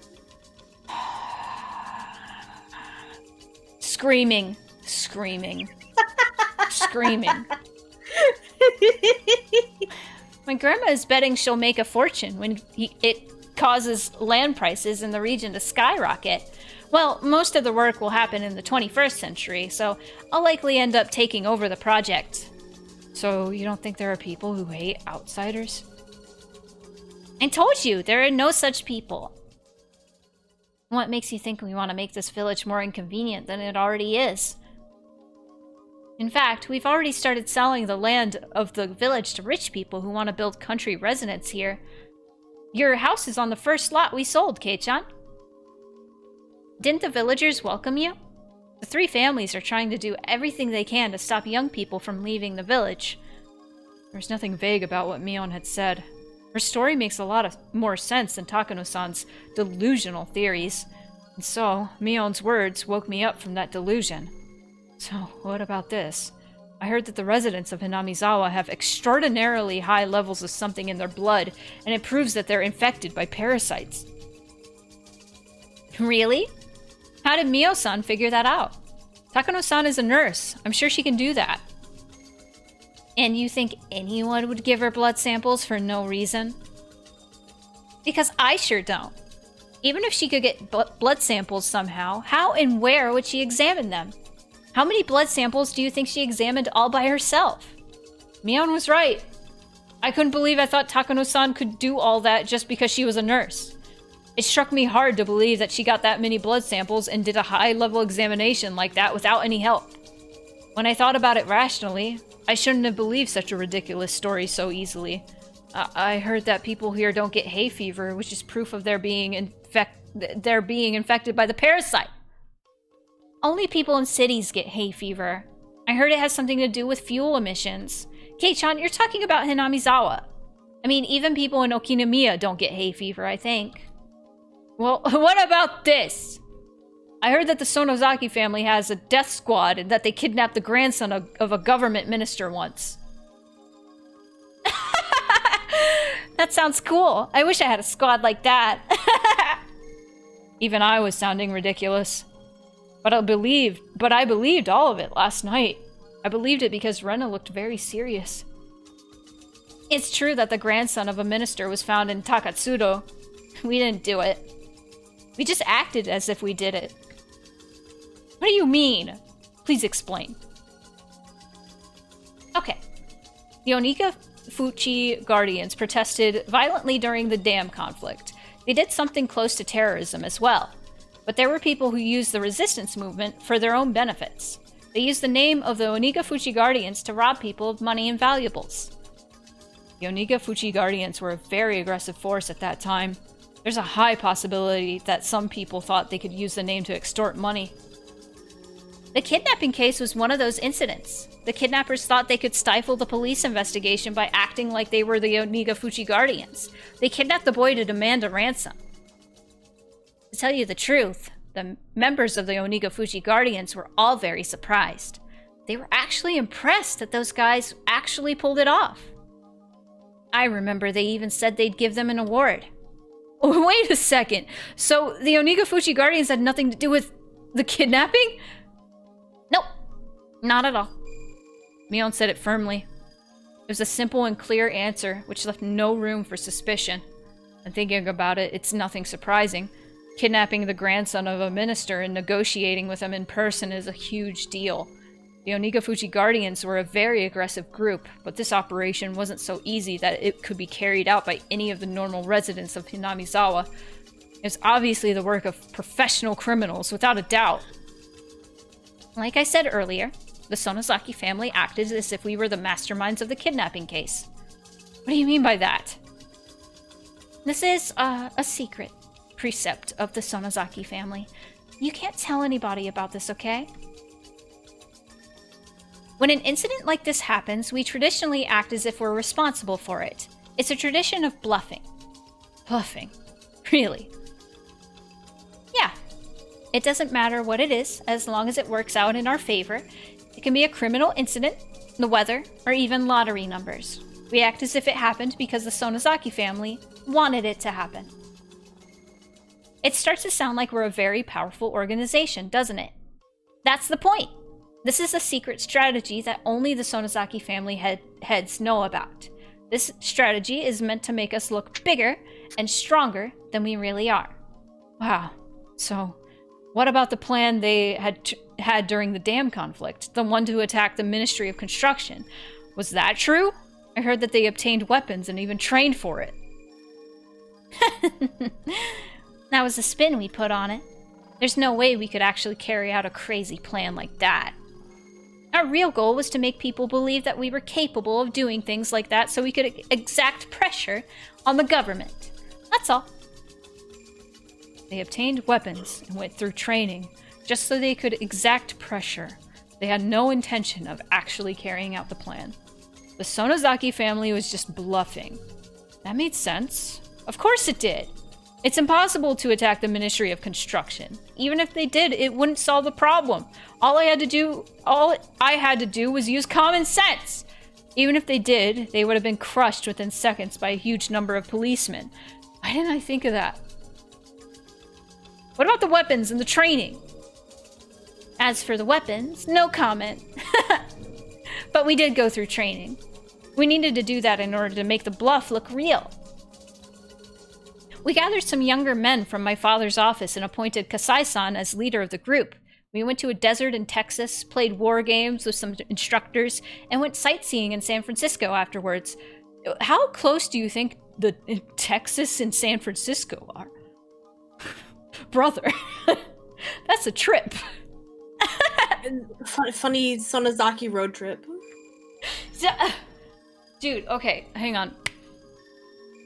Screaming. Screaming. Screaming. My grandma is betting she'll make a fortune when it causes land prices in the region to skyrocket. Well, most of the work will happen in the 21st century, so I'll likely end up taking over the project. So you don't think there are people who hate outsiders? I told you, there are no such people. What makes you think we want to make this village more inconvenient than it already is? In fact, we've already started selling the land of the village to rich people who want to build country residence here. Your house is on the first lot we sold, Kei-chan. Didn't the villagers welcome you? The three families are trying to do everything they can to stop young people from leaving the village. There's nothing vague about what Mion had said. Her story makes a lot more sense than Takano-san's delusional theories. And so, Mion's words woke me up from that delusion. So, what about this? I heard that the residents of Hinamizawa have extraordinarily high levels of something in their blood, and it proves that they're infected by parasites. Really? How did Mio-san figure that out? Takano-san is a nurse. I'm sure she can do that. And you think anyone would give her blood samples for no reason? Because I sure don't. Even if she could get blood samples somehow, how and where would she examine them? How many blood samples do you think she examined all by herself? Mion was right. I couldn't believe I thought Takano-san could do all that just because she was a nurse. It struck me hard to believe that she got that many blood samples and did a high-level examination like that without any help. When I thought about it rationally, I shouldn't have believed such a ridiculous story so easily. I heard that people here don't get hay fever, which is proof of their being infected by the parasite. Only people in cities get hay fever. I heard it has something to do with fuel emissions. Kei-chan, you're talking about Hinamizawa. I mean, even people in Okinomiya don't get hay fever, I think. Well, what about this? I heard that the Sonozaki family has a death squad and that they kidnapped the grandson of a government minister once. That sounds cool. I wish I had a squad like that. Even I was sounding ridiculous. But I believed all of it last night. I believed it because Rena looked very serious. It's true that the grandson of a minister was found in Takatsudo. We didn't do it. We just acted as if we did it. What do you mean? Please explain. Okay. The Onika Fuchi Guardians protested violently during the dam conflict. They did something close to terrorism as well. But there were people who used the resistance movement for their own benefits. They used the name of the Oniga Fuchi Guardians to rob people of money and valuables. The Oniga Fuchi Guardians were a very aggressive force at that time. There's a high possibility that some people thought they could use the name to extort money. The kidnapping case was one of those incidents. The kidnappers thought they could stifle the police investigation by acting like they were the Oniga Fuchi Guardians. They kidnapped the boy to demand a ransom. To tell you the truth, the members of the Oniga Fuchi Guardians were all very surprised. They were actually impressed that those guys actually pulled it off. I remember they even said they'd give them an award. Oh, wait a second. So the Oniga Fuchi Guardians had nothing to do with the kidnapping? Nope, not at all. Mion said it firmly. It was a simple and clear answer, which left no room for suspicion. And thinking about it, it's nothing surprising. Kidnapping the grandson of a minister and negotiating with him in person is a huge deal. The Oniga Fuchi Guardians were a very aggressive group, but this operation wasn't so easy that it could be carried out by any of the normal residents of Hinamizawa. It was obviously the work of professional criminals, without a doubt. Like I said earlier, the Sonozaki family acted as if we were the masterminds of the kidnapping case. What do you mean by that? This is a secret precept of the Sonozaki family. You can't tell anybody about this, okay? When an incident like this happens, we traditionally act as if we're responsible for it. It's a tradition of bluffing. Bluffing? Really? Yeah. It doesn't matter what it is, as long as it works out in our favor. can be a criminal incident, the weather, or even lottery numbers. We act as if it happened because the Sonozaki family wanted it to happen. It starts to sound like we're a very powerful organization, doesn't it? That's the point. This is a secret strategy that only the Sonozaki family heads know about. This strategy is meant to make us look bigger and stronger than we really are. Wow. So, what about the plan they had during the dam conflict? The one to attack the Ministry of Construction? Was that true? I heard that they obtained weapons and even trained for it. That was the spin we put on it. There's no way we could actually carry out a crazy plan like that. Our real goal was to make people believe that we were capable of doing things like that so we could exact pressure on the government. That's all. They obtained weapons and went through training just so they could exact pressure. They had no intention of actually carrying out the plan. The Sonozaki family was just bluffing. That made sense. Of course it did. It's impossible to attack the Ministry of Construction. Even if they did, it wouldn't solve the problem. All I had to do was use common sense. Even if they did, they would have been crushed within seconds by a huge number of policemen. Why didn't I think of that? What about the weapons and the training? As for the weapons, no comment. But we did go through training. We needed to do that in order to make the bluff look real. We gathered some younger men from my father's office and appointed Kasai-san as leader of the group. We went to a desert in Texas, played war games with some instructors, and went sightseeing in San Francisco afterwards. How close do you think Texas and San Francisco are? Brother, that's a trip. Funny Sonozaki road trip. Dude, okay, hang on.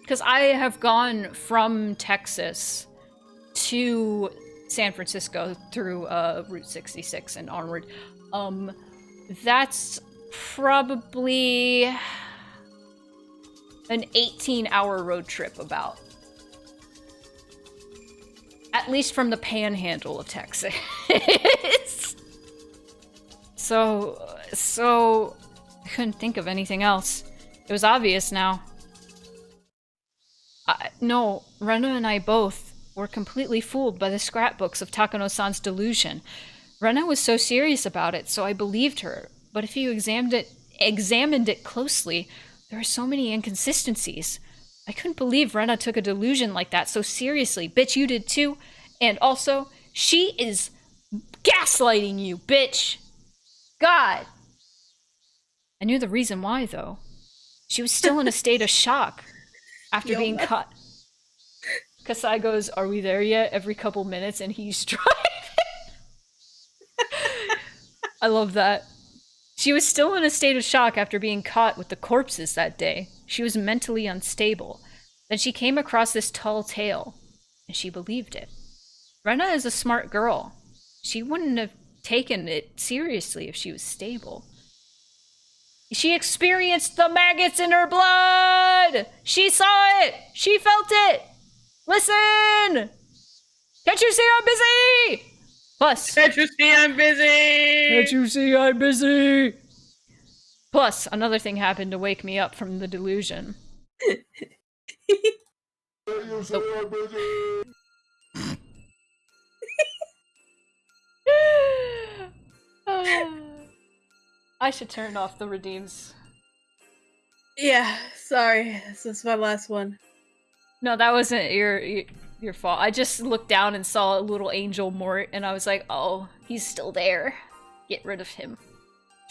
Because I have gone from Texas to San Francisco through Route 66 and onward. That's probably an 18-hour road trip about. At least from the panhandle of Texas. So I couldn't think of anything else. It was obvious now. No, Rena and I both were completely fooled by the scrapbooks of Takano-san's delusion. Rena was so serious about it, so I believed her. But if you examined it closely, there are so many inconsistencies. I couldn't believe Rena took a delusion like that so seriously. Bitch, you did too. And also, she is gaslighting you, bitch. God. I knew the reason why, though. She was still in a state of shock after being caught. Kasai goes, "Are we there yet?" every couple minutes, and he's driving. I love that. She was still in a state of shock after being caught with the corpses that day. She was mentally unstable. Then she came across this tall tale, and she believed it. Rena is a smart girl. She wouldn't have taken it seriously if she was stable. She experienced the maggots in her blood! She saw it! She felt it! Listen! Can't you see I'm busy? Plus... Can't you see I'm busy? Can't you see I'm busy? Plus, another thing happened to wake me up from the delusion. I should turn off the redeems. Yeah, sorry. This is my last one. No, that wasn't your fault. I just looked down and saw a little angel Mort, and I was like, oh, he's still there. Get rid of him.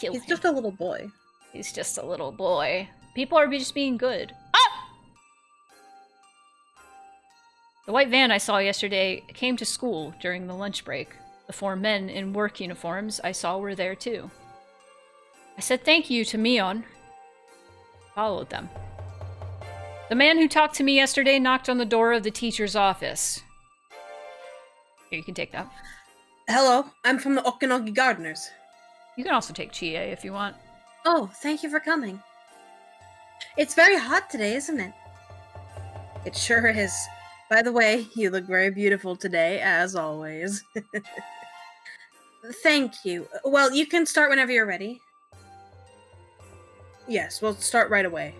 Kill him. He's just a little boy. He's just a little boy. People are just being good. Ah! The white van I saw yesterday came to school during the lunch break. The 4 men in work uniforms I saw were there too. I said thank you to Mion. Followed them. The man who talked to me yesterday knocked on the door of the teacher's office. Here, you can take that. Hello, I'm from the Okinogi Gardeners. You can also take Chie if you want. Oh, thank you for coming. It's very hot today, isn't it? It sure is. By the way, you look very beautiful today, as always. Thank you. Well, you can start whenever you're ready. Yes, we'll start right away.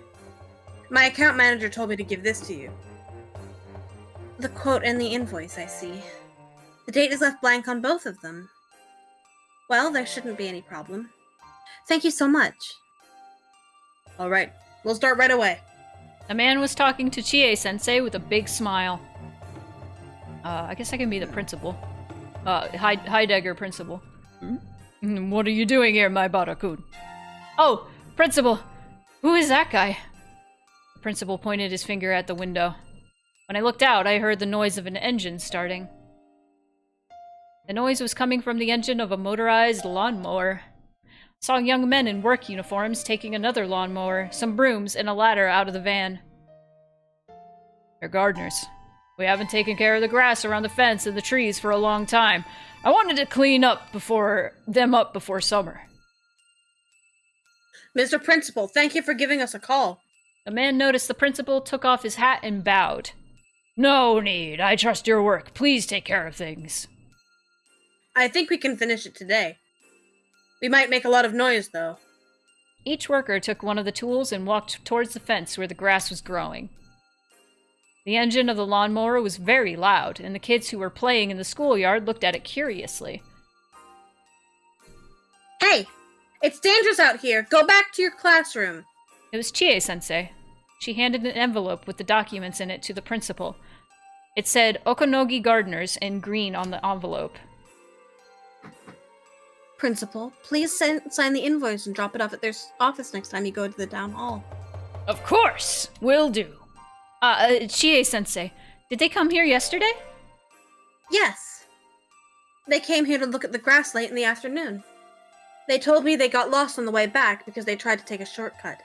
My account manager told me to give this to you. The quote and the invoice, I see. The date is left blank on both of them. Well, there shouldn't be any problem. Thank you so much. All right, we'll start right away. The man was talking to Chie-sensei with a big smile. I guess I can be the principal. Heidegger principal. What are you doing here, my Barakun? Oh, principal! Who is that guy? The principal pointed his finger at the window. When I looked out, I heard the noise of an engine starting. The noise was coming from the engine of a motorized lawnmower. I saw young men in work uniforms taking another lawnmower, some brooms, and a ladder out of the van. They're gardeners. We haven't taken care of the grass around the fence and the trees for a long time. I wanted to clean up before summer. Mr. Principal, thank you for giving us a call. The man noticed the principal, took off his hat, and bowed. No need. I trust your work. Please take care of things. I think we can finish it today. We might make a lot of noise, though. Each worker took one of the tools and walked towards the fence where the grass was growing. The engine of the lawnmower was very loud, and the kids who were playing in the schoolyard looked at it curiously. Hey! It's dangerous out here! Go back to your classroom! It was Chie-sensei. She handed an envelope with the documents in it to the principal. It said Okonogi Gardeners in green on the envelope. Principal, please sign the invoice and drop it off at their office next time you go to the town hall. Of course! Will do. Chie-sensei, did they come here yesterday? Yes. They came here to look at the grass late in the afternoon. They told me they got lost on the way back because they tried to take a shortcut.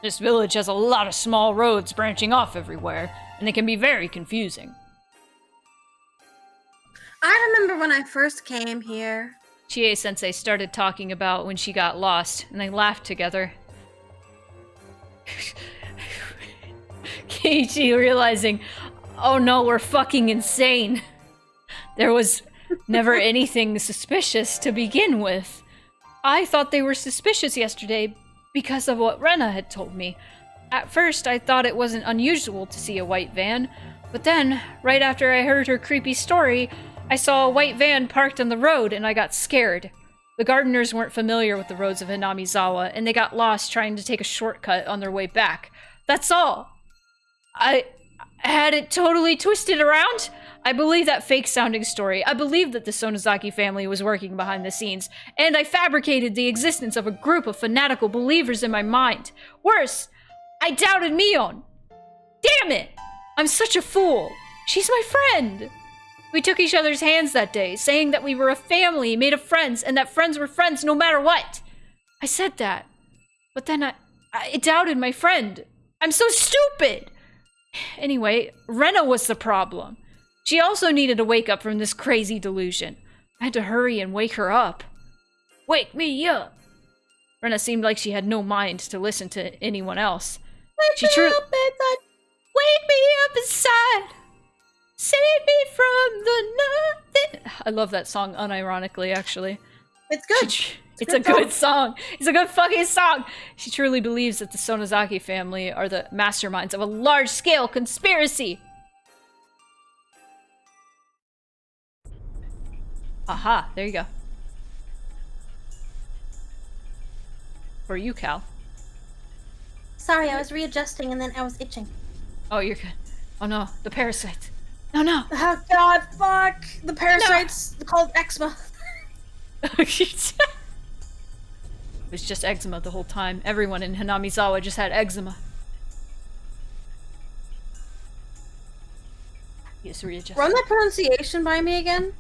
This village has a lot of small roads branching off everywhere, and they can be very confusing. I remember when I first came here. Chie-sensei started talking about when she got lost, and they laughed together. Keiichi realizing, oh no, we're fucking insane. There was never anything suspicious to begin with. I thought they were suspicious yesterday because of what Rena had told me. At first, I thought it wasn't unusual to see a white van, but then, right after I heard her creepy story, I saw a white van parked on the road and I got scared. The gardeners weren't familiar with the roads of Hinamizawa, and they got lost trying to take a shortcut on their way back. That's all. I had it totally twisted around. I believe that fake-sounding story. I believe that the Sonozaki family was working behind the scenes, and I fabricated the existence of a group of fanatical believers in my mind. Worse, I doubted Mion. Damn it! I'm such a fool. She's my friend. We took each other's hands that day, saying that we were a family made of friends, and that friends were friends no matter what. I said that, but then I doubted my friend. I'm so stupid! Anyway, Rena was the problem. She also needed to wake up from this crazy delusion. I had to hurry and wake her up. Wake me up! Rena seemed like she had no mind to listen to anyone else. Wake me up inside! Wake me up inside! Save me from the nothing! I love that song unironically, actually. It's good. It's a good song. It's a good fucking song. She truly believes that the Sonozaki family are the masterminds of a large-scale conspiracy. Aha, there you go. For you, Cal. Sorry, I was readjusting and then I was itching. Oh, you're good. Oh no, the parasite. No, no. Oh god, fuck! The parasite's called eczema. It was just eczema the whole time. Everyone in Hinamizawa just had eczema. Yes, readjust. Run that pronunciation by me again.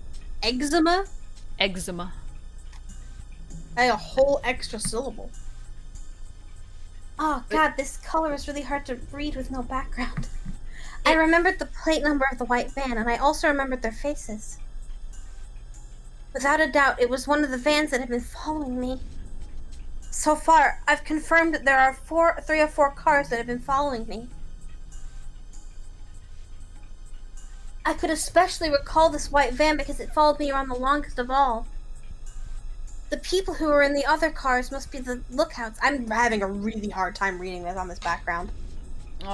Eczema? Eczema. I had a whole extra syllable. Oh god, this color is really hard to read with no background. I remembered the plate number of the white van, and I also remembered their faces. Without a doubt, it was one of the vans that had been following me. So far, I've confirmed that there are 3 or 4 cars that have been following me. I could especially recall this white van because it followed me around the longest of all. The people who are in the other cars must be the lookouts. I'm having a really hard time reading this on this background. And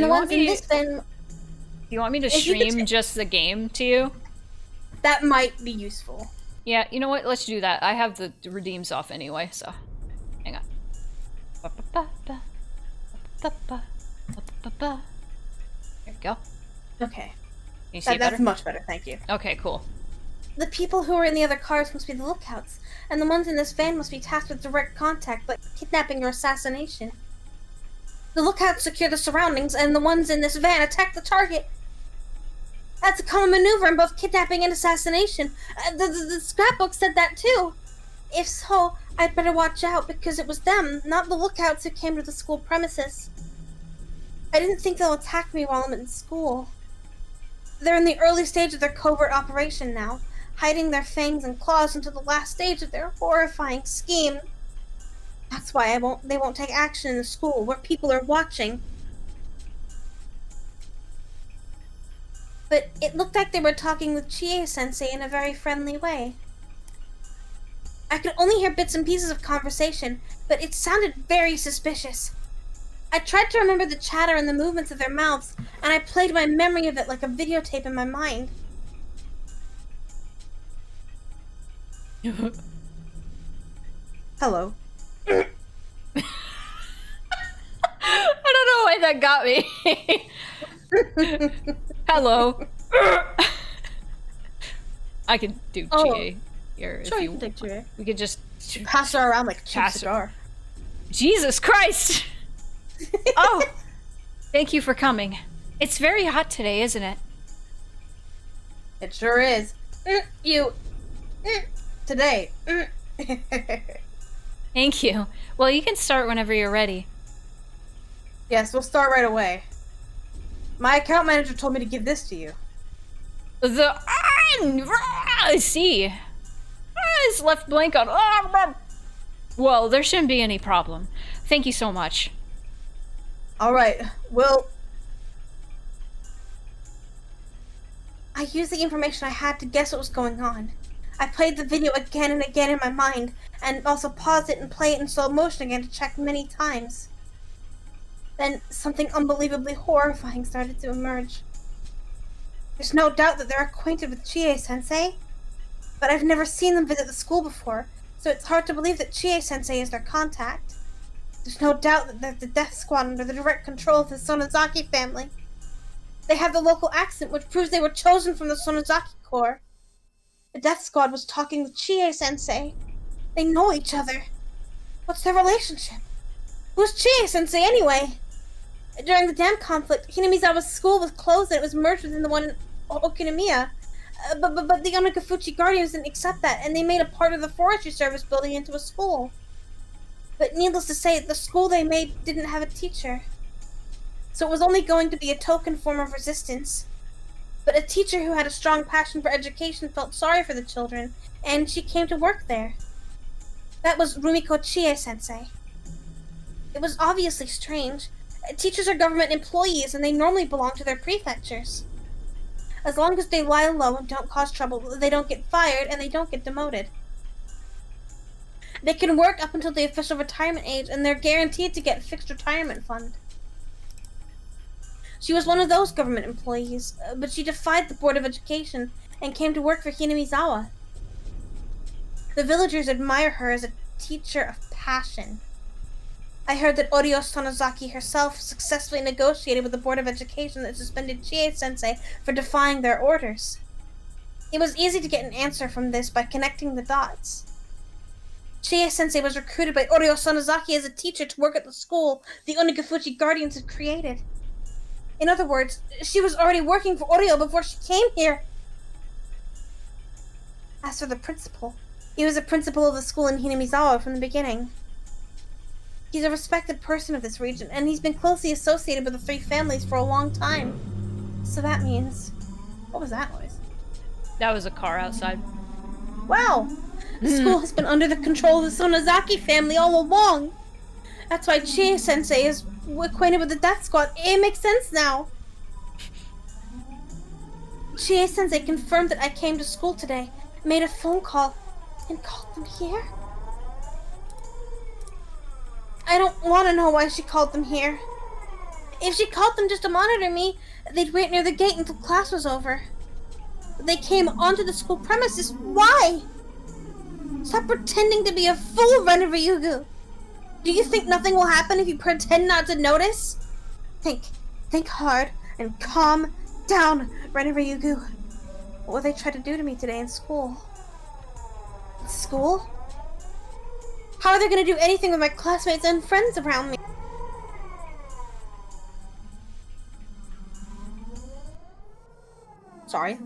And the ones in this van, do you want me to If you could stream just the game to you? that might be useful. Yeah, you know what? Let's do that. I have the redeems off anyway, so hang on. There we go. Okay. Can you see it That's better? much better, thank you. Okay, cool. The people who are in the other cars must be the lookouts, and the ones in this van must be tasked with direct contact, like kidnapping or assassination. The lookouts secure the surroundings, and the ones in this van attack the target. That's a common maneuver in both kidnapping and assassination. The scrapbook said that too. If so, I'd better watch out, because it was them, not the lookouts, who came to the school premises. I didn't think they'll attack me while I'm in school. They're in the early stage of their covert operation now, hiding their fangs and claws until the last stage of their horrifying scheme. That's why they won't take action in the school, where people are watching. But it looked like they were talking with Chie-sensei in a very friendly way. I could only hear bits and pieces of conversation, but it sounded very suspicious. I tried to remember the chatter and the movements of their mouths, and I played my memory of it like a videotape in my mind. Hello. I don't know why that got me. Hello. I can do GA here Sure, if you you can take Chie. We could just Pass her around like a cheap Pass her. cigar. Jesus Christ! Oh! Thank you for coming. It's very hot today, isn't it? It sure is. Today. Thank you. Well, you can start whenever you're ready. Yes, we'll start right away. My account manager told me to give this to you. I see. It's left blank on. Well, there shouldn't be any problem. Thank you so much. Alright, well... I used the information I had to guess what was going on. I played the video again and again in my mind, and also paused it and played it in slow motion again to check many times. Then something unbelievably horrifying started to emerge. There's no doubt that they're acquainted with Chie-sensei, but I've never seen them visit the school before, so it's hard to believe that Chie-sensei is their contact. There's no doubt that they're the Death Squad under the direct control of the Sonozaki family. They have the local accent, which proves they were chosen from the Sonozaki Corps. The Death Squad was talking with Chie-sensei. They know each other. What's their relationship? Who's Chie-sensei anyway? During the dam conflict, Hinamizawa's school was closed and it was merged within the one in Okinomiya. But the Onagafuchi Guardians didn't accept that, and they made a part of the Forestry Service building into a school. But needless to say, the school they made didn't have a teacher. So it was only going to be a token form of resistance. But a teacher who had a strong passion for education felt sorry for the children, and she came to work there. That was Rumiko Chie-sensei. It was obviously strange. Teachers are government employees, and they normally belong to their prefectures. As long as they lie low and don't cause trouble, they don't get fired and they don't get demoted. They can work up until the official retirement age, and they're guaranteed to get a fixed retirement fund. She was one of those government employees, but she defied the Board of Education and came to work for Hinamizawa. The villagers admire her as a teacher of passion. I heard that Oryo Sonozaki herself successfully negotiated with the Board of Education that suspended Chie-sensei for defying their orders. It was easy to get an answer from this by connecting the dots. Chie-sensei was recruited by Oryo Sonozaki as a teacher to work at the school the Onagafuchi Guardians had created. In other words, she was already working for Oryo before she came here. As for the principal, he was the principal of the school in Hinamizawa from the beginning. He's a respected person of this region, and he's been closely associated with the three families for a long time. So that means... What was that noise? That was a car outside. Wow! The school has been under the control of the Sonozaki family all along! That's why Chie-sensei is acquainted with the Death Squad. It makes sense now! Chie-sensei confirmed that I came to school today, made a phone call and called them here? I don't want to know why she called them here. If she called them just to monitor me, they'd wait near the gate until class was over. They came onto the school premises. Why? Stop pretending to be a fool, Ryugu. Do you think nothing will happen if you pretend not to notice? Think hard and calm down, Ryugu. What will they try to do to me today in school? In school? How are they going to do anything with my classmates and friends around me? Sorry.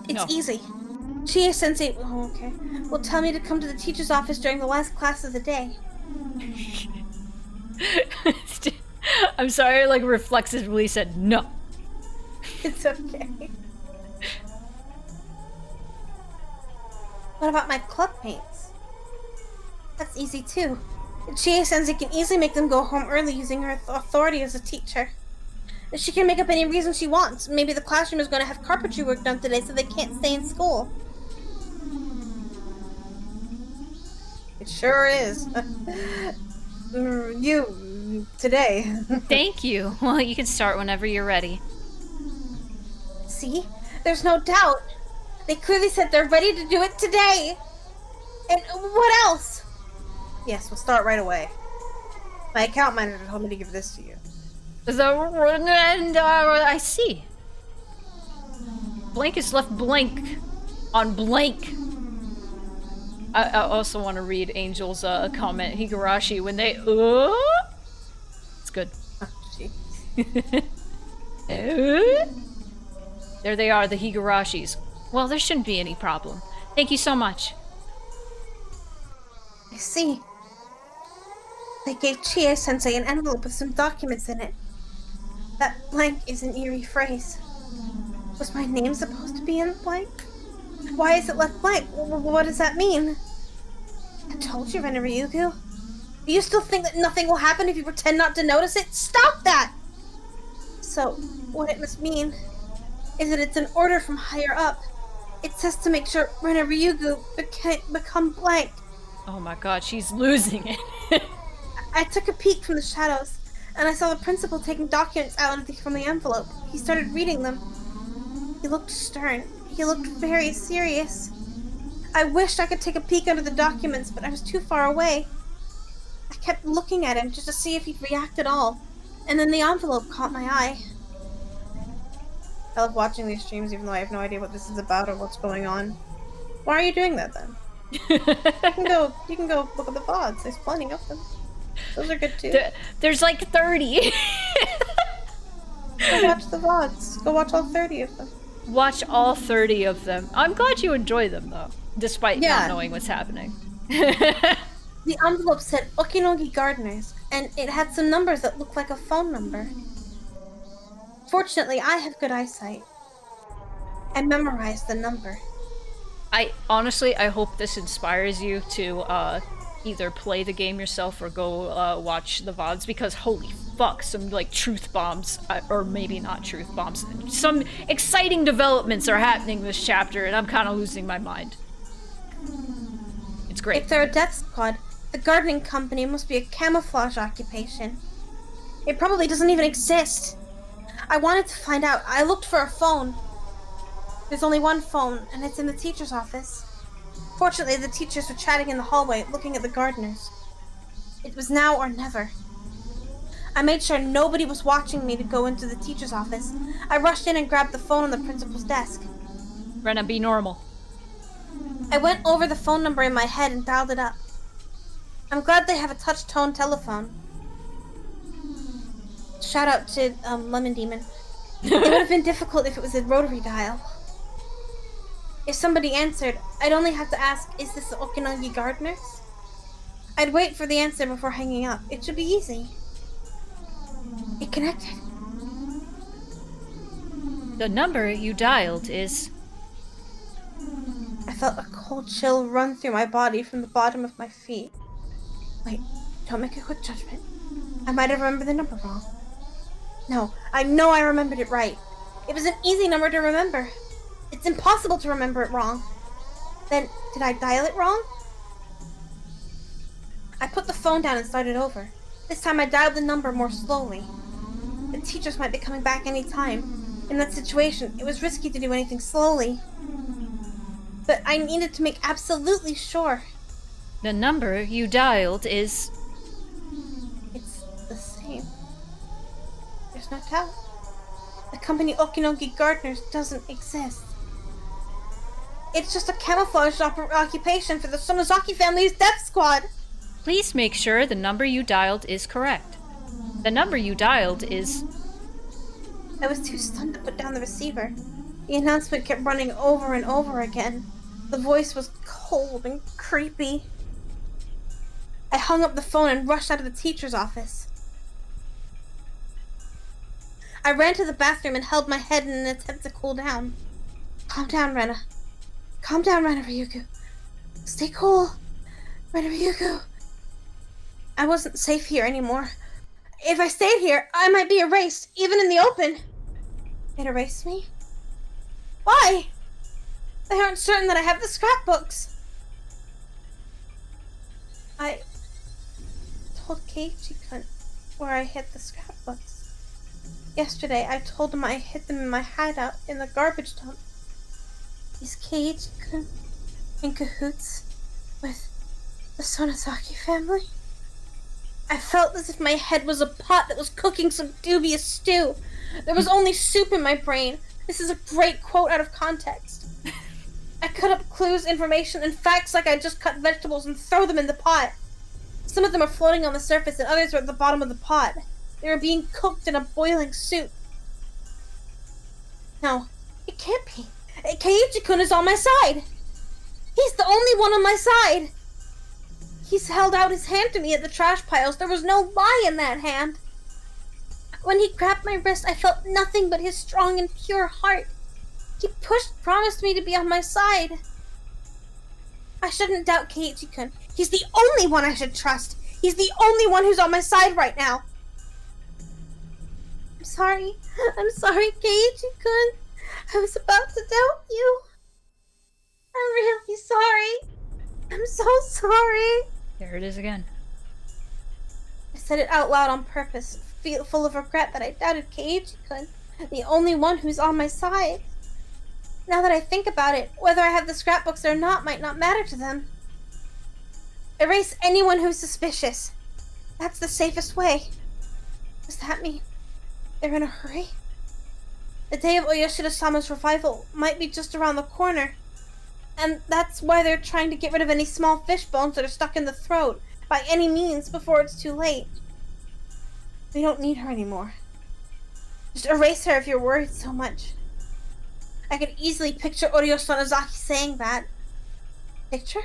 It's easy. Chie-sensei, will tell me to come to the teacher's office during the last class of the day. I'm sorry, I reflexively said no. It's okay. What about my club mates? That's easy too. Chie-sensei can easily make them go home early using her authority as a teacher. She can make up any reason she wants. Maybe the classroom is going to have carpentry work done today so they can't stay in school. It sure is. Today. Thank you. Well, you can start whenever you're ready. See? There's no doubt. They clearly said they're ready to do it today. And what else? Yes, we'll start right away. My account manager told me to give this to you. I see. Blank is left blank on blank. I also want to read Angel's comment. Higurashi, when they it's good. There they are, the Higurashis. Well, there shouldn't be any problem. Thank you so much. I see. They gave Chie-sensei an envelope with some documents in it. That blank is an eerie phrase. Was my name supposed to be in the blank? Why is it left blank? What does that mean? I told you, Ryugu. Do you still think that nothing will happen if you pretend not to notice it? Stop that! So, what it must mean is that it's an order from higher up. It says to make sure Ryugu become blank. Oh my god, she's losing it. I took a peek from the shadows, and I saw the principal taking documents out from the envelope. He started reading them. He looked stern. He looked very serious. I wished I could take a peek under the documents, but I was too far away. I kept looking at him just to see if he'd react at all, and then the envelope caught my eye. I love watching these streams even though I have no idea what this is about or what's going on. Why are you doing that then? You can go look at the VODs. There's plenty of them. Those are good too. There's like 30. Go watch the VODs. Go watch all 30 of them. Watch all 30 of them. I'm glad you enjoy them though, despite not knowing what's happening. The envelope said Okinogi Gardeners, and it had some numbers that looked like a phone number. Fortunately, I have good eyesight. I memorized the number. I hope this inspires you to either play the game yourself or go watch the VODs, because holy fuck, some truth bombs, or maybe not truth bombs, some exciting developments are happening this chapter, and I'm kind of losing my mind. It's great. If they're a death squad, the gardening company must be a camouflage occupation. It probably doesn't even exist. I wanted to find out. I looked for a phone. There's only one phone, and it's in the teacher's office. Fortunately, the teachers were chatting in the hallway, looking at the gardeners. It was now or never. I made sure nobody was watching me to go into the teacher's office. I rushed in and grabbed the phone on the principal's desk. Brenna, be normal. I went over the phone number in my head and dialed it up. I'm glad they have a touch-tone telephone. Shout out to Lemon Demon. It would have been difficult if it was a rotary dial. If somebody answered, I'd only have to ask, is this the Okinogi Gardeners? I'd wait for the answer before hanging up. It should be easy. It connected. The number you dialed is... I felt a cold chill run through my body from the bottom of my feet. Wait, don't make a quick judgment. I might have remembered the number wrong. No, I know I remembered it right. It was an easy number to remember. It's impossible to remember it wrong. Then, did I dial it wrong? I put the phone down and started over. This time I dialed the number more slowly. The teachers might be coming back any time. In that situation, it was risky to do anything slowly. But I needed to make absolutely sure. The number you dialed is... It's the same. There's no doubt. The company Okinogi Gardeners doesn't exist. It's just a camouflage occupation for the Sonozaki family's death squad. Please make sure the number you dialed is correct. The number you dialed is... I was too stunned to put down the receiver. The announcement kept running over and over again. The voice was cold and creepy. I hung up the phone and rushed out of the teacher's office. I ran to the bathroom and held my head in an attempt to cool down. Calm down, Rena. Calm down, Rena Ryugu. Stay cool, Rena Ryugu. I wasn't safe here anymore. If I stayed here, I might be erased, even in the open. It erased me? Why? They aren't certain that I have the scrapbooks. I told Keiichi-kun where I hid the scrapbooks. Yesterday, I told him I hid them in my hideout in the garbage dump. Is Keiichi-kun in cahoots with the Sonozaki family? I felt as if my head was a pot that was cooking some dubious stew. There was only soup in my brain. This is a great quote out of context. I cut up clues, information, and facts like I just cut vegetables and throw them in the pot. Some of them are floating on the surface and others are at the bottom of the pot. They were being cooked in a boiling soup. No, it can't be. Keiichi-kun is on my side. He's the only one on my side. He's held out his hand to me at the trash piles. There was no lie in that hand. When he grabbed my wrist, I felt nothing but his strong and pure heart. He promised me to be on my side. I shouldn't doubt Keiichi-kun. He's the only one I should trust. He's the only one who's on my side right now. I'm sorry. I'm sorry, Keiichi-kun. I was about to doubt you. I'm really sorry. I'm so sorry. There it is again. I said it out loud on purpose, full of regret that I doubted Keiichi-kun, the only one who's on my side. Now that I think about it, whether I have the scrapbooks or not might not matter to them. Erase anyone who's suspicious. That's the safest way. Does that mean they're in a hurry? The day of Oyoshida-sama's revival might be just around the corner. And that's why they're trying to get rid of any small fish bones that are stuck in the throat, by any means, before it's too late. We don't need her anymore. Just erase her if you're worried so much. I could easily picture Oryo Sonozaki saying that. Picture?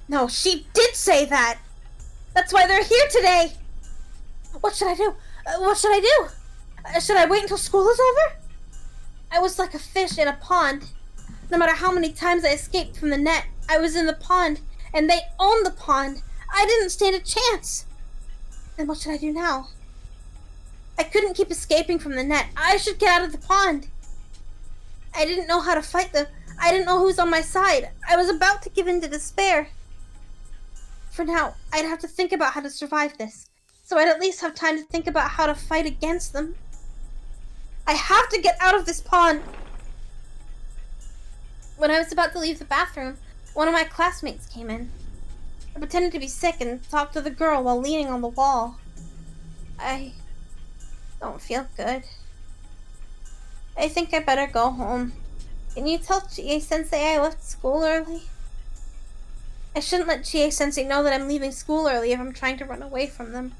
No, she did say that! That's why they're here today! What should I do? What should I do? Should I wait until school is over? I was like a fish in a pond. No matter how many times I escaped from the net, I was in the pond, and they owned the pond. I didn't stand a chance. Then what should I do now? I couldn't keep escaping from the net. I should get out of the pond. I didn't know how to fight them. I didn't know who was on my side. I was about to give in to despair. For now, I'd have to think about how to survive this, so I'd at least have time to think about how to fight against them. I have to get out of this pond. When I was about to leave the bathroom, one of my classmates came in. I pretended to be sick and talked to the girl while leaning on the wall. I don't feel good. I think I better go home. Can you tell Chie-sensei I left school early? I shouldn't let Chie-sensei know that I'm leaving school early if I'm trying to run away from them.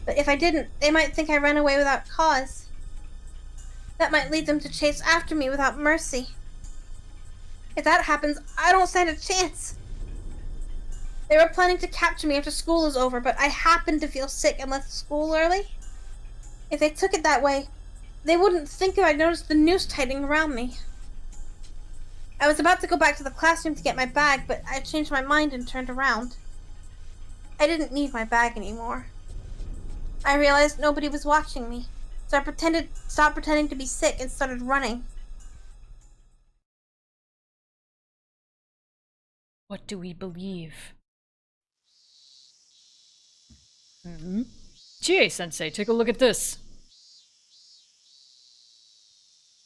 But if I didn't, they might think I ran away without cause. That might lead them to chase after me without mercy. If that happens, I don't stand a chance. They were planning to capture me after school is over, but I happened to feel sick and left school early. If they took it that way, they wouldn't think I'd noticed the noose tightening around me. I was about to go back to the classroom to get my bag, but I changed my mind and turned around. I didn't need my bag anymore. I realized nobody was watching me, so I stopped pretending to be sick and started running. What do we believe? Chie-sensei, take a look at this.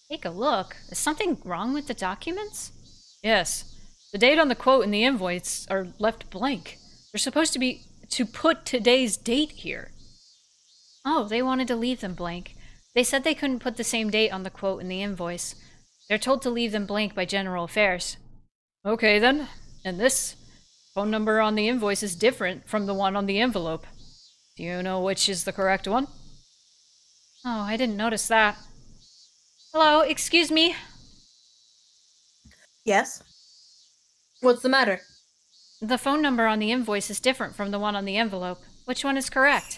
Take a look. Is something wrong with the documents? Yes. The date on the quote and the invoice are left blank. They're supposed to be to put today's date here. Oh, they wanted to leave them blank. They said they couldn't put the same date on the quote and the invoice. They're told to leave them blank by General Affairs. Okay then. And this phone number on the invoice is different from the one on the envelope. Do you know which is the correct one? Oh, I didn't notice that. Hello, excuse me. Yes? What's the matter? The phone number on the invoice is different from the one on the envelope. Which one is correct?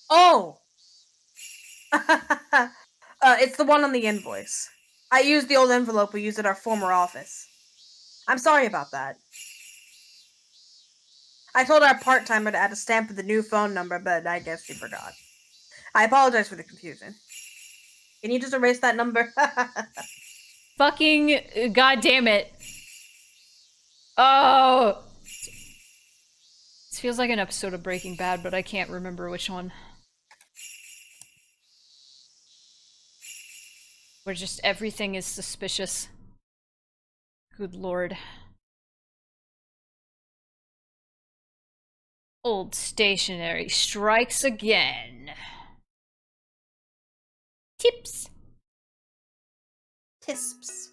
Oh! It's the one on the invoice. I used the old envelope we used at our former office. I'm sorry about that. I told our part-timer to add a stamp with the new phone number, but I guess she forgot. I apologize for the confusion. Can you just erase that number? Fucking goddamn it. Oh! This feels like an episode of Breaking Bad, but I can't remember which one. Where just everything is suspicious. Good lord. Old stationery strikes again. Tips. Tisps.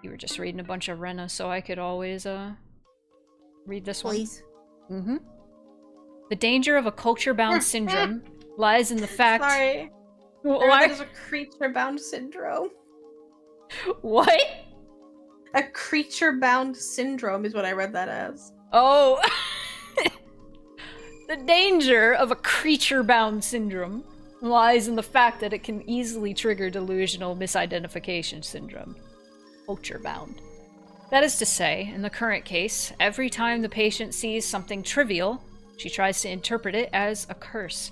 You were just reading a bunch of Rena, so I could always, read this one. Please. Mm-hmm. The danger of a culture-bound syndrome lies in the fact... Sorry. Why? That is a creature-bound syndrome. What? A creature-bound syndrome is what I read that as. Oh. The danger of a creature-bound syndrome lies in the fact that it can easily trigger delusional misidentification syndrome. Culture-bound. That is to say, in the current case, every time the patient sees something trivial, she tries to interpret it as a curse.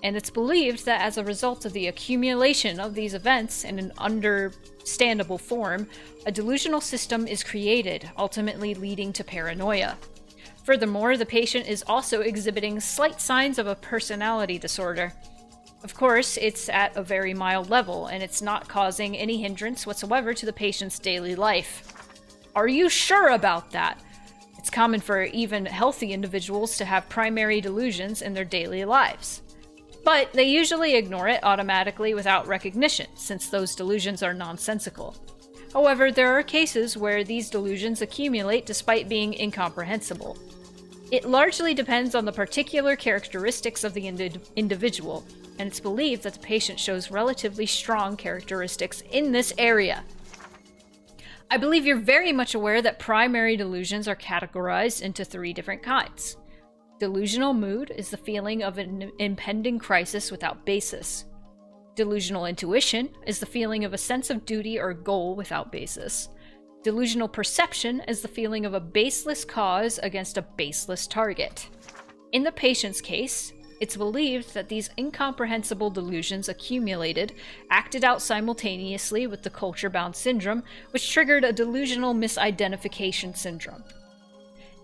And it's believed that as a result of the accumulation of these events in an understandable form, a delusional system is created, ultimately leading to paranoia. Furthermore, the patient is also exhibiting slight signs of a personality disorder. Of course, it's at a very mild level, and it's not causing any hindrance whatsoever to the patient's daily life. Are you sure about that? It's common for even healthy individuals to have primary delusions in their daily lives. But they usually ignore it automatically without recognition, since those delusions are nonsensical. However, there are cases where these delusions accumulate despite being incomprehensible. It largely depends on the particular characteristics of the individual, and it's believed that the patient shows relatively strong characteristics in this area. I believe you're very much aware that primary delusions are categorized into 3 different kinds. Delusional mood is the feeling of an impending crisis without basis. Delusional intuition is the feeling of a sense of duty or goal without basis. Delusional perception is the feeling of a baseless cause against a baseless target. In the patient's case, it's believed that these incomprehensible delusions accumulated, acted out simultaneously with the culture-bound syndrome, which triggered a delusional misidentification syndrome.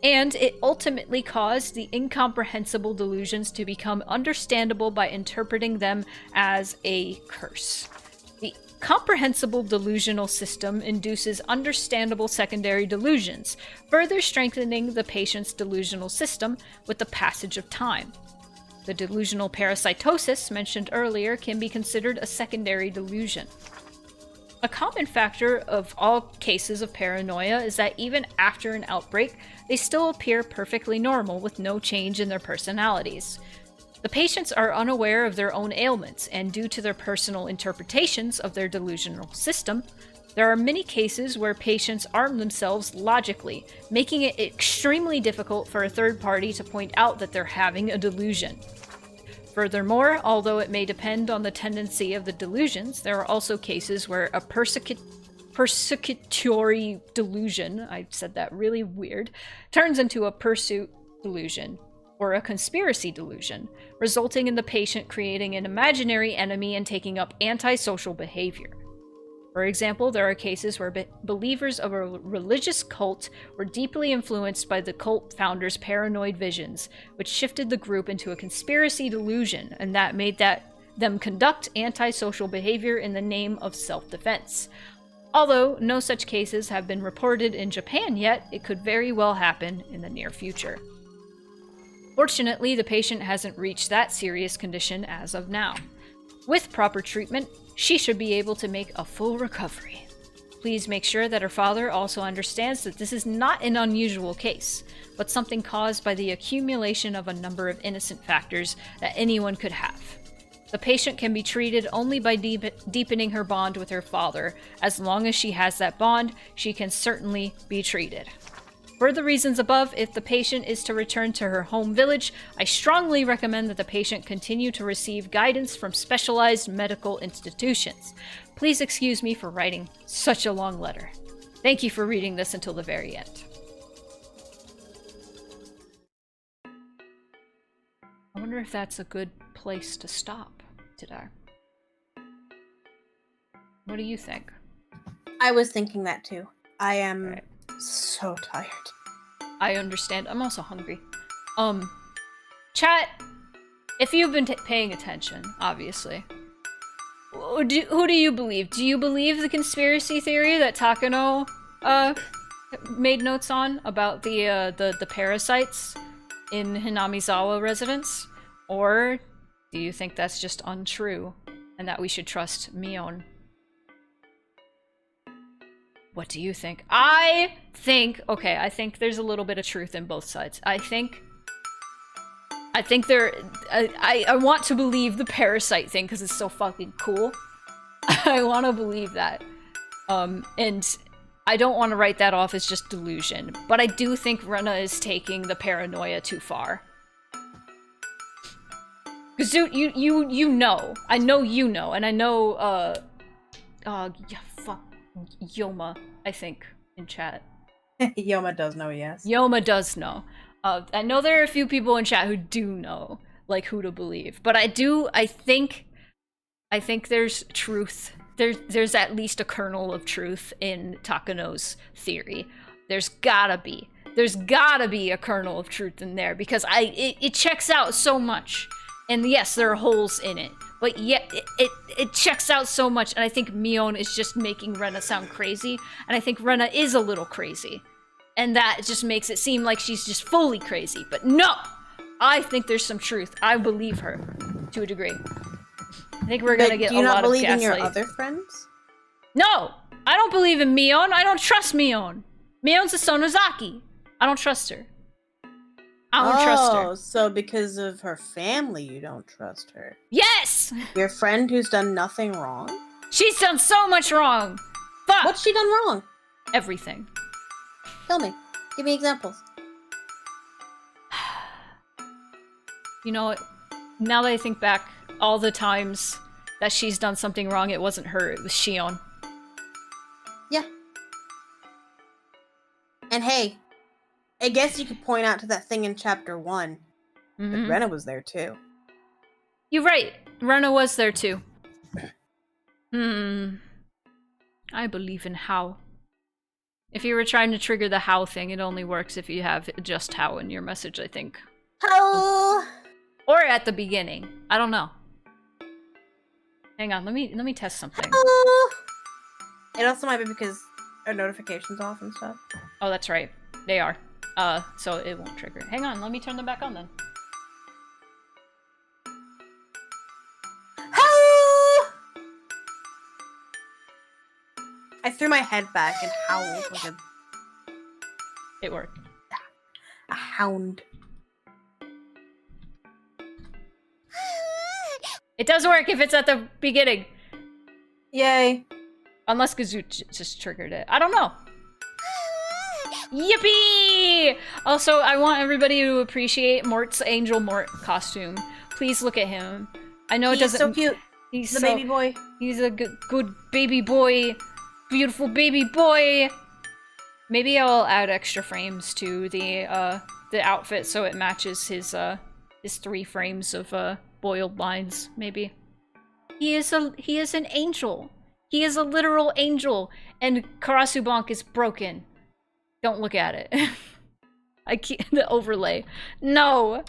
And it ultimately caused the incomprehensible delusions to become understandable by interpreting them as a curse. The comprehensible delusional system induces understandable secondary delusions, further strengthening the patient's delusional system with the passage of time. The delusional parasitosis mentioned earlier can be considered a secondary delusion. A common factor of all cases of paranoia is that even after an outbreak, they still appear perfectly normal with no change in their personalities. The patients are unaware of their own ailments, and due to their personal interpretations of their delusional system, there are many cases where patients arm themselves logically, making it extremely difficult for a third party to point out that they're having a delusion. Furthermore, although it may depend on the tendency of the delusions, there are also cases where a persecutory delusion, I said that really weird, turns into a pursuit delusion, or a conspiracy delusion, resulting in the patient creating an imaginary enemy and taking up antisocial behavior. For example, there are cases where believers of a religious cult were deeply influenced by the cult founder's paranoid visions, which shifted the group into a conspiracy delusion, and that made them conduct antisocial behavior in the name of self-defense. Although no such cases have been reported in Japan yet, it could very well happen in the near future. Fortunately, the patient hasn't reached that serious condition as of now. With proper treatment, she should be able to make a full recovery. Please make sure that her father also understands that this is not an unusual case, but something caused by the accumulation of a number of innocent factors that anyone could have. The patient can be treated only by deepening her bond with her father. As long as she has that bond, she can certainly be treated. For the reasons above, if the patient is to return to her home village, I strongly recommend that the patient continue to receive guidance from specialized medical institutions. Please excuse me for writing such a long letter. Thank you for reading this until the very end. I wonder if that's a good place to stop today. What do you think? I was thinking that too. I am so tired. I understand. I'm also hungry. Chat, if you've been paying attention, obviously, who do you believe? Do you believe the conspiracy theory that Takano made notes on about the parasites in Hinamizawa residence? Or do you think that's just untrue and that we should trust Mion? What do you think? I think there's a little bit of truth in both sides. I want to believe the parasite thing because it's so fucking cool. I want to believe that. And I don't want to write that off as just delusion. But I do think Rena is taking the paranoia too far. Because you know. I know you know. And I know, Yoma, I think, in chat. Yoma does know, yes. Yoma does know. I know there are a few people in chat who do know, like, who to believe. But I think there's truth. There's at least a kernel of truth in Takano's theory. There's gotta be a kernel of truth in there, because it checks out so much. And yes, there are holes in it. But yet, it checks out so much, and I think Mion is just making Rena sound crazy, and I think Rena is a little crazy. And that just makes it seem like she's just fully crazy. But no! I think there's some truth. I believe her, to a degree. I think we're gonna get a lot of gaslight. Do you not believe in your other friends? No! I don't believe in Mion. I don't trust Mion. Mion's a Sonozaki. I don't trust her. I don't trust her. Oh, so because of her family, you don't trust her? Yes! Your friend who's done nothing wrong? She's done so much wrong! Fuck! What's she done wrong? Everything. Tell me. Give me examples. You know, now that I think back, all the times that she's done something wrong, it wasn't her, it was Shion. Yeah. And hey, I guess you could point out to that thing in chapter 1. Mm-hmm. But Rena was there too. You're right. Rena was there too. I believe in how. If you were trying to trigger the how thing, it only works if you have just how in your message, I think. How? Or at the beginning. I don't know. Hang on, let me test something. How? It also might be because our notifications off and stuff. Oh, that's right. They are. So it won't trigger. Hang on, let me turn them back on then. I threw my head back and howled like It worked. a hound. It does work if it's at the beginning. Yay. Unless Gazoo just triggered it. I don't know. Yippee! Also, I want everybody to appreciate Mort's Angel Mort costume. Please look at him. I know it doesn't- He's so cute. He's the so- baby boy. He's a good baby boy. Beautiful baby boy! Maybe I'll add extra frames to the outfit so it matches his 3 frames of boiled lines, maybe. He is an angel. He is a literal angel, and Karasubank is broken. Don't look at it. I can't. The overlay. No.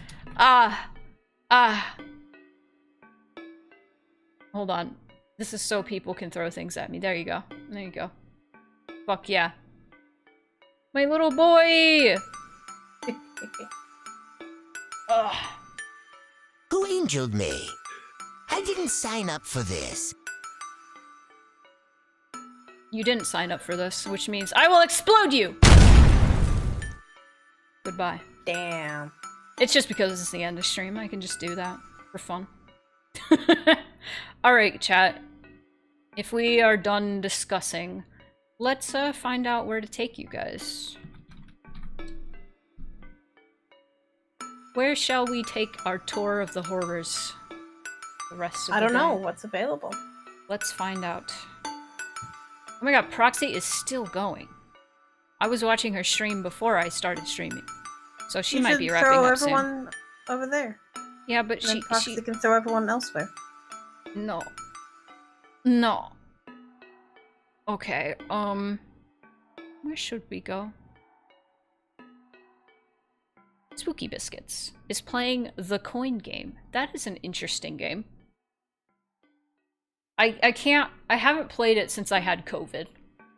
Hold on. This is so people can throw things at me. There you go. There you go. Fuck yeah. My little boy! Ugh. Who angeled me? I didn't sign up for this. You didn't sign up for this, which means I will explode you! Goodbye. Damn. It's just because it's the end of stream. I can just do that for fun. Alright, chat. If we are done discussing, let's find out where to take you guys. Where shall we take our tour of the horrors? The rest of I the don't know day? what's available. Let's find out. Oh my god, Proxy is still going. I was watching her stream before I started streaming. So she might be wrapping throw up everyone over there. Yeah, but And then Proxy can throw everyone elsewhere. No. No. Okay, where should we go? Spooky Biscuits is playing the coin game. That is an interesting game. I haven't played it since I had COVID.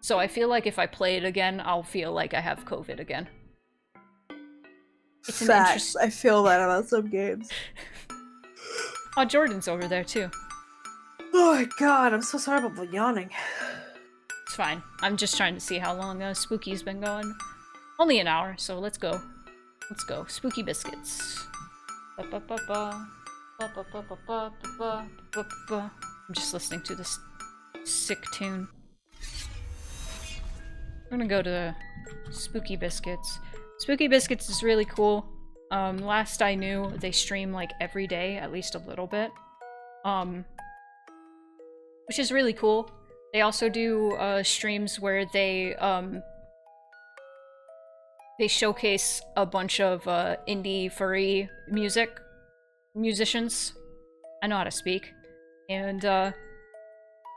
So I feel like if I play it again, I'll feel like I have COVID again. It's an I feel that about some games. Oh, Jordan's over there too. Oh my god, I'm so sorry about yawning. It's fine. I'm just trying to see how long Spooky's been going. Only an hour, so let's go. Let's go. Spooky Biscuits. I'm just listening to this sick tune. I'm gonna go to Spooky Biscuits. Spooky Biscuits is really cool. Last I knew, they stream like every day, at least a little bit. Which is really cool. They also do streams where they showcase a bunch of indie furry musicians. I know how to speak. And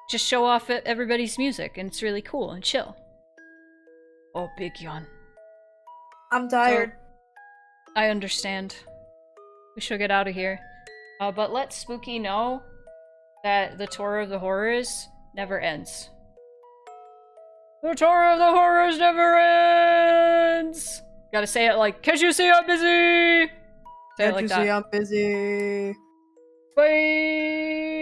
just show off everybody's music, and it's really cool and chill. Oh, big yawn. I'm tired. So, I understand. We should get out of here. But let Spooky know that the tour of the horrors never ends. The tour of the horrors never ends! Gotta say it like, can't you see I'm busy? Say it like that. I'm busy. Bye!